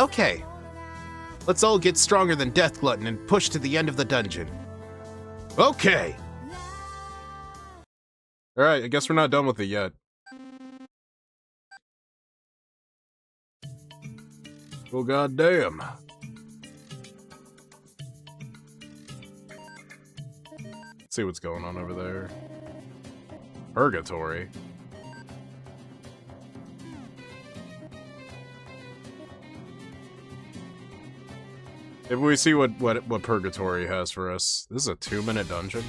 Okay. Let's all get stronger than Death Glutton and push to the end of the dungeon. Okay. All right, I guess we're not done with it yet. Well, goddamn. Let's see what's going on over there. Purgatory. If we see what Purgatory has for us. This is a 2-minute dungeon?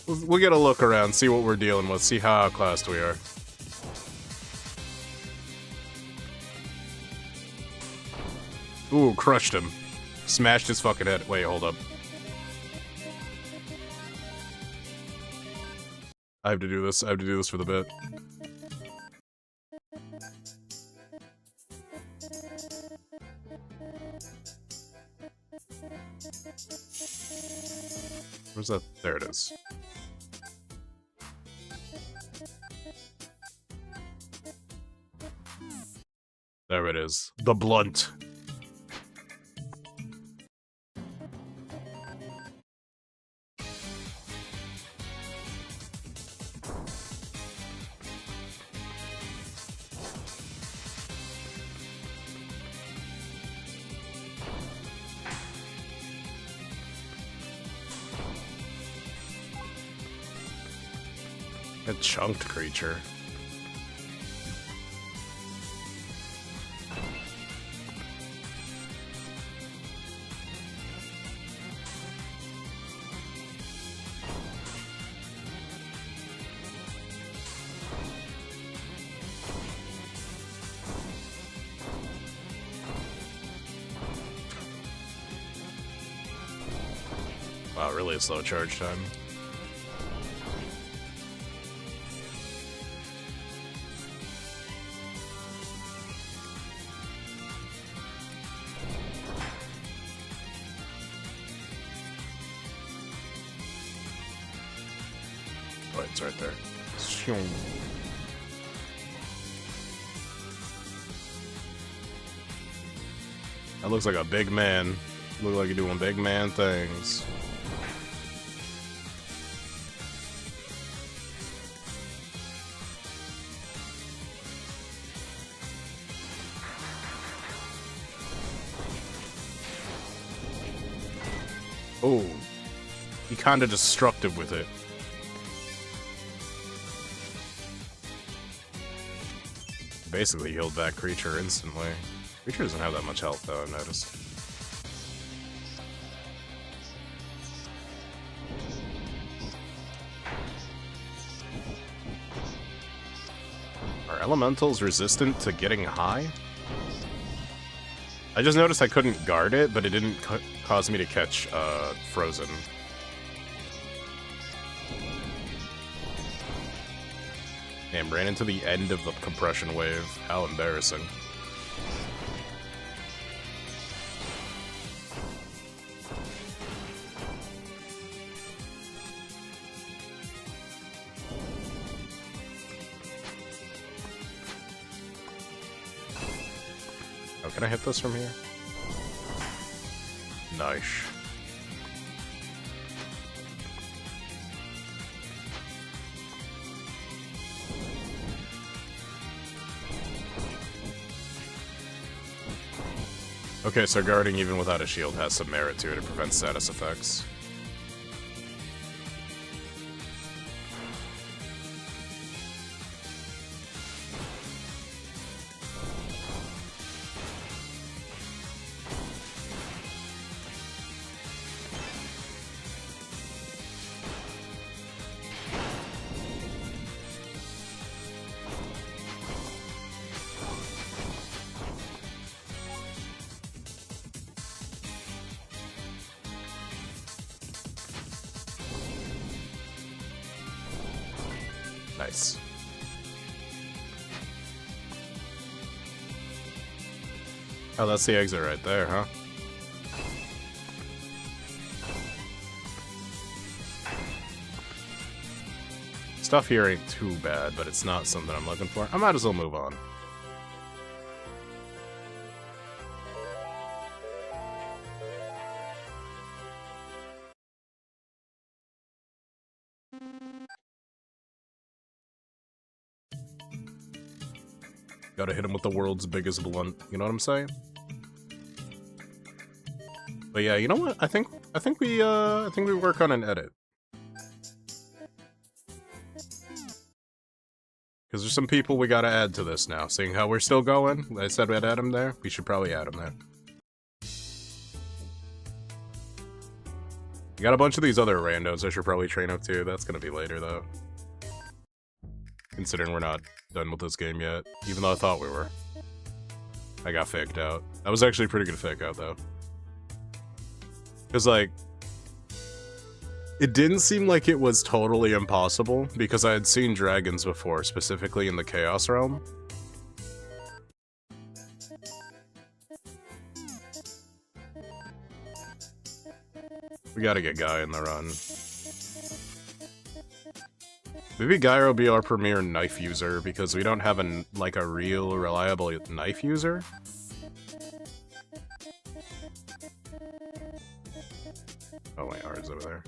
We'll get a look around, see what we're dealing with, see how outclassed we are. Ooh, crushed him. Smashed his fucking head. Wait, hold up. I have to do this. I have to do this for the bit. Where's that? There it is. There it is. The blunt. A chunked creature. Wow, really a slow charge time. Oh, it's right there. That looks like a big man. Look like you're doing big man things. Oh, he kinda destructive with it. Basically healed that creature instantly. Creature doesn't have that much health though, I've noticed. Are elementals resistant to getting high? I just noticed I couldn't guard it, but it didn't cause me to catch frozen. Damn, ran into the end of the compression wave. How embarrassing. Oh, can I hit this from here? Nice. Okay, so guarding even without a shield has some merit to it. It prevents status effects. Nice. Oh, that's the exit right there, huh? Stuff here ain't too bad, but it's not something I'm looking for. I might as well move on. Gotta hit him with the world's biggest blunt. You know what I'm saying? But yeah, you know what? I think we work on an edit. Because there's some people we gotta add to this now. Seeing how we're still going, I said we'd add him there. We should probably add him there. We got a bunch of these other randos I should probably train up too. That's gonna be later though. Considering we're not done with this game yet, even though I thought we were. I got faked out. That was actually a pretty good fake out, though. Because, like, it didn't seem like it was totally impossible, because I had seen dragons before, specifically in the Chaos Realm. We gotta get Guy in the run. Maybe Guy will be our premier knife user, because we don't have a real reliable knife user. Oh wait, ours over there.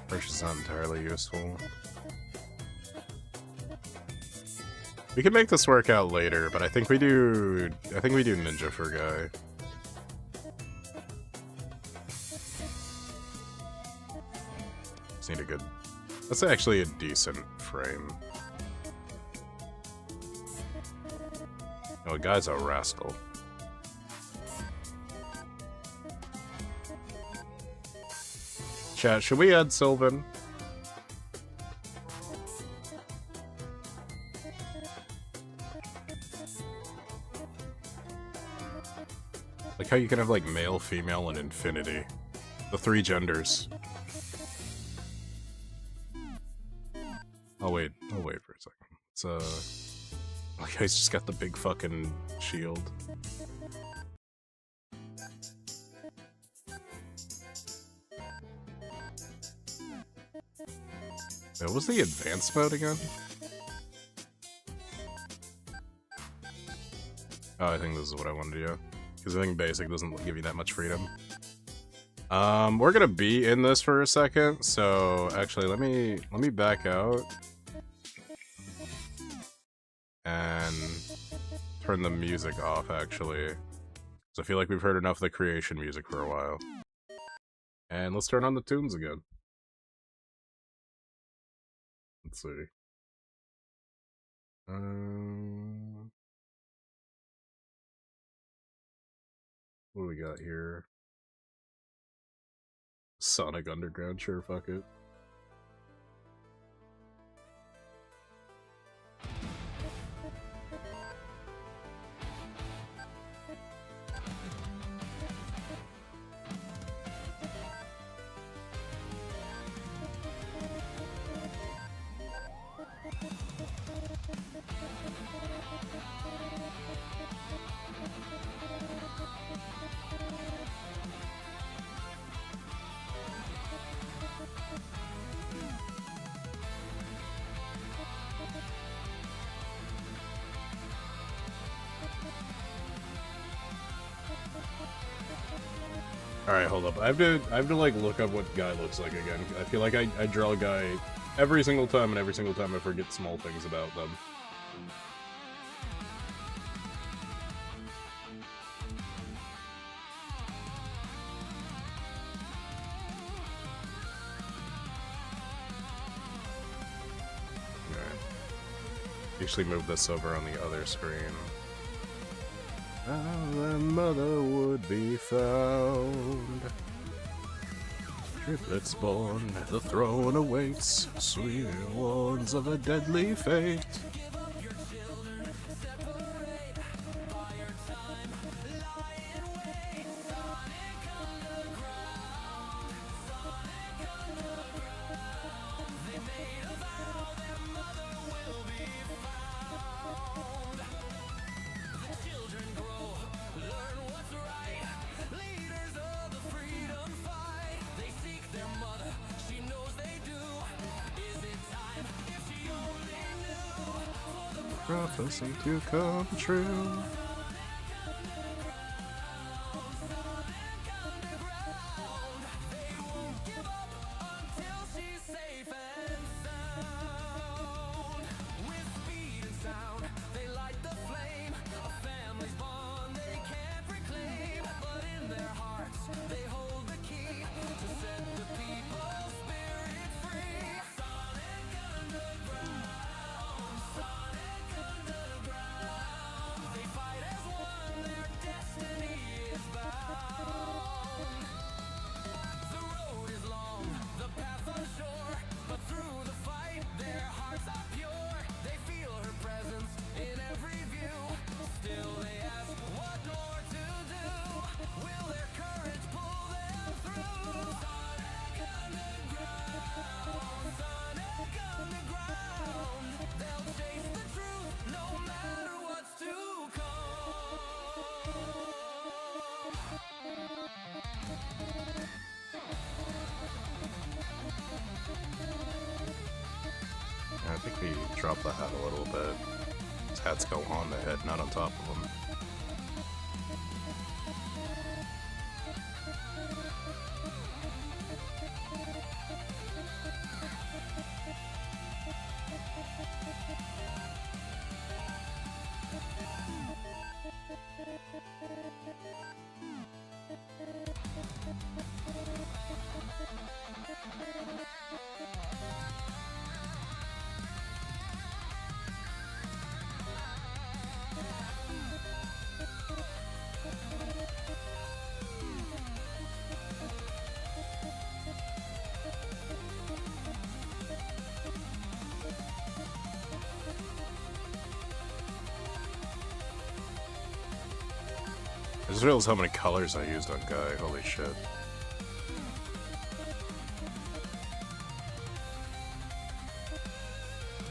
Which is not entirely useful. We can make this work out later, but I think we do ninja for Guy. Just need a good... That's actually a decent frame. Oh, Guy's a rascal. Chat, should we add Sylvan? Like how you can have like male, female, and infinity. The 3 genders. Oh wait for a second. It's like he's just got the big fucking shield. What was the advanced mode again? Oh, I think this is what I wanted to do. Because I think basic doesn't give you that much freedom. We're gonna be in this for a second, so actually let me back out and turn the music off actually. So I feel like we've heard enough of the creation music for a while. And let's turn on the tunes again. Let's see. What do we got here? Sonic Underground, sure, fuck it. Alright, hold up. I have to like look up what Guy looks like again. I feel like I draw a Guy every single time, and every single time I forget small things about them. Alright. Actually move this over on the other screen. Our mother would be found. Triplets born, the throne awaits. Sweet warns of a deadly fate. Prophecy to come true. I think we drop the hat a little bit. His hats go on the head, not on top of him. just realized how many colors I used on Guy. Holy shit.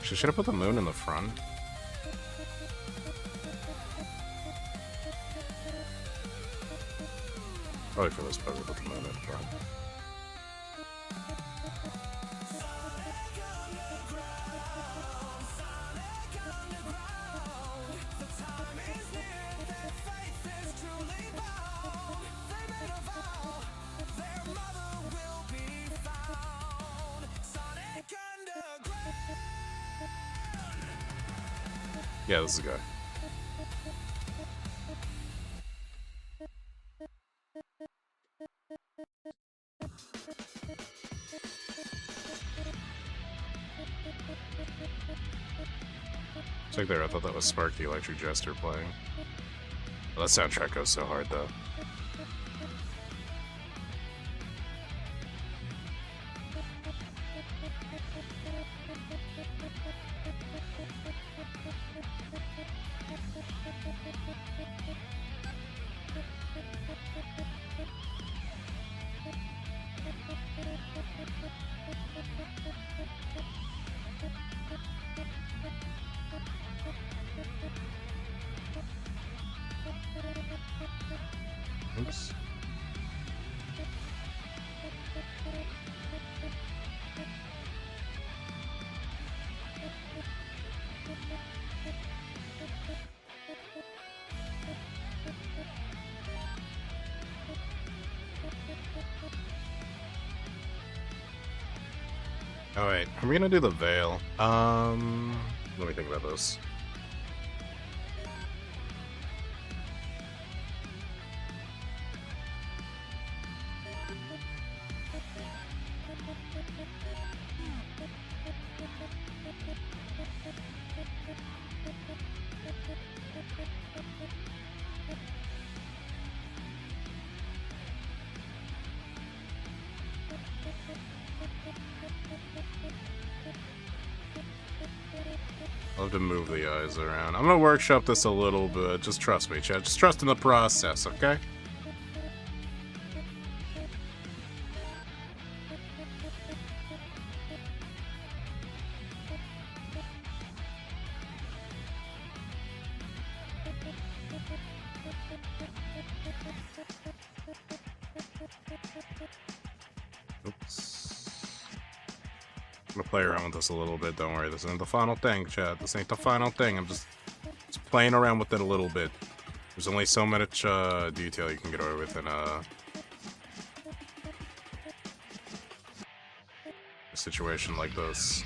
Should have put the moon in the front. Probably for this part, put the moon in front. Yeah, this is the guy. It's like there, I thought that was Spark the Electric Jester playing. Well, that soundtrack goes so hard though. Oops. Oh wait, are we gonna do the veil? Let me think about this. I'll have to move the eyes around. I'm gonna workshop this a little bit. Just trust me, Chad. Just trust in the process, okay? I'm gonna play around with this a little bit, don't worry. This isn't the final thing, Chad. This ain't the final thing. I'm just playing around with it a little bit. There's only so much detail you can get away with in a situation like this.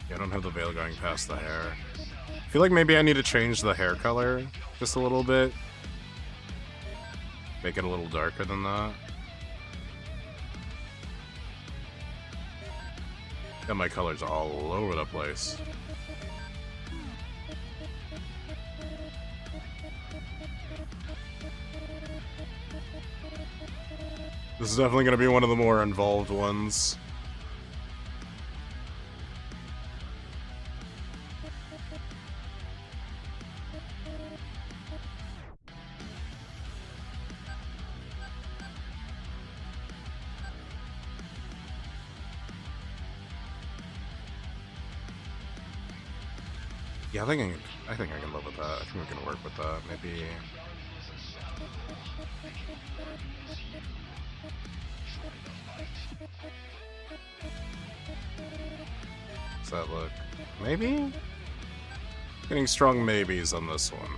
Yeah, I don't have the veil going past the hair. I feel like maybe I need to change the hair color just a little bit. Make it a little darker than that. Got my colors all over the place. This is definitely going to be one of the more involved ones. Yeah, I think I can live with that. I think we can work with that. Maybe. Does that look? Maybe? Getting strong maybes on this one.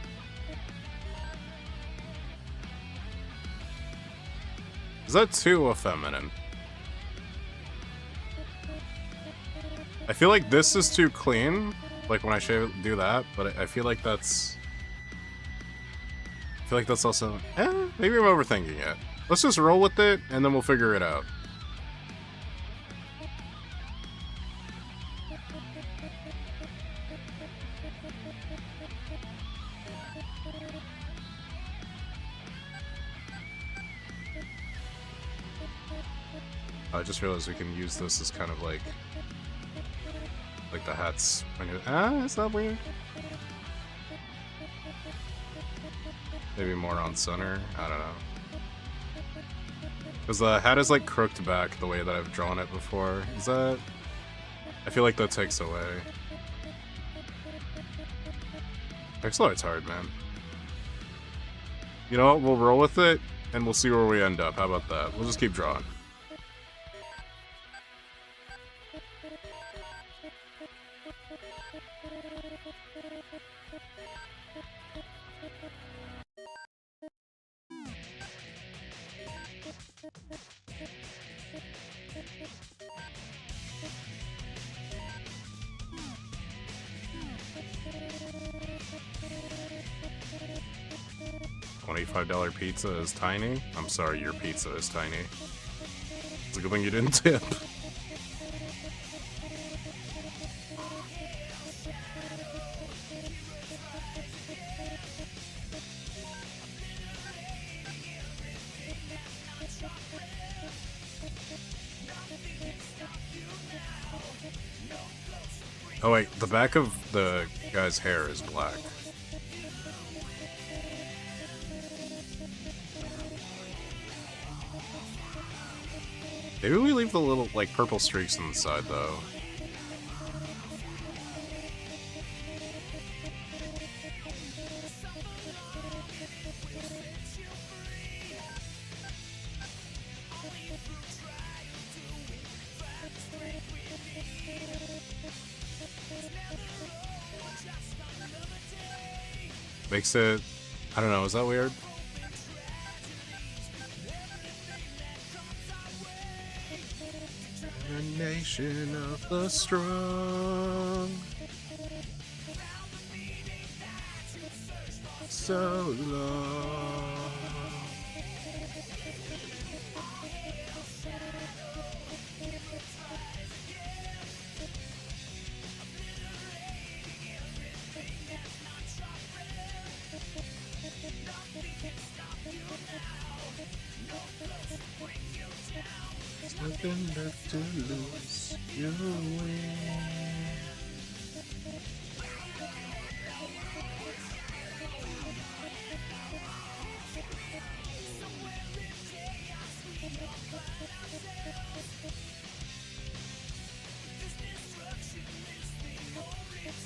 Is that too effeminate? I feel like this is too clean. Like when I do that, but I feel like that's... I feel like that's also... maybe I'm overthinking it. Let's just roll with it, and then we'll figure it out. I just realized we can use this as kind of like the hats when you is that weird? Maybe more on center, I don't know. Because the hat is like crooked back the way that I've drawn it before. Is that... I feel like that takes away. Pixel art's hard, man. You know what, we'll roll with it, and we'll see where we end up. How about that? We'll just keep drawing. $25 pizza is tiny? I'm sorry, your pizza is tiny. It's a good thing you didn't tip. Oh wait, the back of the guy's hair is black. Maybe we leave the little, like, purple streaks on the side, though. Makes it... I don't know, is that weird? Nation of the strong, so long. Nothing left to lose, you win.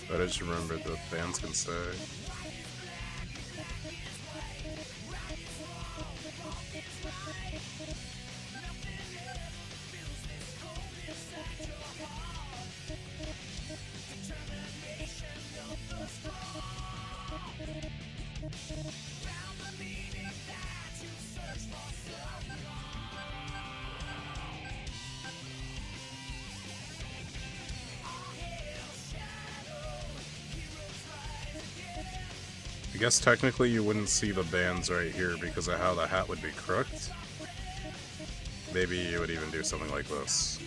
But I just remembered the fans can stay. I guess technically you wouldn't see the bands right here because of how the hat would be crooked. Maybe you would even do something like this.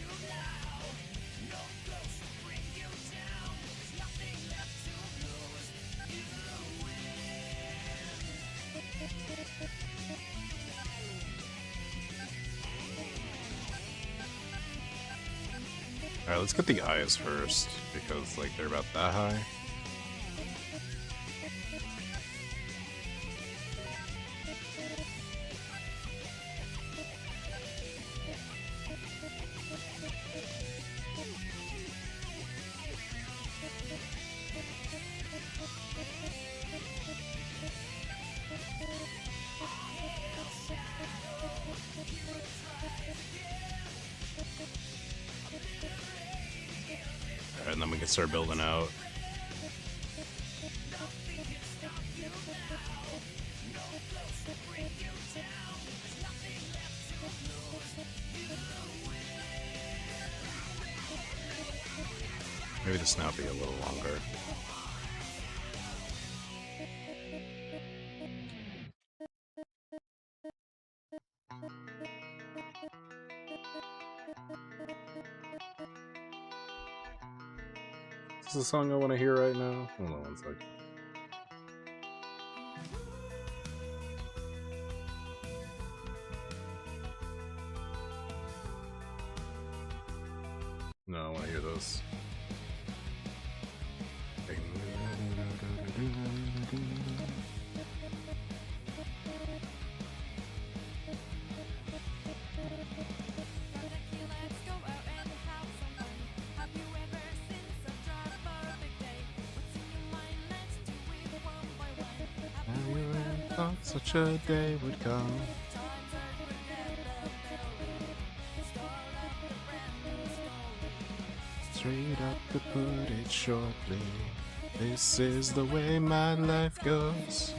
Alright, let's get the eyes first, because, like, they're about that high. And then we can start building out. Maybe the snout be a little longer. Is this the song I want to hear right now? Hold on one second. No, I want to hear this. Have you ever thought such a day would come? Straight up to put it shortly, this is the way my life goes.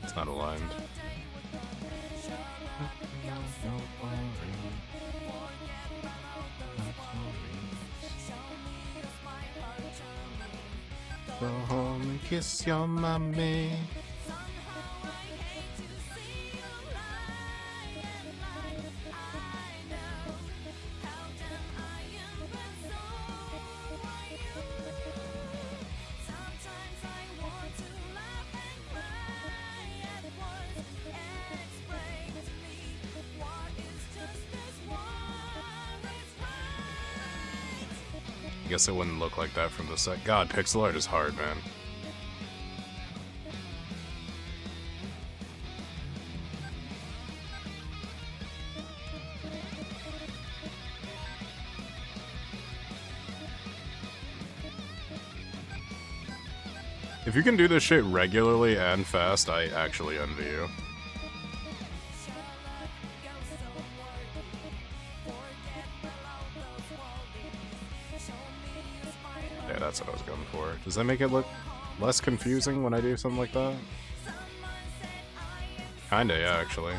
It's not aligned. Go home and kiss your mommy. I guess it wouldn't look like that from the set. God, pixel art is hard, man. If you can do this shit regularly and fast, I actually envy you. Yeah, that's what I was going for. Does that make it look less confusing when I do something like that? Kinda, yeah, actually.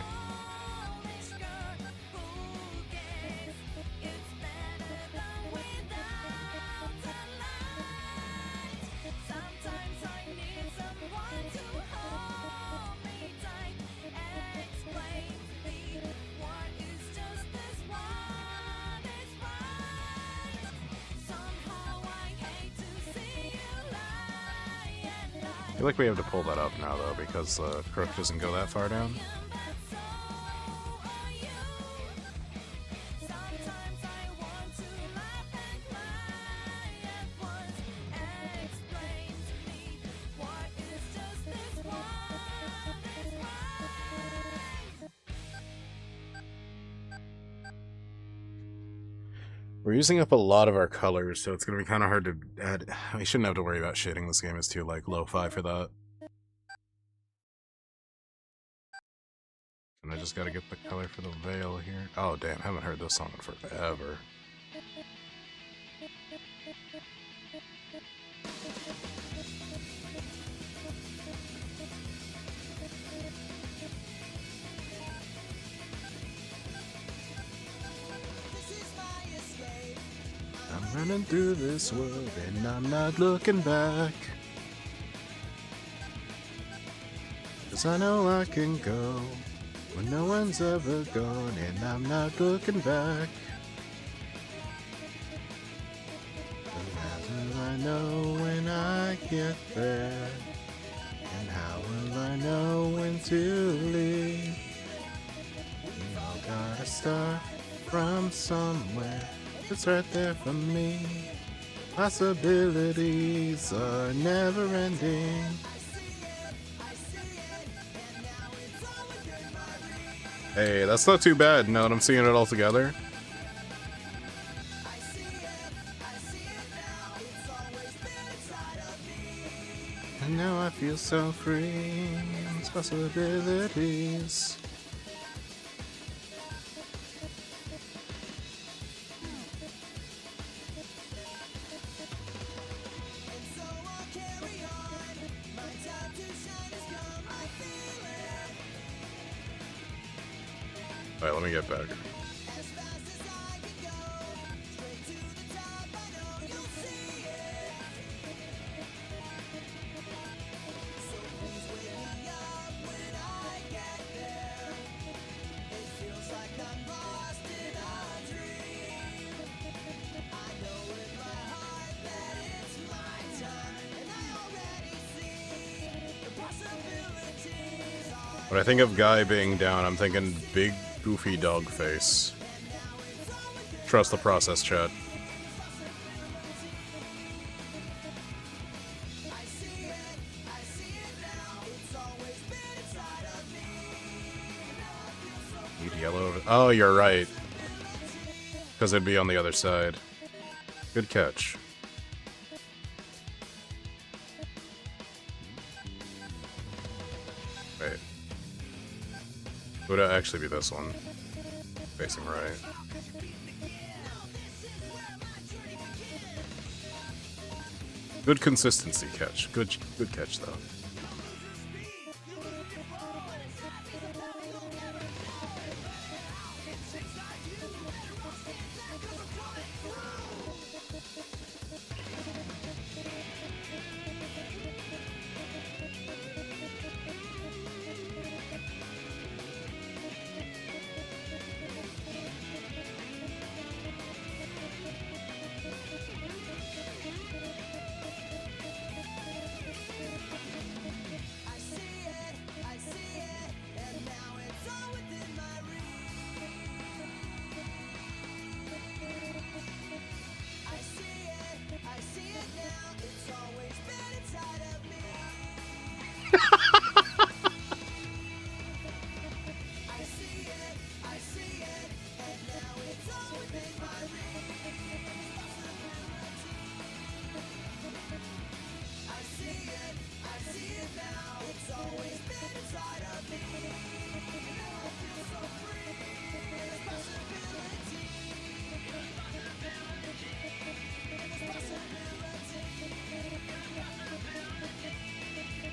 I feel like we have to pull that up now, though, because the crook doesn't go that far down. We're using up a lot of our colors, so it's going to be kind of hard to add. We shouldn't have to worry about shading. This game is too, like, lo-fi for that. And I just got to get the color for the veil here. Oh, damn, I haven't heard this song in forever. I'm running through this world and I'm not looking back. 'Cause I know I can go where no one's ever gone and I'm not looking back. And how will I know when I get there? And how will I know when to leave? We all gotta start from somewhere. It's right there for me. Possibilities are never ending. Hey, that's not too bad now that I'm seeing it all together. And now I feel so free. It's possibilities. Alright, let me get back. When I think of Guy being down, I'm thinking big, goofy dog face. Trust the process, chat. Need yellow over. Oh, you're right. Because it'd be on the other side. Good catch. Wait. It would actually be this one. Facing right. Good consistency catch. Good catch though.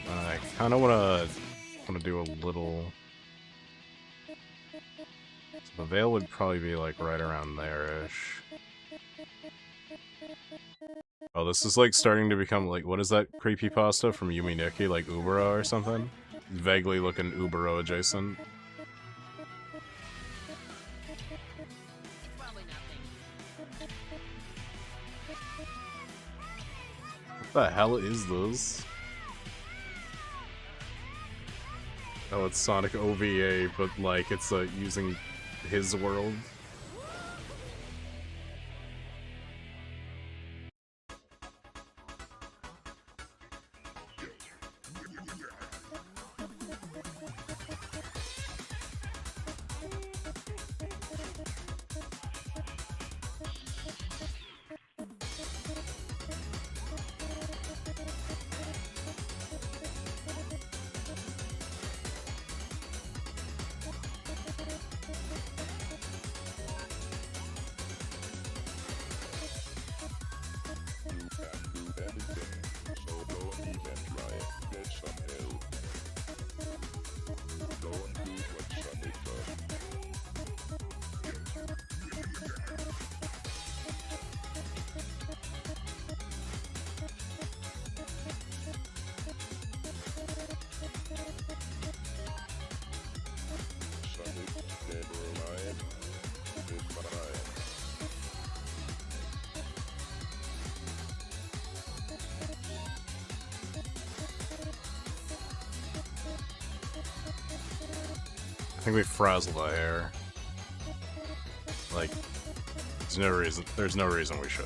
I kind of want to do a little. So the veil would probably be like right around there-ish. Oh, this is like starting to become like, what is that creepypasta from Yumi Nikki, like Ubero or something? Vaguely looking Ubero adjacent. What the hell is this? Oh, it's Sonic OVA, but like it's using his world. I think we frazzle the hair. Like, there's no reason we should.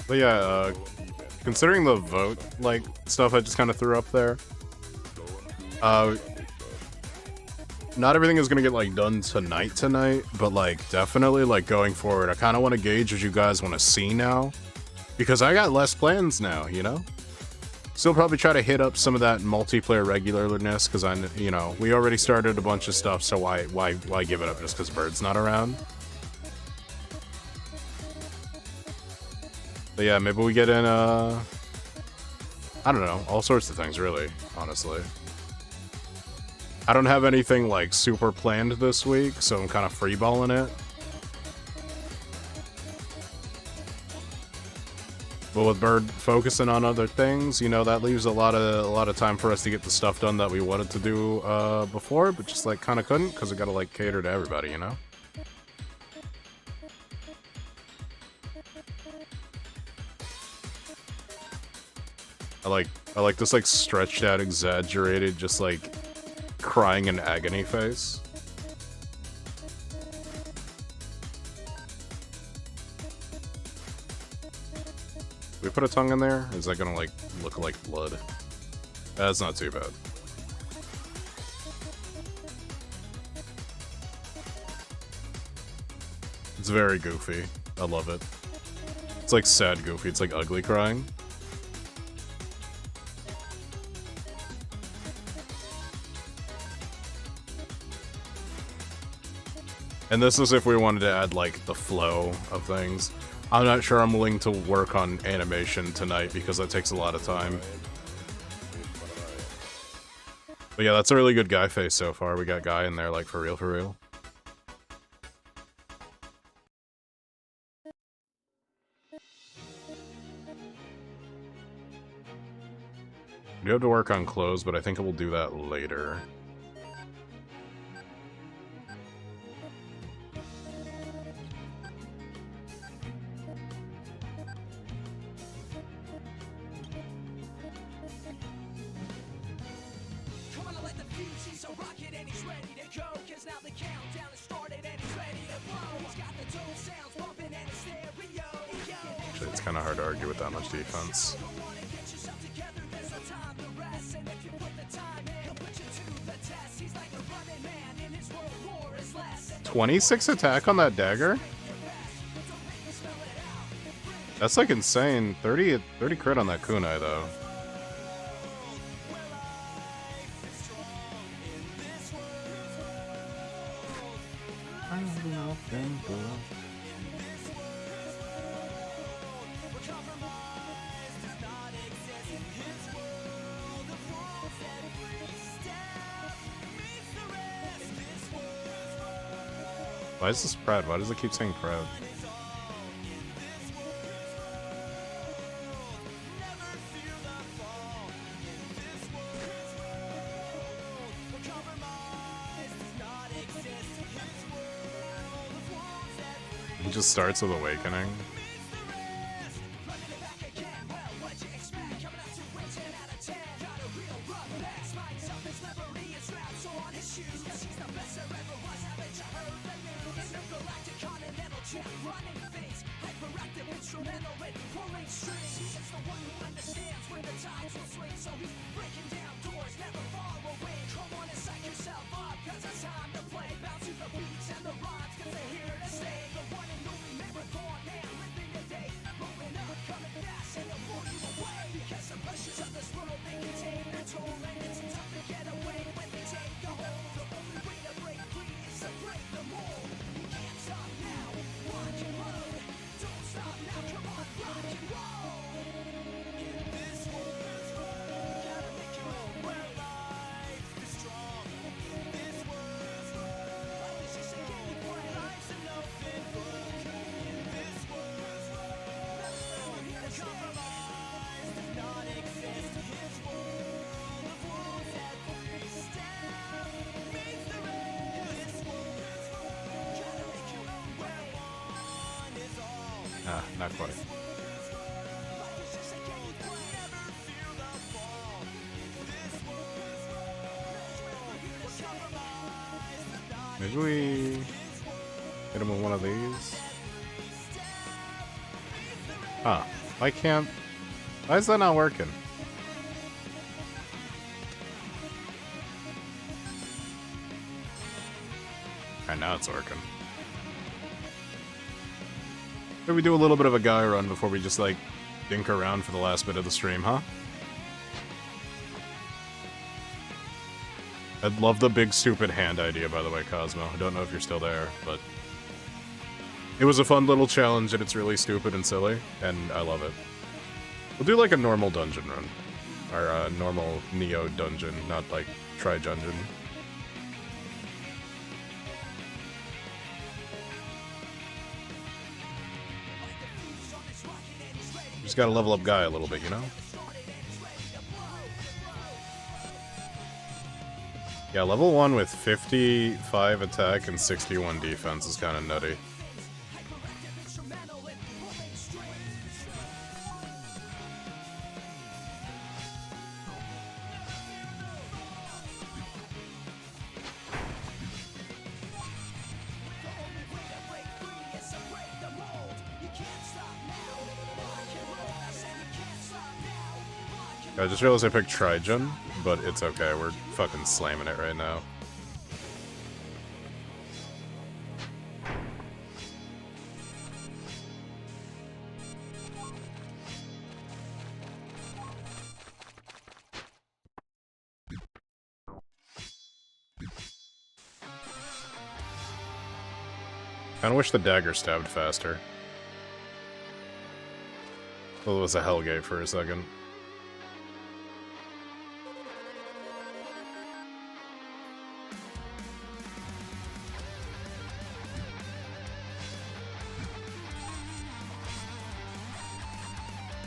But yeah, considering the vote, like, stuff I just kind of threw up there, not everything is gonna get, like, done tonight, but, like, definitely, like, going forward, I kind of want to gauge what you guys want to see now, because I got less plans now, you know? Still probably try to hit up some of that multiplayer regularness, because you know, we already started a bunch of stuff, so why give it up just because Bird's not around? But yeah, maybe we get in, I don't know, all sorts of things, really, honestly. I don't have anything, like, super planned this week, so I'm kind of freeballing it. But with Bird focusing on other things, you know, that leaves a lot of time for us to get the stuff done that we wanted to do before, but just, like, kind of couldn't, because we gotta, like, cater to everybody, you know? I like this, like, stretched out, exaggerated, just, like, crying in agony face. We put a tongue in there? Is that gonna, like, look like blood? That's not too bad. It's very goofy. I love it. It's like sad goofy. It's like ugly crying. And this is if we wanted to add, like, the flow of things. I'm not sure I'm willing to work on animation tonight because that takes a lot of time. But yeah, that's a really good guy face so far. We got Guy in there, like, for real, for real. We do have to work on clothes, but I think I will do that later. Actually, it's kind of hard to argue with that much defense. 26 attack on that dagger? That's like insane. 30 crit on that kunai though. Why is this proud? Why does it keep saying proud? He just starts with Awakening. Ah, not quite. Maybe we hit him with one of these? Huh. Why can't... Why is that not working? Alright, now it's working. Maybe we do a little bit of a guy run before we just, like, dink around for the last bit of the stream, huh? I'd love the big stupid hand idea, by the way, Cosmo. I don't know if you're still there, but... It was a fun little challenge, and it's really stupid and silly, and I love it. We'll do like a normal dungeon run. Or a normal Neo dungeon, not like Tri-Dungeon. Just gotta level up Guy a little bit, you know? Yeah, level 1 with 55 attack and 61 defense is kinda nutty. I just realized I picked Trigen, but it's okay, we're fucking slamming it right now. Kinda wish the dagger stabbed faster. Well, it was a Hellgate for a second.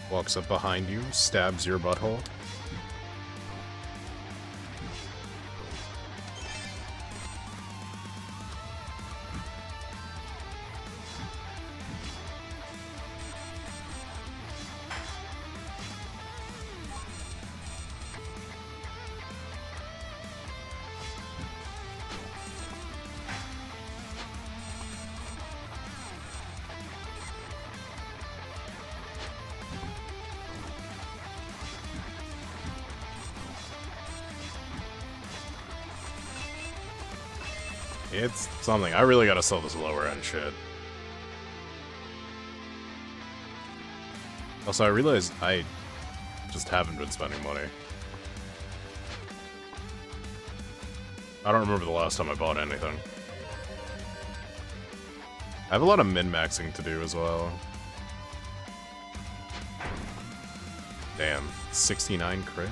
Walks up behind you, stabs your butthole. It's something. I really gotta sell this lower end shit. Also, I realized I just haven't been spending money. I don't remember the last time I bought anything. I have a lot of min-maxing to do as well. Damn, 69 crit?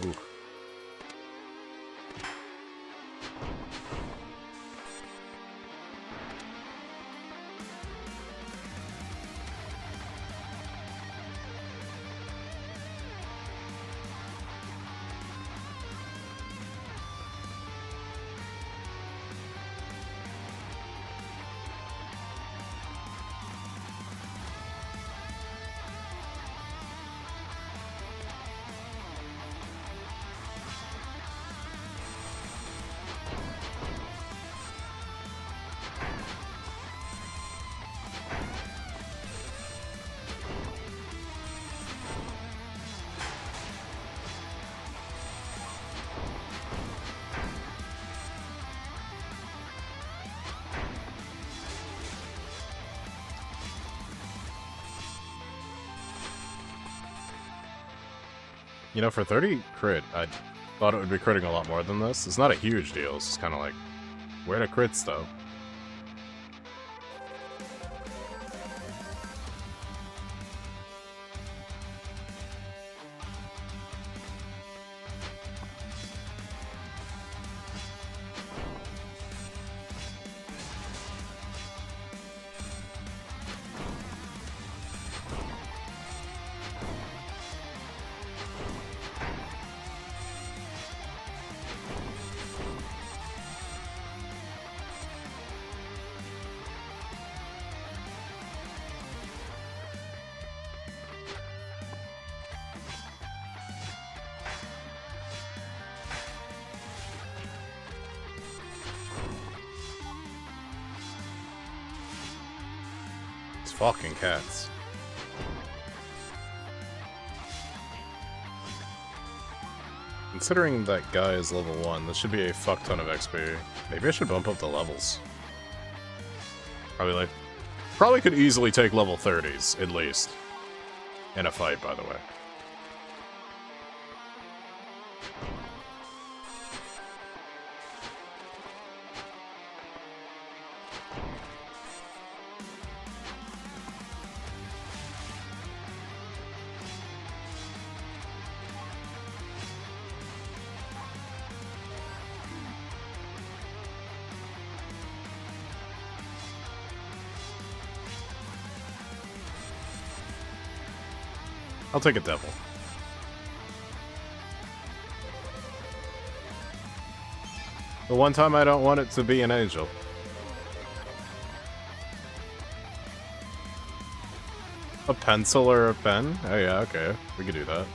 Ooh. You know, for 30 crit, I thought it would be critting a lot more than this. It's not a huge deal, it's just kind of like, where to crits, though? Fucking cats. Considering that guy is level 1, this should be a fuck ton of XP. Maybe I should bump up the levels. Probably could easily take level 30s, at least. In a fight, by the way. I'll take a devil. The one time I don't want it to be an angel. A pencil or a pen? Oh yeah, okay. We could do that.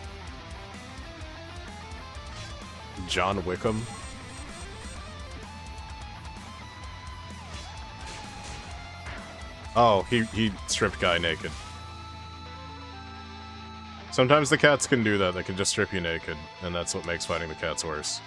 John Wickham. Oh, he stripped guy naked. Sometimes the cats can do that, they can just strip you naked, and that's what makes fighting the cats worse.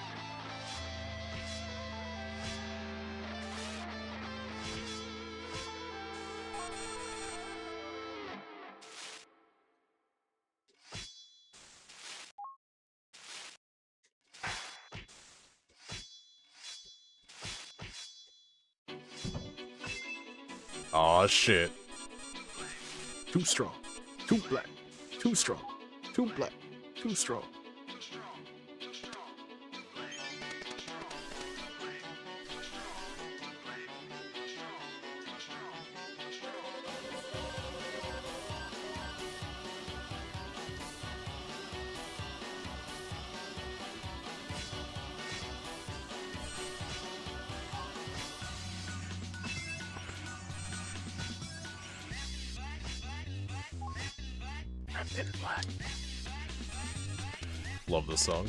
Aw, shit. Too strong. Too black. Too strong. Too black. Too strong. Love this song.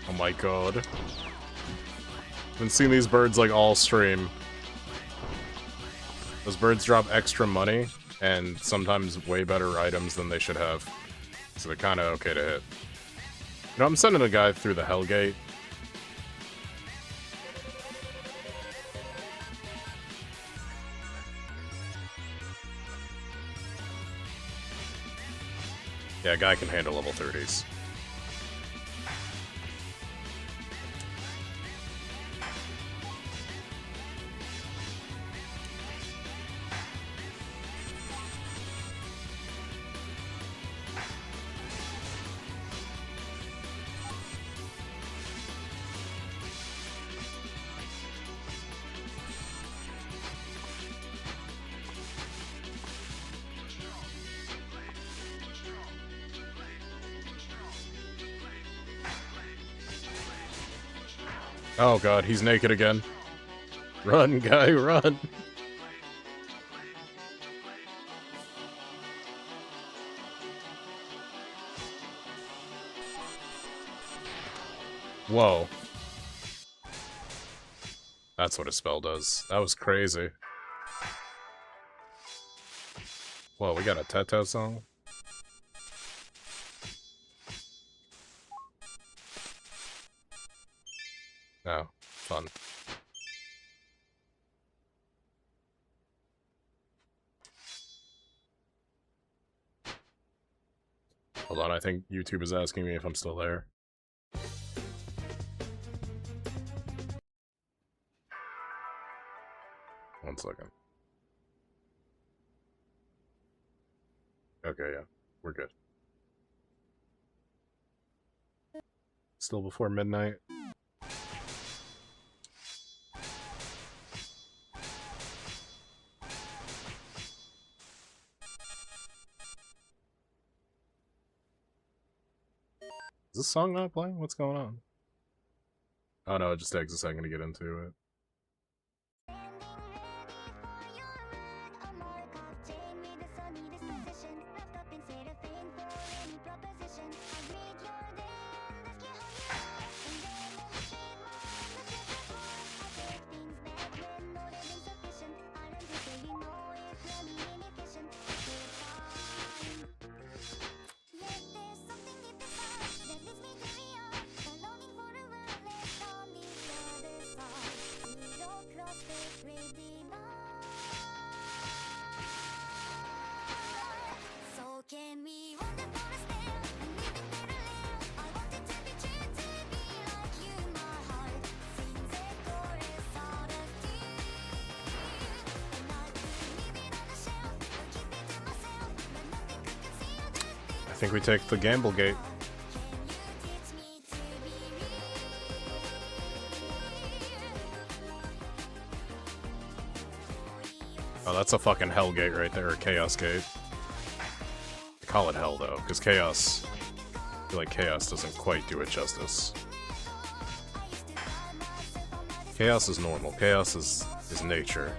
Oh my god. I've been seeing these birds like all stream. Those birds drop extra money, and sometimes way better items than they should have. So they're kinda okay to hit. You know, I'm sending a guy through the Hellgate. Yeah, a guy can handle level 30s. Oh god, he's naked again. Run, guy, run! Whoa. That's what a spell does. That was crazy. Whoa, we got a Teto song? Oh, fun. Hold on, I think YouTube is asking me if I'm still there. One second. Okay, yeah, we're good. Still before midnight. Is this song not playing? What's going on? Oh no, it just takes a second to get into it. I think we take the gamble gate. Oh, that's a fucking hell gate right there, or chaos gate. I call it hell though, because chaos, I feel like chaos doesn't quite do it justice. Chaos is normal. Chaos is nature.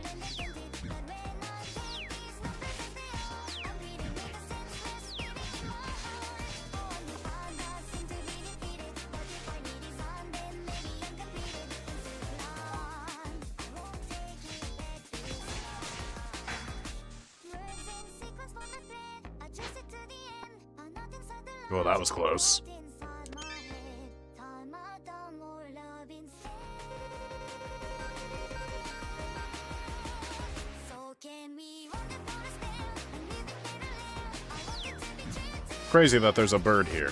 Well, that was close. Crazy that there's a bird here.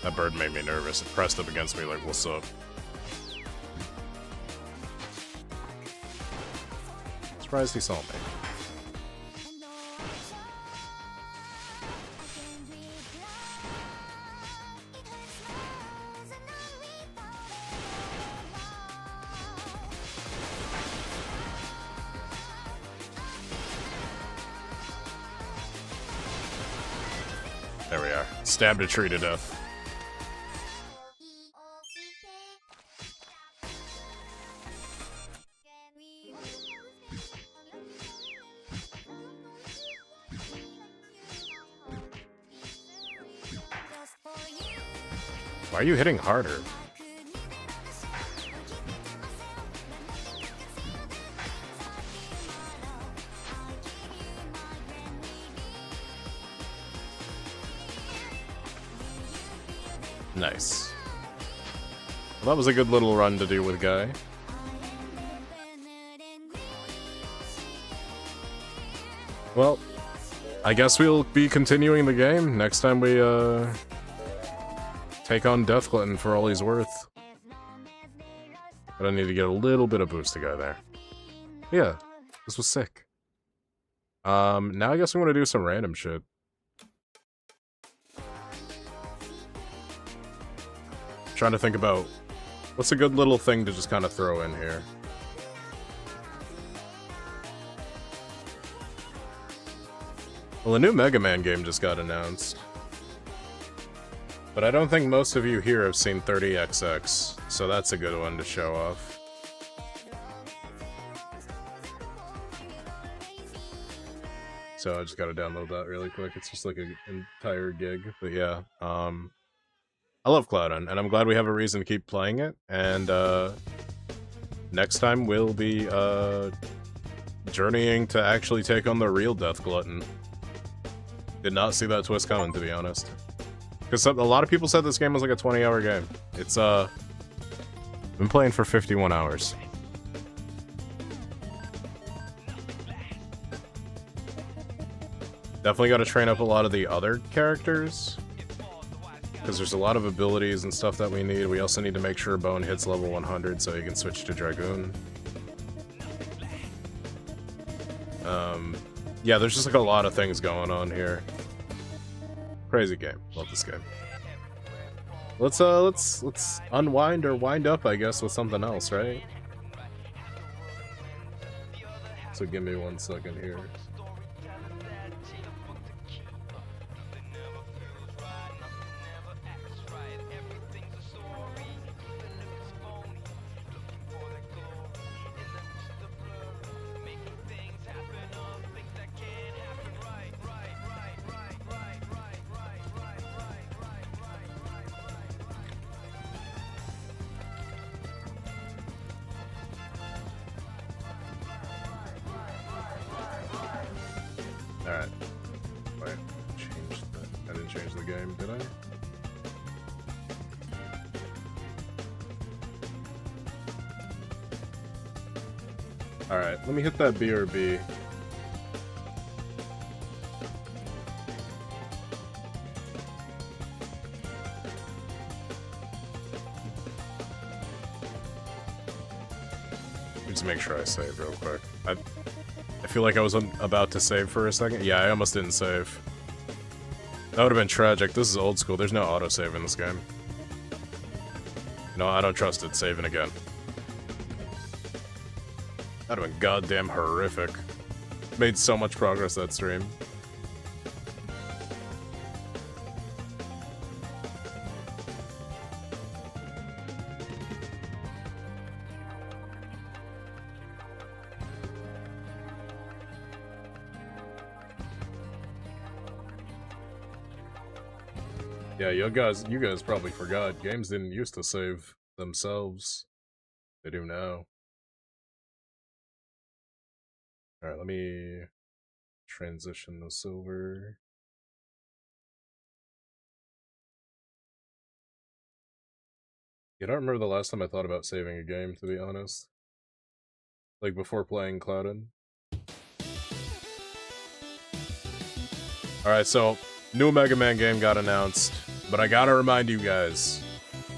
That bird made me nervous. It pressed up against me like, what's up? Surprised he saw me. There we are. Stabbed a tree to death. Why are you hitting harder? Nice. Well, that was a good little run to do with Guy. Well, I guess we'll be continuing the game next time we, take on Death Glutton for all he's worth. But I need to get a little bit of boost to go there. Yeah, this was sick. Now I guess we want to do some random shit. Trying to think about what's a good little thing to just kind of throw in here. Well, a new Mega Man game just got announced. But I don't think most of you here have seen 30XX, so that's a good one to show off. So I just gotta download that really quick. It's just like an entire gig, but yeah. I love ClaDun, and I'm glad we have a reason to keep playing it, and next time we'll be journeying to actually take on the real Death Glutton. Did not see that twist coming, to be honest. Because a lot of people said this game was like a 20-hour game. It's, been playing for 51 hours. Definitely got to train up a lot of the other characters. Because there's a lot of abilities and stuff that we need. We also need to make sure Bone hits level 100 so you can switch to Dragoon. Yeah, there's just like a lot of things going on here. Crazy game. Love this game. Let's unwind or wind up, I guess, with something else, right? So give me 1 second here. Alright. Wait, I didn't change the game, did I? Alright, let me hit that BRB. Just make sure I save real quick. I feel like I was about to save for a second. Yeah, I almost didn't save. That would have been tragic. This is old school. There's no autosave in this game. No, I don't trust it. Saving again. That would have been goddamn horrific. Made so much progress that stream. Yeah, you guys probably forgot. Games didn't used to save themselves. They do now. Alright, let me transition to silver. I don't remember the last time I thought about saving a game, to be honest. Like before playing ClaDun. Alright, so new Mega Man game got announced, but I gotta remind you guys,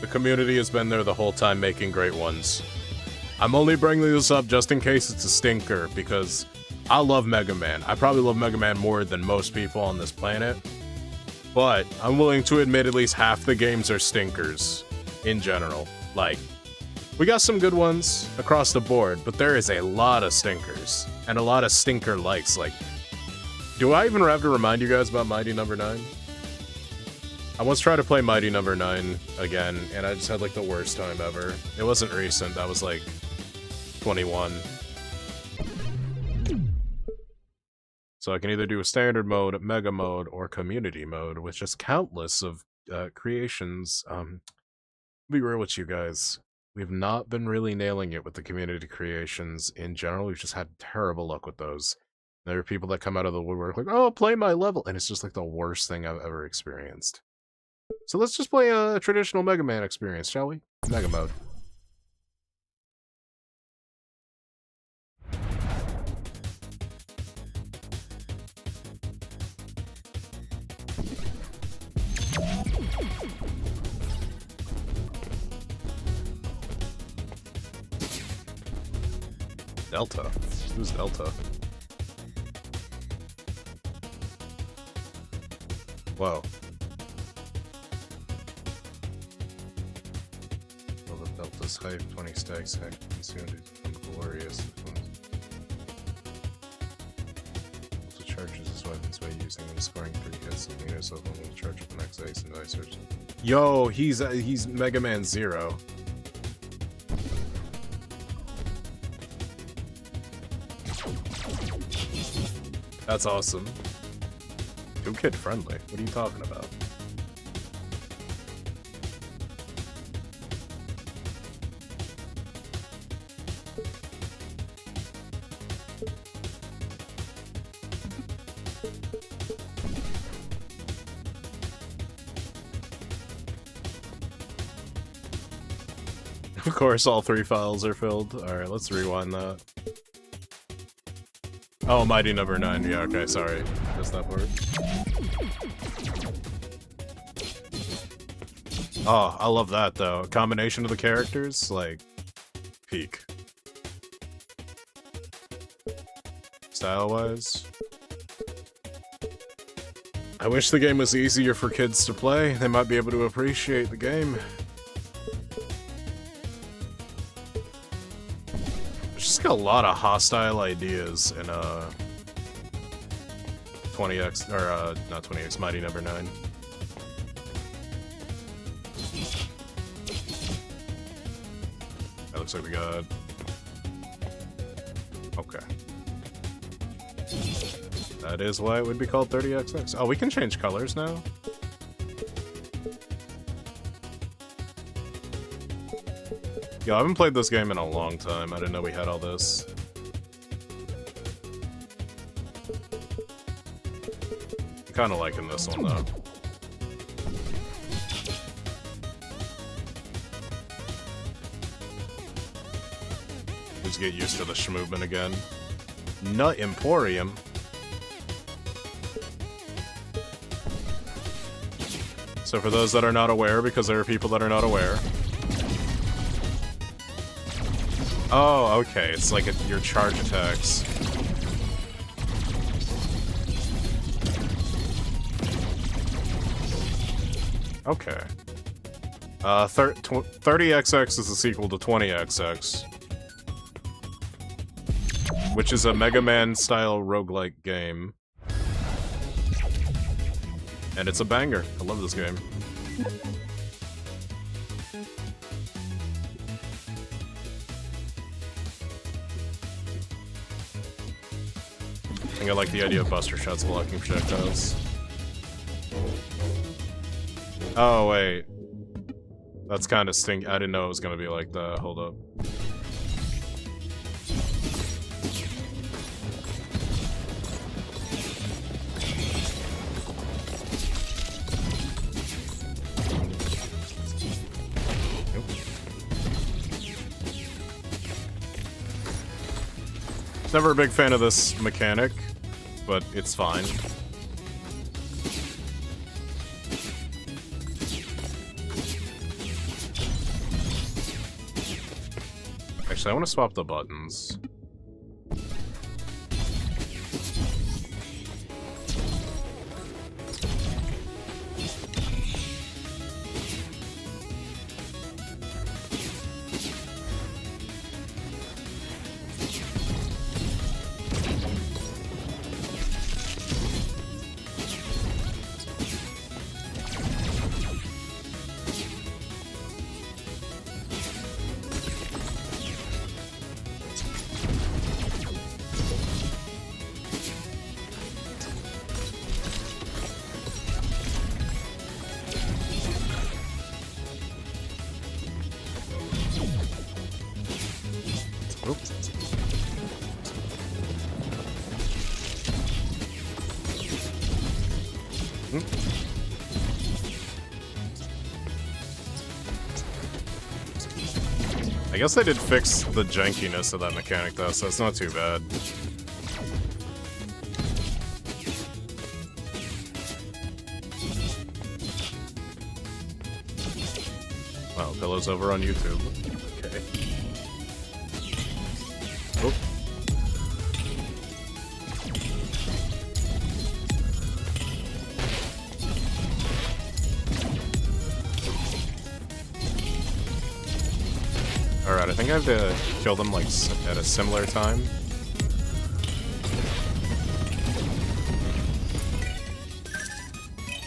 the community has been there the whole time making great ones. I'm only bringing this up just in case it's a stinker, because I love Mega Man. I probably love Mega Man more than most people on this planet, but I'm willing to admit at least half the games are stinkers, in general. Like, we got some good ones across the board, but there is a lot of stinkers, and a lot of stinker-likes, like, do I even have to remind you guys about Mighty Number 9? I once tried to play Mighty Number 9 again, and I just had, like, the worst time ever. It wasn't recent, I was, like, 21. So I can either do a standard mode, mega mode, or community mode, with just countless of creations. Be real with you guys. We've not been really nailing it with the community creations in general. We've just had terrible luck with those. There are people that come out of the woodwork like, oh, play my level, and it's just like the worst thing I've ever experienced. So let's just play a traditional Mega Man experience, shall we? Mega mode. Delta? Who's Delta? Whoa. Well, the Delta's hype, 20 stacks, heck, consumed it, glorious. Also charges his weapons by using them, scoring 3 hits, and lean yourself on the charge with the next ace and vice versa. Yo, he's Mega Man 0. That's awesome. Too kid friendly. What are you talking about? Of course, all 3 files are filled. Alright, let's rewind that. Oh, Mighty number 9. Yeah, okay, sorry. Missed that part. Oh, I love that, though. A combination of the characters, like, peak. Style-wise. I wish the game was easier for kids to play. They might be able to appreciate the game. There's just got a lot of hostile ideas in 20X, or not 20X, Mighty number 9. That looks like we got... Okay. That is why it would be called 30XX. Oh, we can change colors now? Yo, I haven't played this game in a long time. I didn't know we had all this. I'm kinda liking this one, though. Just get used to the schmoobin again. Nut Emporium? So for those that are not aware, because there are people that are not aware... Oh, okay, it's like your charge attacks. Okay. 30XX is the sequel to 20XX. Which is a Mega Man-style roguelike game. And it's a banger. I love this game. I think I like the idea of Buster Shots blocking projectiles. Oh, wait. That's kind of stinky. I didn't know it was gonna be like that. Hold up. Never a big fan of this mechanic, but it's fine. Actually, I want to swap the buttons. I guess they did fix the jankiness of that mechanic though, so it's not too bad. Wow, Pillow's over on YouTube. Okay. Oh. Alright, I think I have to kill them like at a similar time.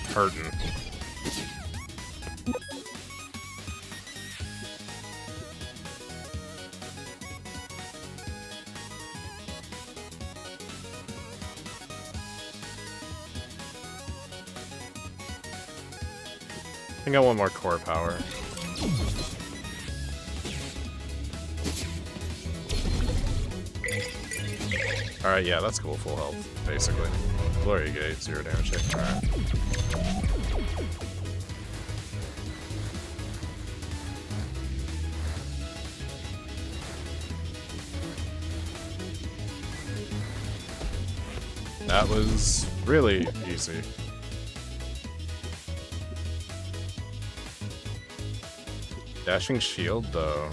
Hurtin'. I think I want more core power. Alright, yeah, that's cool. Full health, basically. Glory Gate, 0 damage hit. Alright. That was really easy. Dashing shield, though.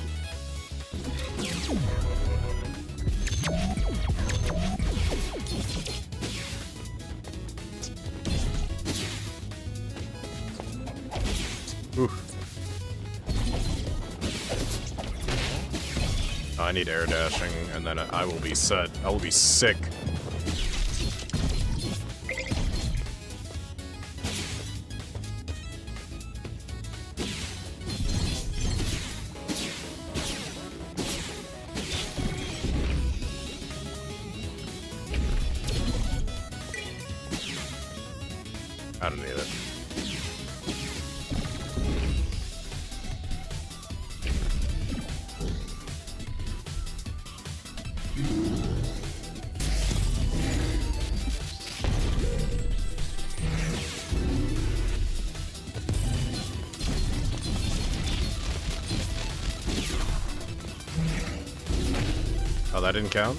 Oof. I need air dashing, and then I will be set. I will be sick. I don't need it. Oh, that didn't count?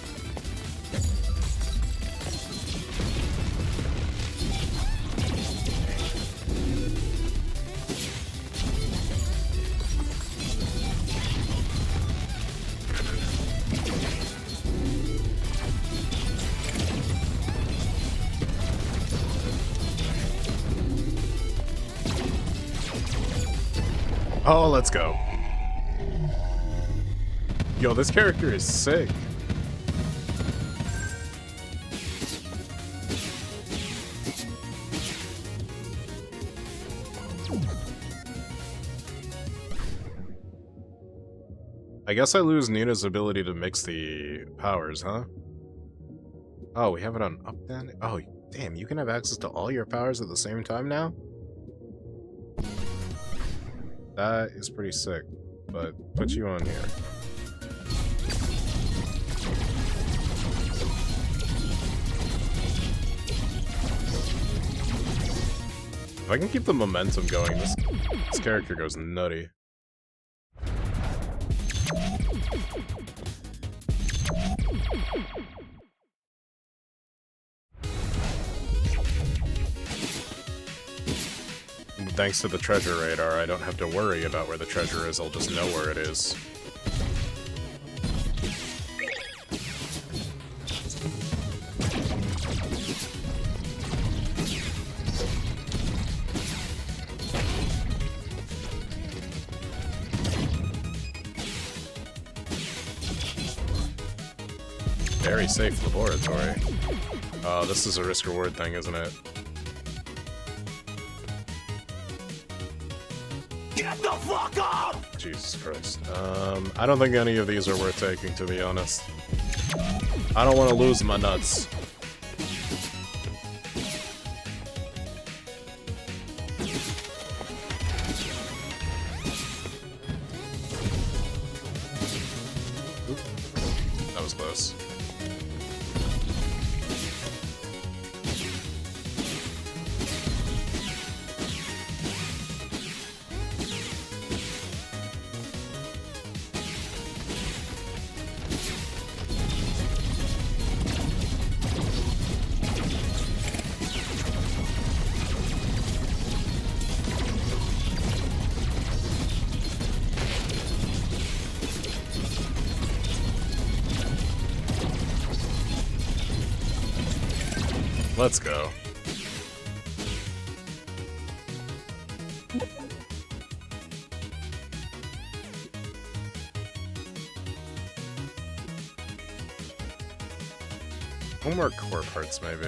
Oh, let's go. Yo, this character is sick. I guess I lose Nina's ability to mix the powers, huh? Oh, we have it on up then? Oh, damn, you can have access to all your powers at the same time now? That is pretty sick, but put you on here. If I can keep the momentum going, this character goes nutty. Thanks to the treasure radar, I don't have to worry about where the treasure is, I'll just know where it is. Very safe laboratory. Oh, this is a risk-reward thing, isn't it? Get the fuck up! Jesus Christ. I don't think any of these are worth taking, to be honest. I don't want to lose my nuts. Oop. That was close. Let's go. One more core parts, maybe.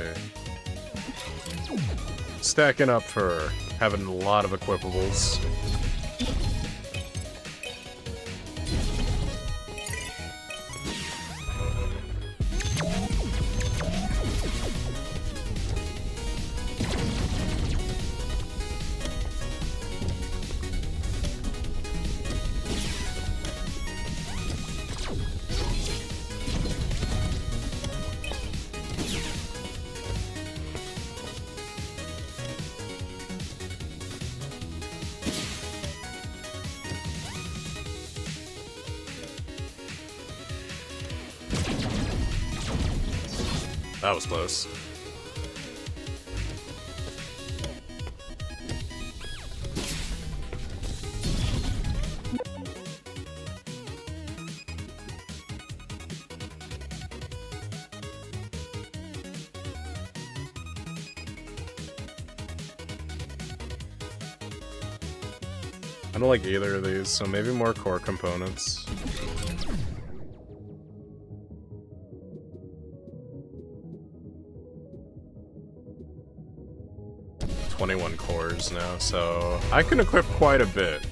Stacking up for having a lot of equipables. That was close. I don't like either of these, so maybe more core components. $21 cores now, so I can equip quite a bit.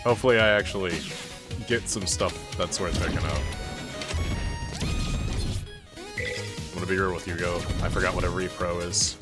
Hopefully I actually get some stuff that's worth picking up. I'm gonna be real with you, Go. I forgot what a repro is.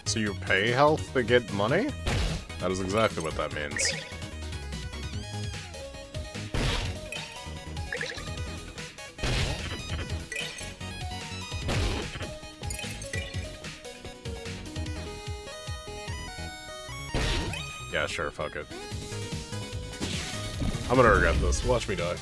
So you pay health to get money? That is exactly what that means. Yeah, sure, fuck it. I'm gonna regret this. Watch me die.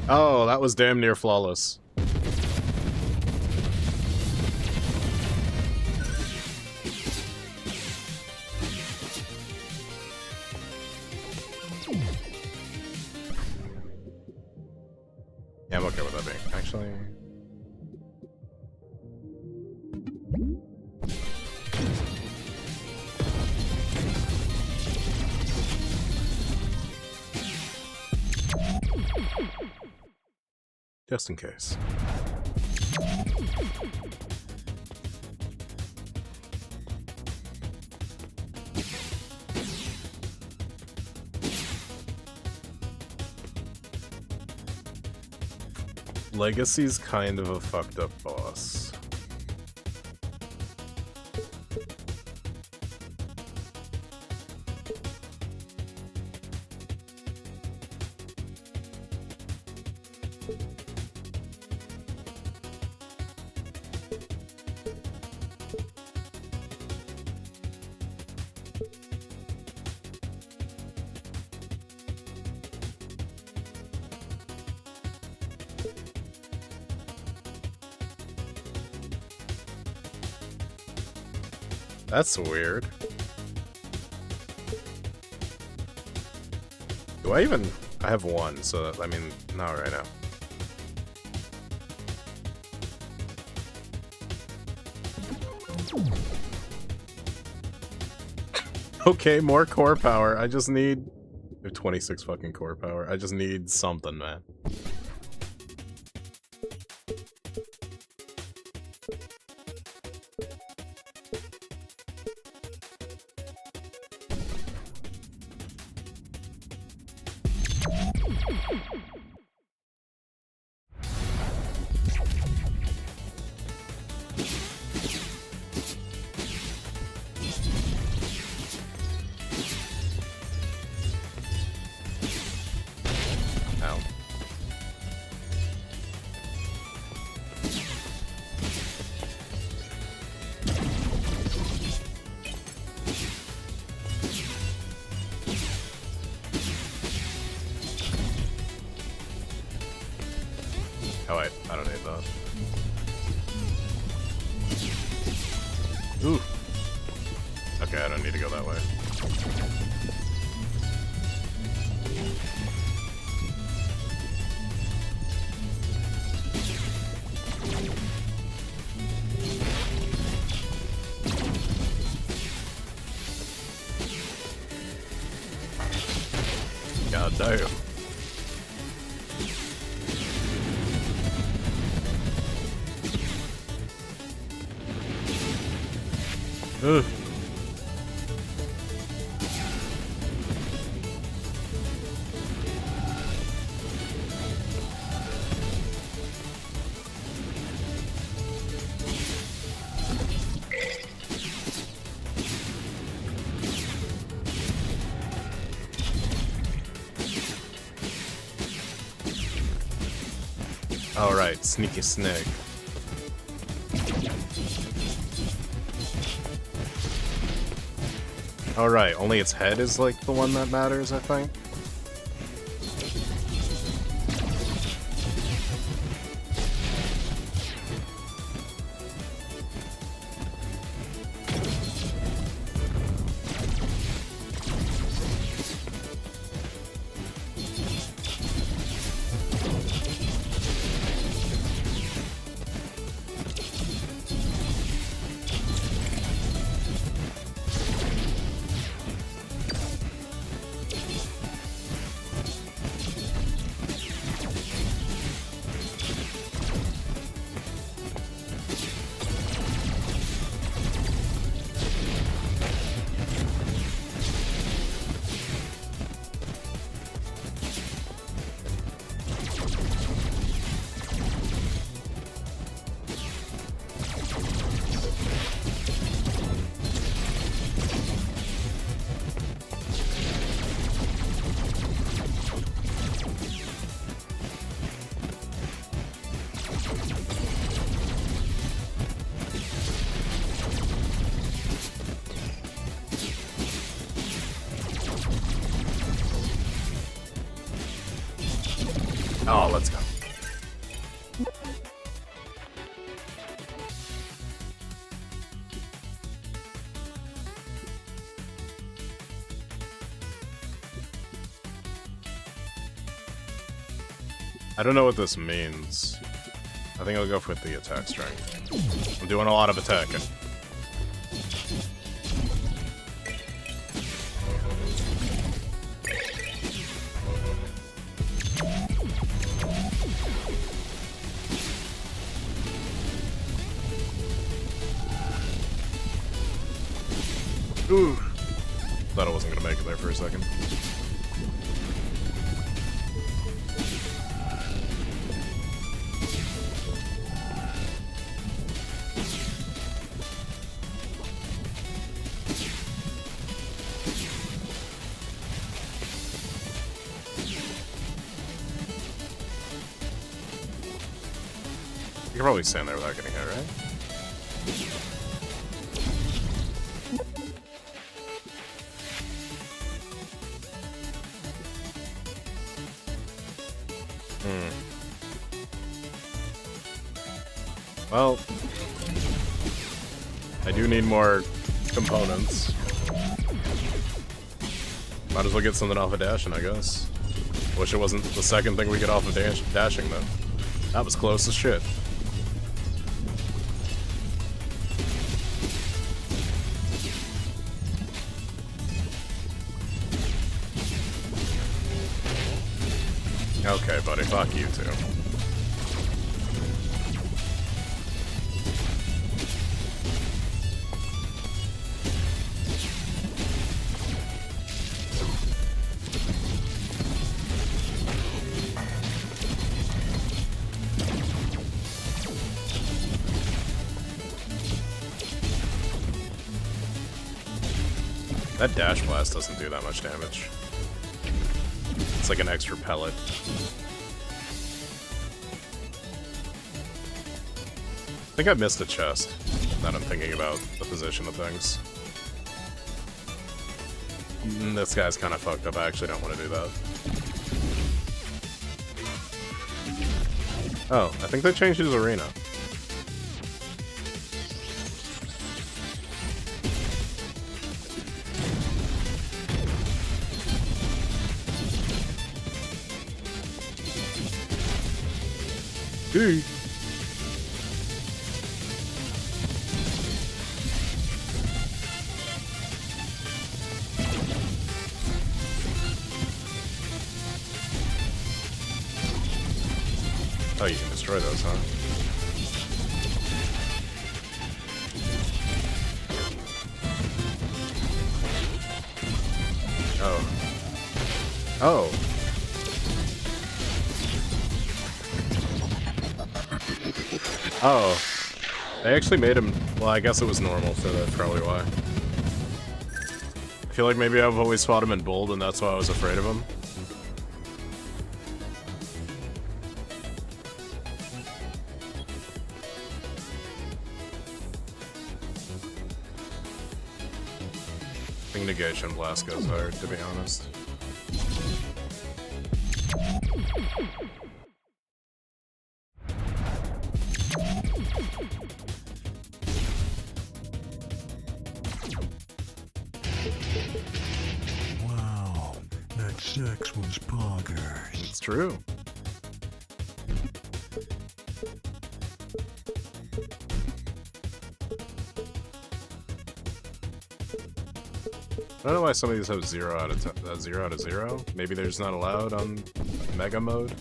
Oh, that was damn near flawless. Yeah, I'm okay with that being, actually. Just in case. Legacy's kind of a fucked up boss. That's weird. Do I even... I have one, so that, I mean, not right now. Okay, more core power. I just need... I have 26 fucking core power. I just need something, man. Oh wait, I don't need that. Ooh. Okay, I don't need to go that way. God damn. Ugh. Alright, sneaky snake. Alright, only its head is like the one that matters, I think. Oh, let's go. I don't know what this means. I think I'll go with the attack strength. I'm doing a lot of attacking. Ooh. Thought I wasn't gonna make it there for a second. You can probably stand there without getting hit, right? Well, I do need more components. Might as well get something off of dashing, I guess. Wish it wasn't the second thing we get off of dashing, though. That was close as shit. Okay, buddy, fuck you too. That dash blast doesn't do that much damage. It's like an extra pellet. I think I missed a chest, now that I'm thinking about the position of things. This guy's kind of fucked up, I actually don't want to do that. Oh, I think they changed his arena. Dude. Oh, you can destroy those, huh? Oh. Oh. Oh. They actually made him... Well, I guess it was normal, so that's probably why. I feel like maybe I've always fought him in bold, and that's why I was afraid of him. I think Negation Blast goes hard, to be honest. Wow, that sex was boggers. It's true. I don't know why some of these have 0 out of 10, 0 out of 0. Maybe they're just not allowed on Mega Mode.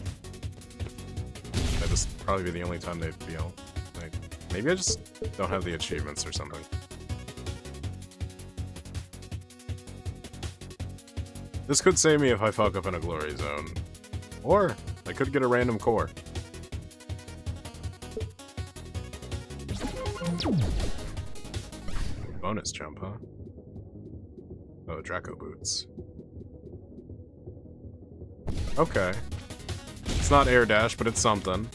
That'd probably be the only time they'd be all. Like, maybe I just don't have the achievements or something. This could save me if I fuck up in a glory zone. Or, I could get a random core. Bonus jump, huh? Oh, Draco boots. Okay. It's not air dash, but it's something.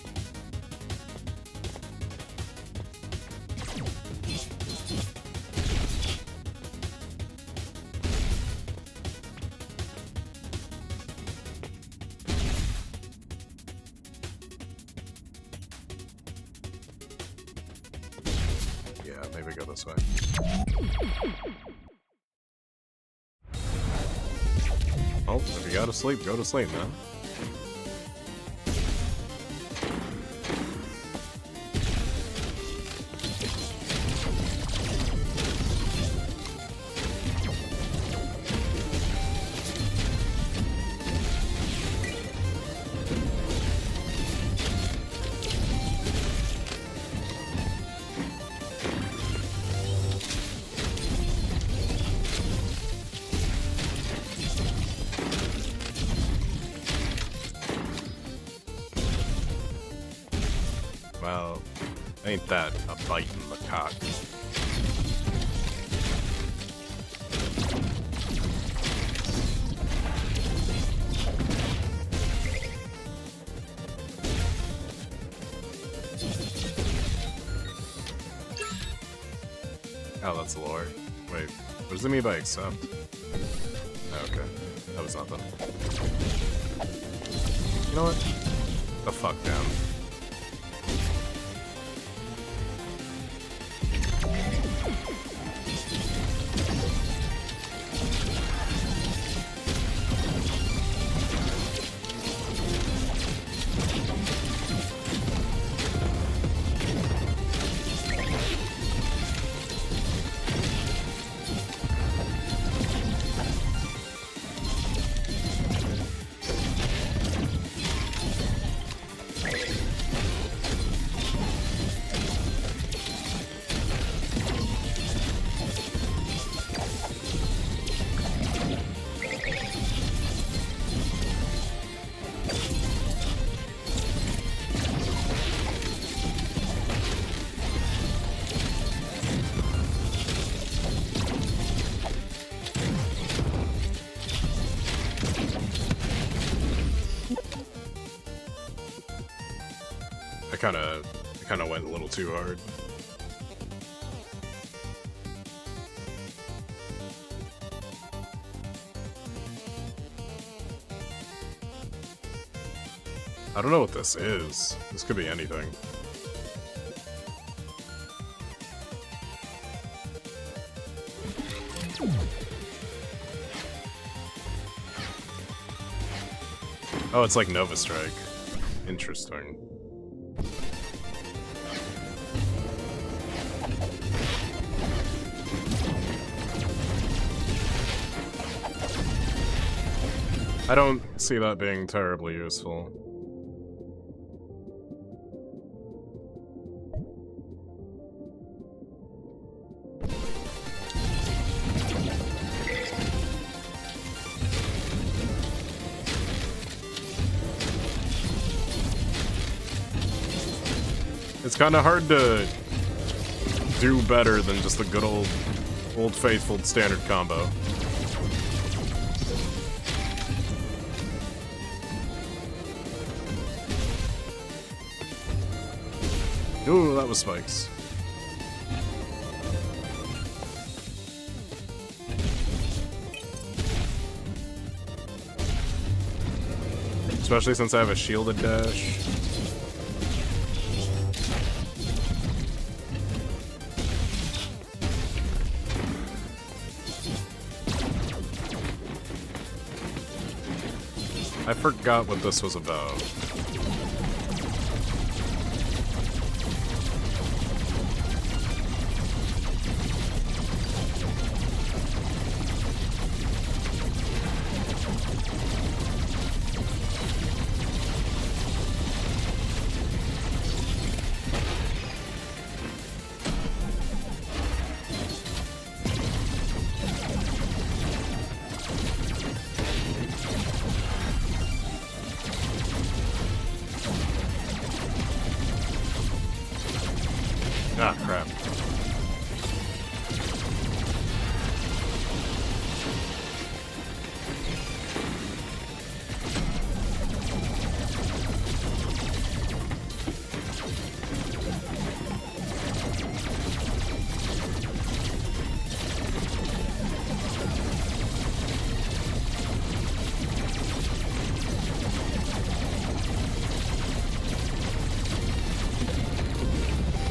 Yeah, maybe go this way. Oh, if you gotta sleep, go to sleep, man. Well, ain't that a bite in the cock? Oh, that's lore. Wait, what does it mean by accept? Oh, okay, that was nothing. You know what? The fuck down. I kinda went a little too hard. I don't know what this is. This could be anything. Oh, it's like Nova Strike. Interesting. I don't see that being terribly useful. It's kind of hard to do better than just the good old faithful standard combo. Ooh, that was spikes. Especially since I have a shielded dash. I forgot what this was about. Ah, crap.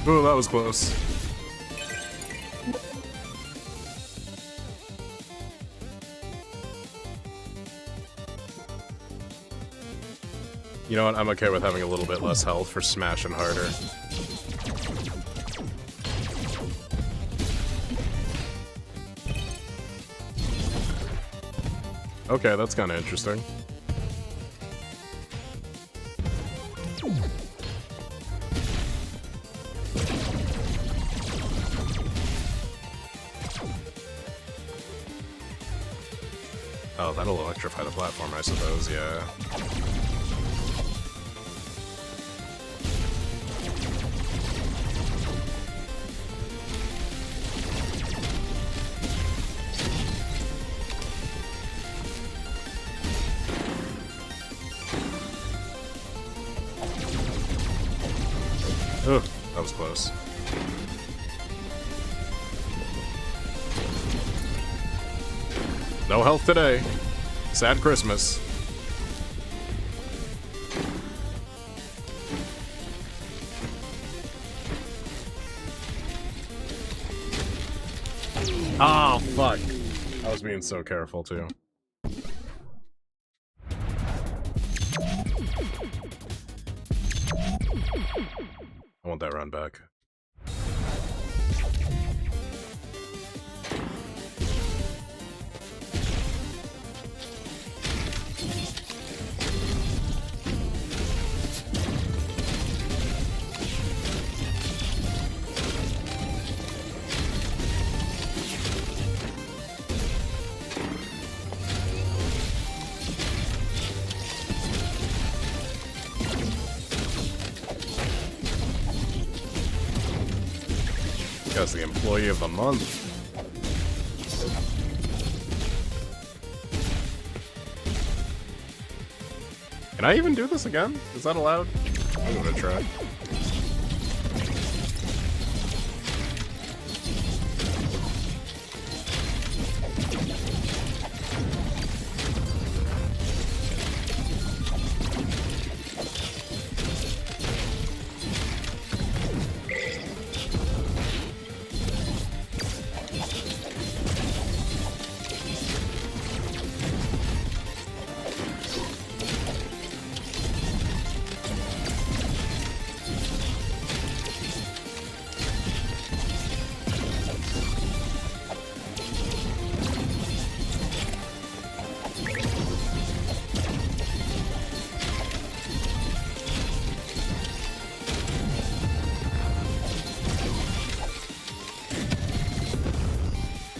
Ooh, that was close. You know what? I'm okay with having a little bit less health for smashing harder. Okay, that's kind of interesting. Oh, that'll electrify the platform, I suppose, yeah. Ugh, that was close. No health today. Sad Christmas. Oh, fuck. I was being so careful, too. I want that run back. As the employee of the month. Can I even do this again? Is that allowed? I'm gonna try.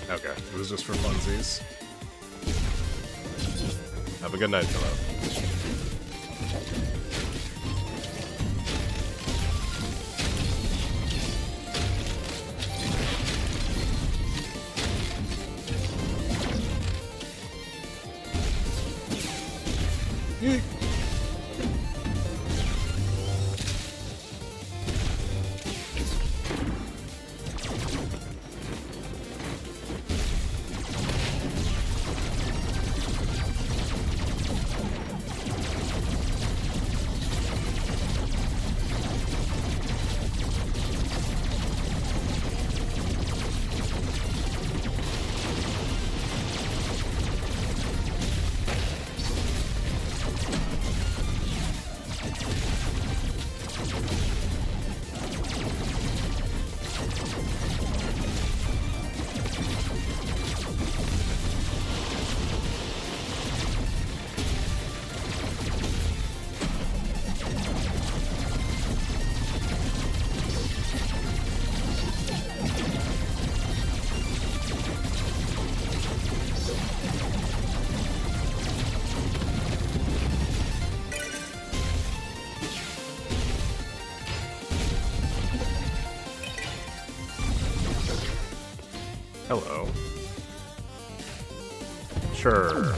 Okay, it was just for funsies. Have a good night, Philip. Hello. Sure.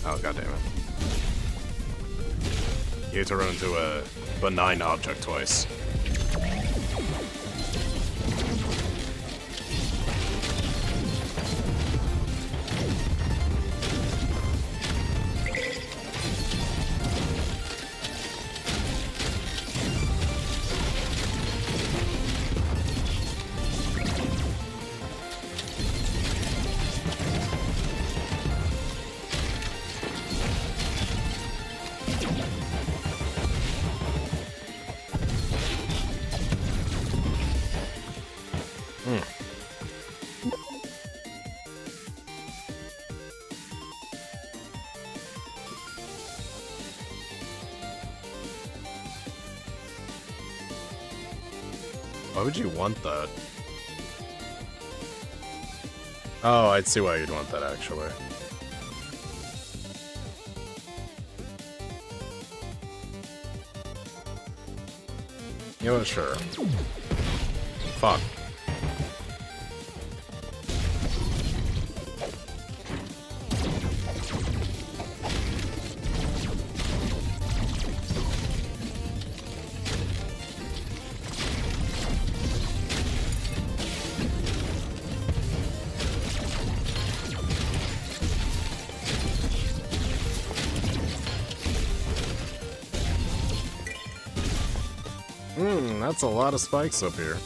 Oh, god damn it. You hate to run into a benign object twice. Why would you want that? Oh, I'd see why you'd want that, actually. You know what, sure. Fuck. That's a lot of spikes up here.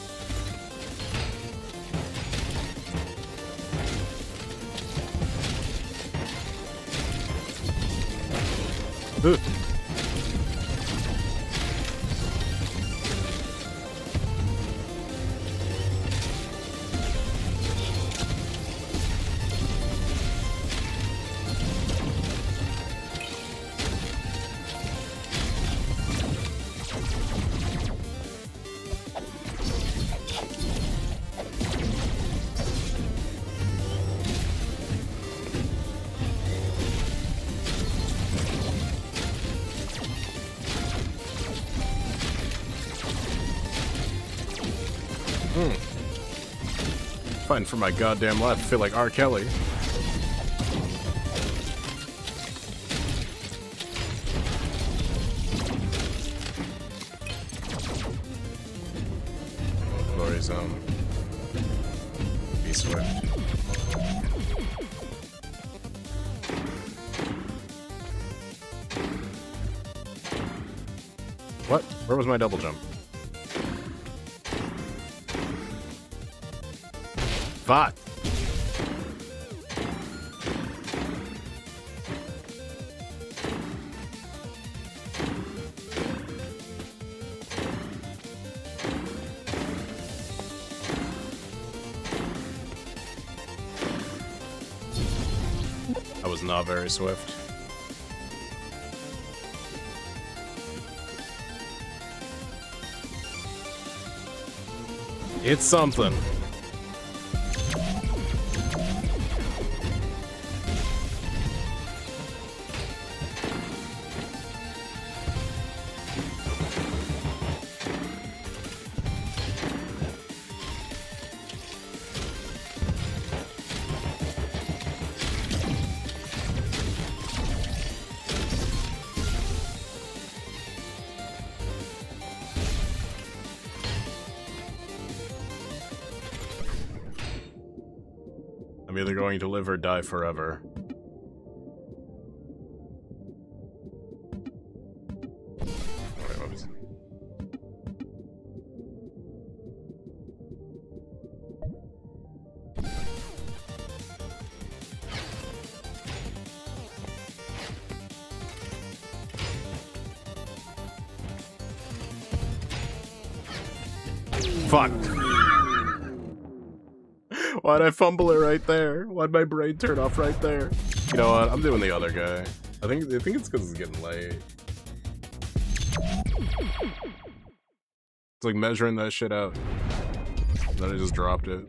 Ugh. Fighting for my goddamn life. I feel like R. Kelly. Glory zone. Be swift. What? Where was my double jump? Fuck. I was not very swift. It's something. I'm either going to live or die forever. Wait, what was it? Fuck. Why'd I fumble it right there? Why'd my brain turn off right there? You know what? I'm doing the other guy. I think it's because it's getting late. It's like measuring that shit out. Then I just dropped it.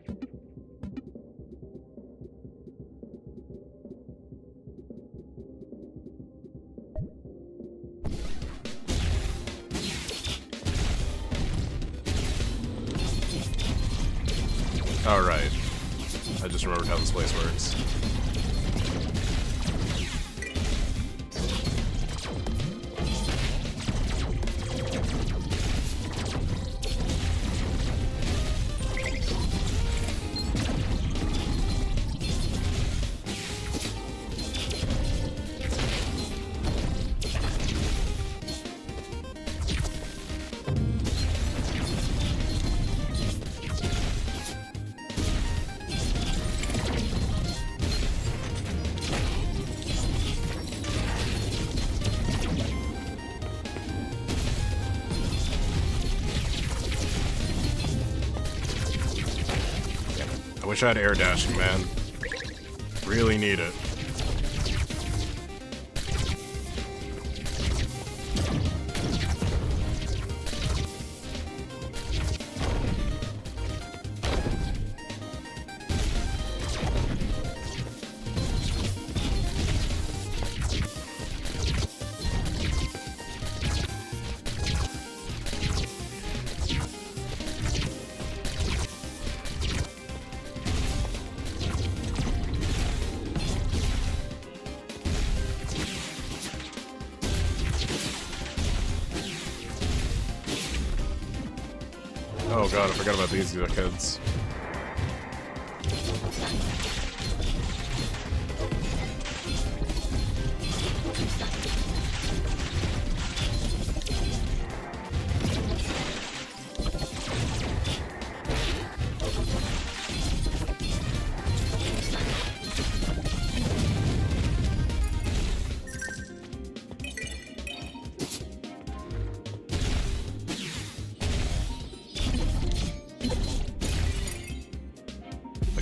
Alright. I just remembered how this place works. I wish I had air dashing, man. Really need it. Oh god, I forgot about these kids.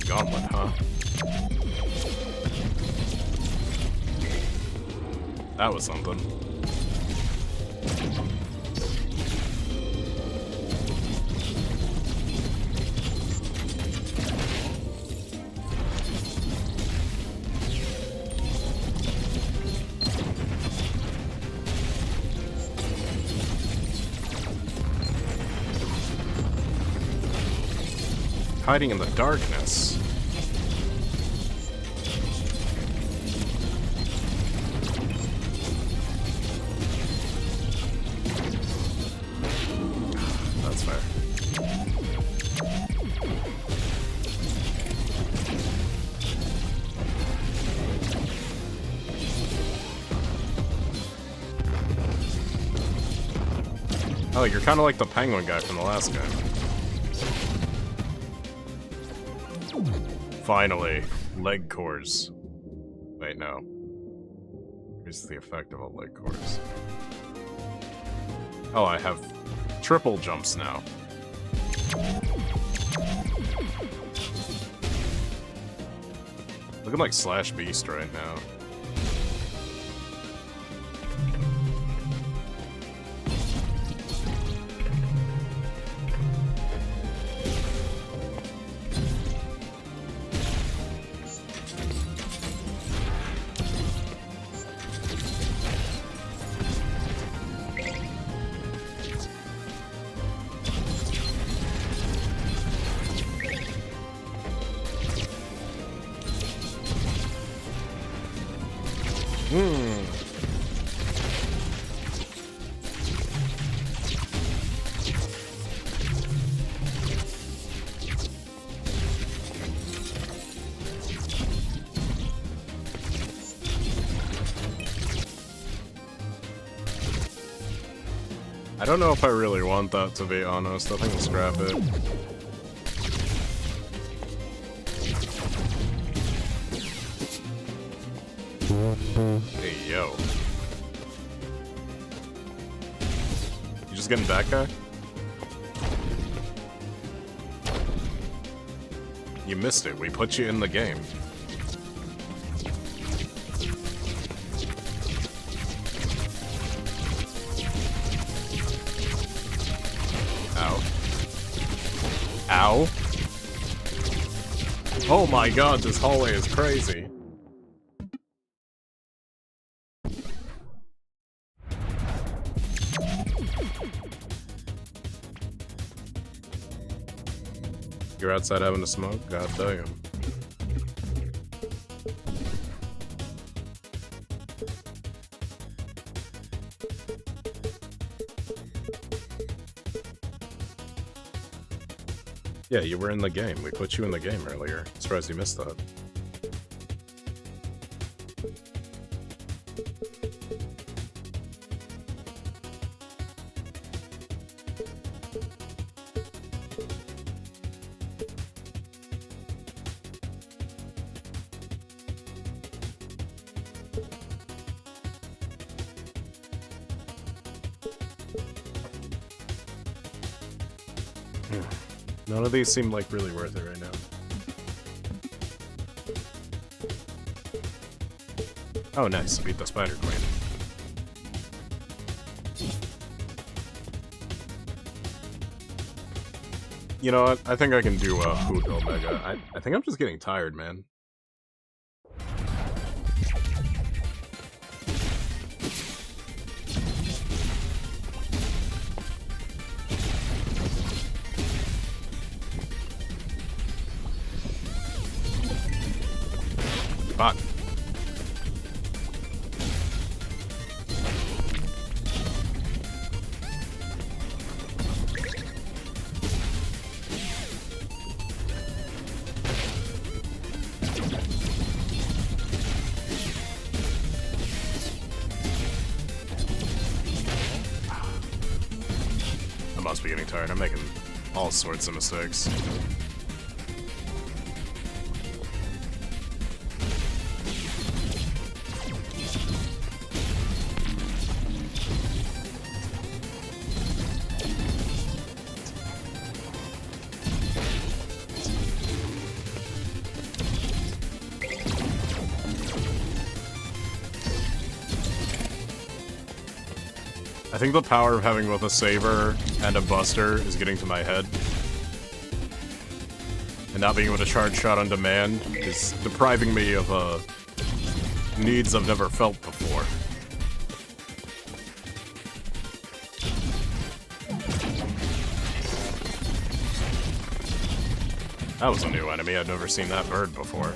Gauntlet, huh? That was something. Hiding in the darkness. That's fair. Oh, you're kind of like the penguin guy from the last game. Finally, leg cores. Wait, no. Here's the effect of a leg cores. Oh, I have triple jumps now. Looking like Slash Beast right now. I don't know if I really want that, to be honest. I think I'll scrap it. Hey, yo. You just getting that guy? You missed it. We put you in the game. Ow. Ow. Oh my god, this hallway is crazy. You're outside having a smoke? God damn. Yeah, you were in the game. We put you in the game earlier. Surprised you missed that. None of these seem like really worth it right now. Oh, nice. Beat the Spider Queen. You know what? I think I can do a Hoot Omega. I think I'm just getting tired, man. Fuck. I must be getting tired. I'm making all sorts of mistakes. I think the power of having both a saber and a buster is getting to my head. And not being able to charge shot on demand is depriving me of needs I've never felt before. That was a new enemy. I'd never seen that bird before.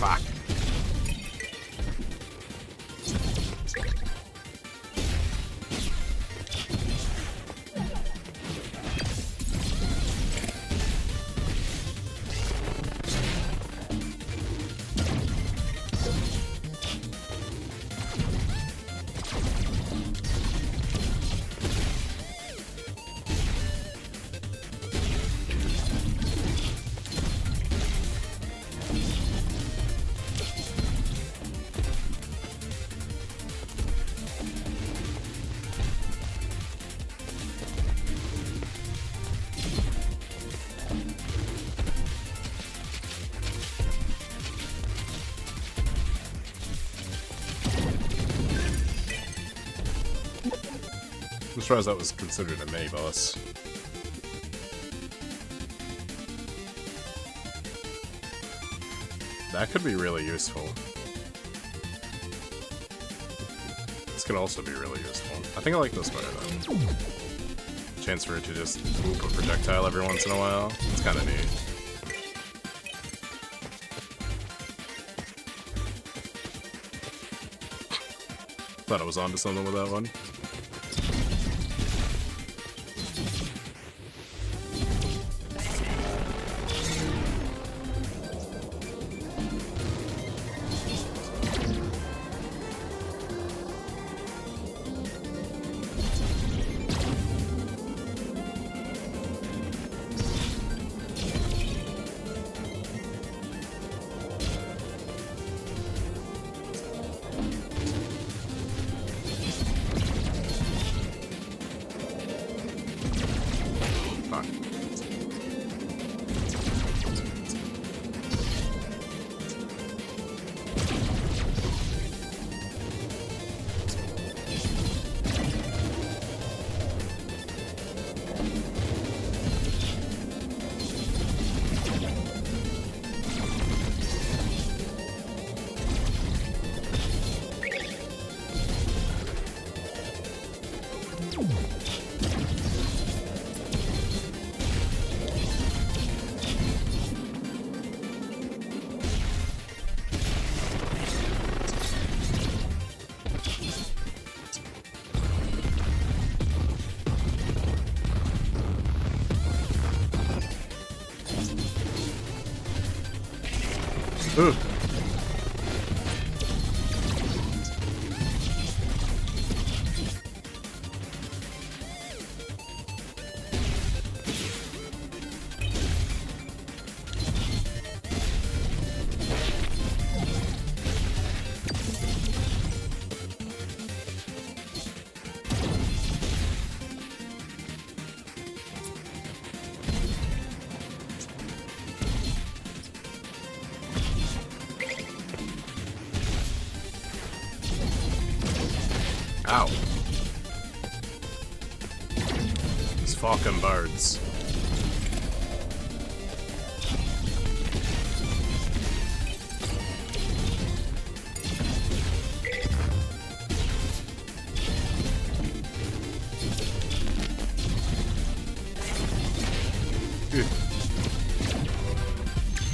Fuck. I'm surprised that was considered a mini boss. That could be really useful. This could also be really useful. I think I like this better though. Chance for it to just whoop a projectile every once in a while. It's kind of neat. Thought I was onto something with that one. Ooh. Ow. These fucking birds.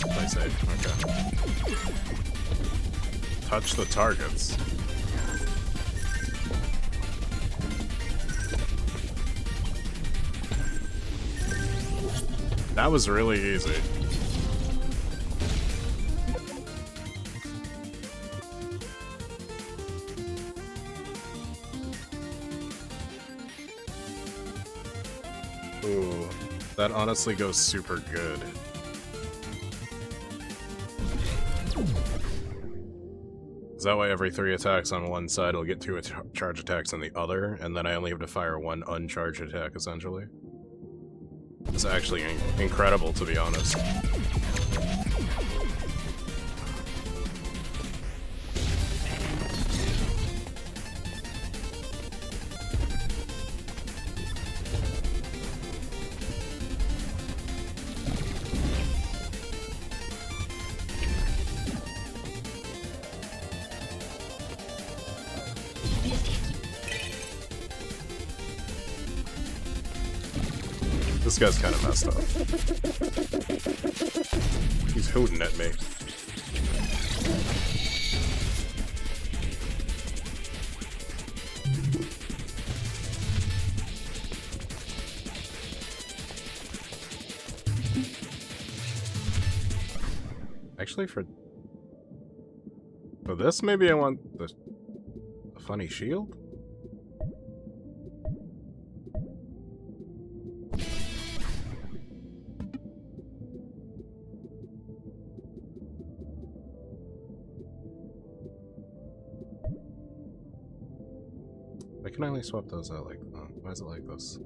Play safe, okay. Touch the targets. That was really easy. Ooh, that honestly goes super good. Is that way every 3 attacks on one side will get 2 charge attacks on the other, and then I only have to fire 1 uncharged attack, essentially? It's actually incredible, to be honest. This guy's kind of messed up. He's hooting at me. Actually, for this, maybe I want the funny shield? I can only swap those out like, oh, why is it like this?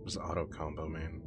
What does auto combo mean?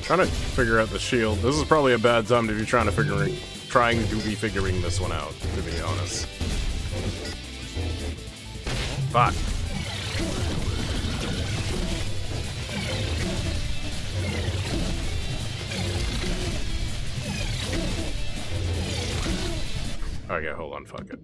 Trying to figure out the shield. This is probably a bad time to be trying to be figuring this one out, to be honest. Fuck. Okay, hold on, fuck it.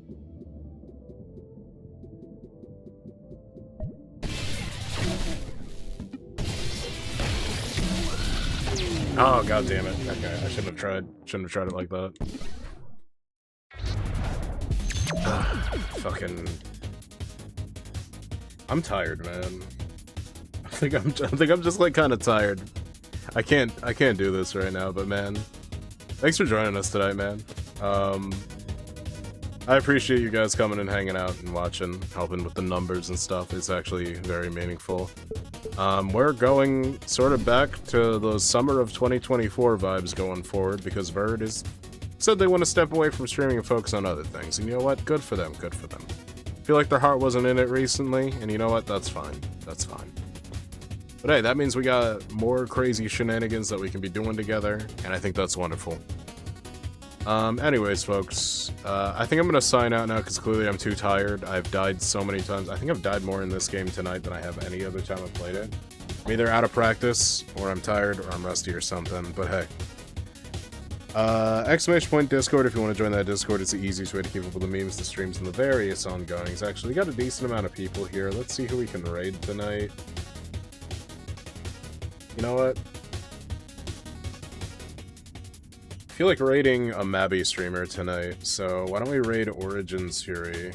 Oh, god damn it. Okay, I shouldn't have tried it like that. Fucking... I'm tired, man. I think I'm just like kind of tired. I can't do this right now, but man, thanks for joining us tonight, man. I appreciate you guys coming and hanging out and watching, helping with the numbers and stuff. It's actually very meaningful. We're going sort of back to those summer of 2024 vibes going forward because Bird has said they want to step away from streaming and focus on other things. And you know what? Good for them. Good for them. I feel like their heart wasn't in it recently, and you know what? That's fine. That's fine. But hey, that means we got more crazy shenanigans that we can be doing together, and I think that's wonderful. Anyways, folks, I think I'm gonna sign out now because clearly I'm too tired. I've died so many times. I think I've died more in this game tonight than I have any other time I've played it. I'm either out of practice, or I'm tired, or I'm rusty or something, but hey. ! Discord if you want to join that Discord. It's the easiest way to keep up with the memes, the streams, and the various ongoings. Actually, we got a decent amount of people here. Let's see who we can raid tonight. You know what? I feel like raiding a Mabby streamer tonight, so why don't we raid Origins Fury?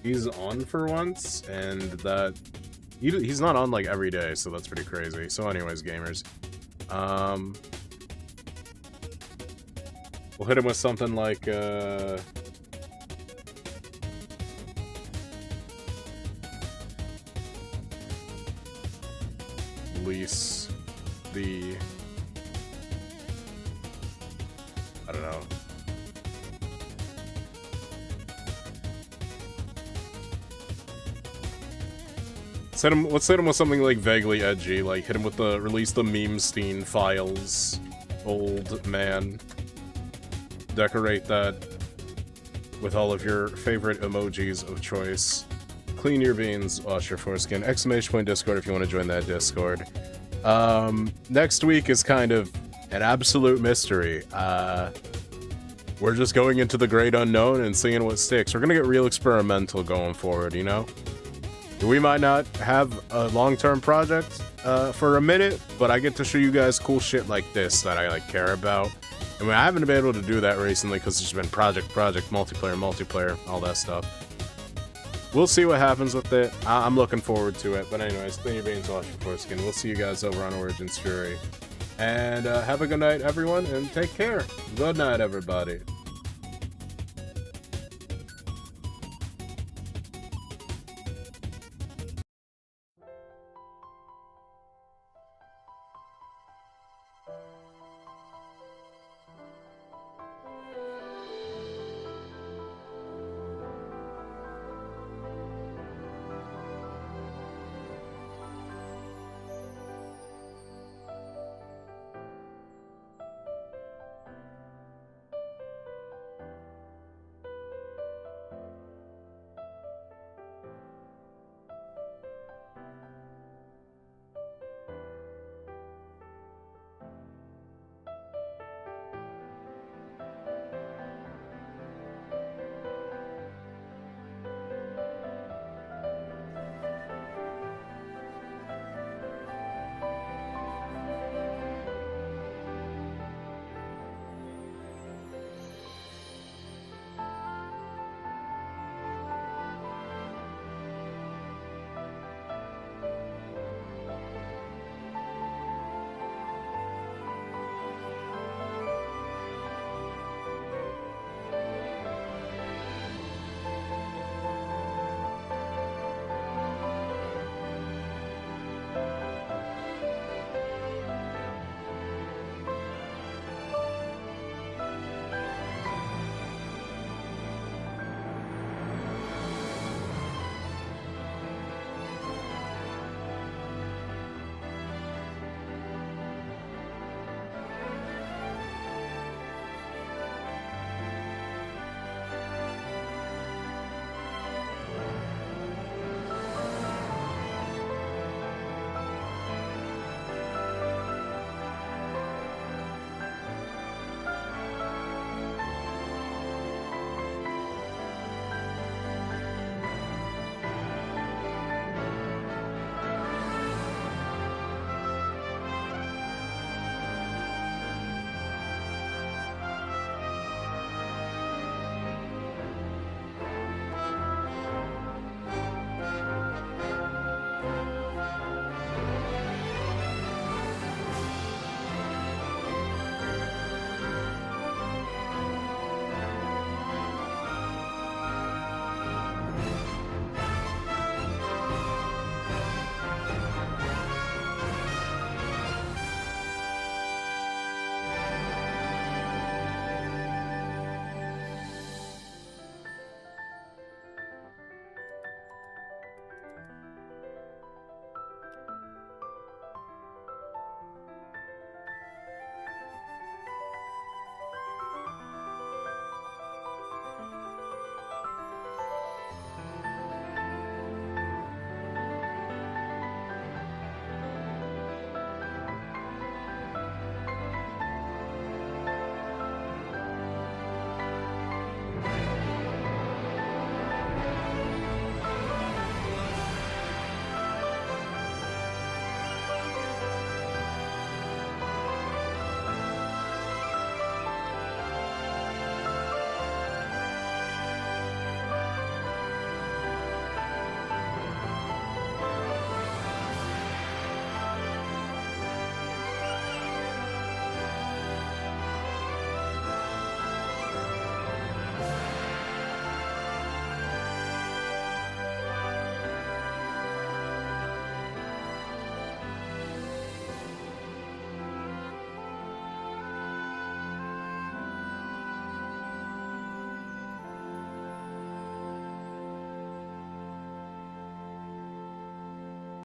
He's on for once, and that... He's not on, like, every day, so that's pretty crazy. So anyways, gamers. We'll hit him with something like, Release the... I don't know. Let's hit him with something like vaguely edgy, like hit him with the release the Memestein files, old man. Decorate that with all of your favorite emojis of choice. Clean your beans, wash your foreskin. ! Discord if you want to join that Discord. Next week is kind of an absolute mystery. We're just going into the great unknown and seeing what sticks. We're gonna get real experimental going forward, you know? We might not have a long-term project for a minute, but I get to show you guys cool shit like this that I like care about. I mean, I haven't been able to do that recently because it's been project, multiplayer, all that stuff. We'll see what happens with it. I'm looking forward to it. But anyways, clean your beans, wash your foreskin. We'll see you guys over on Origins Fury. And have a good night, everyone, and take care. Good night, everybody.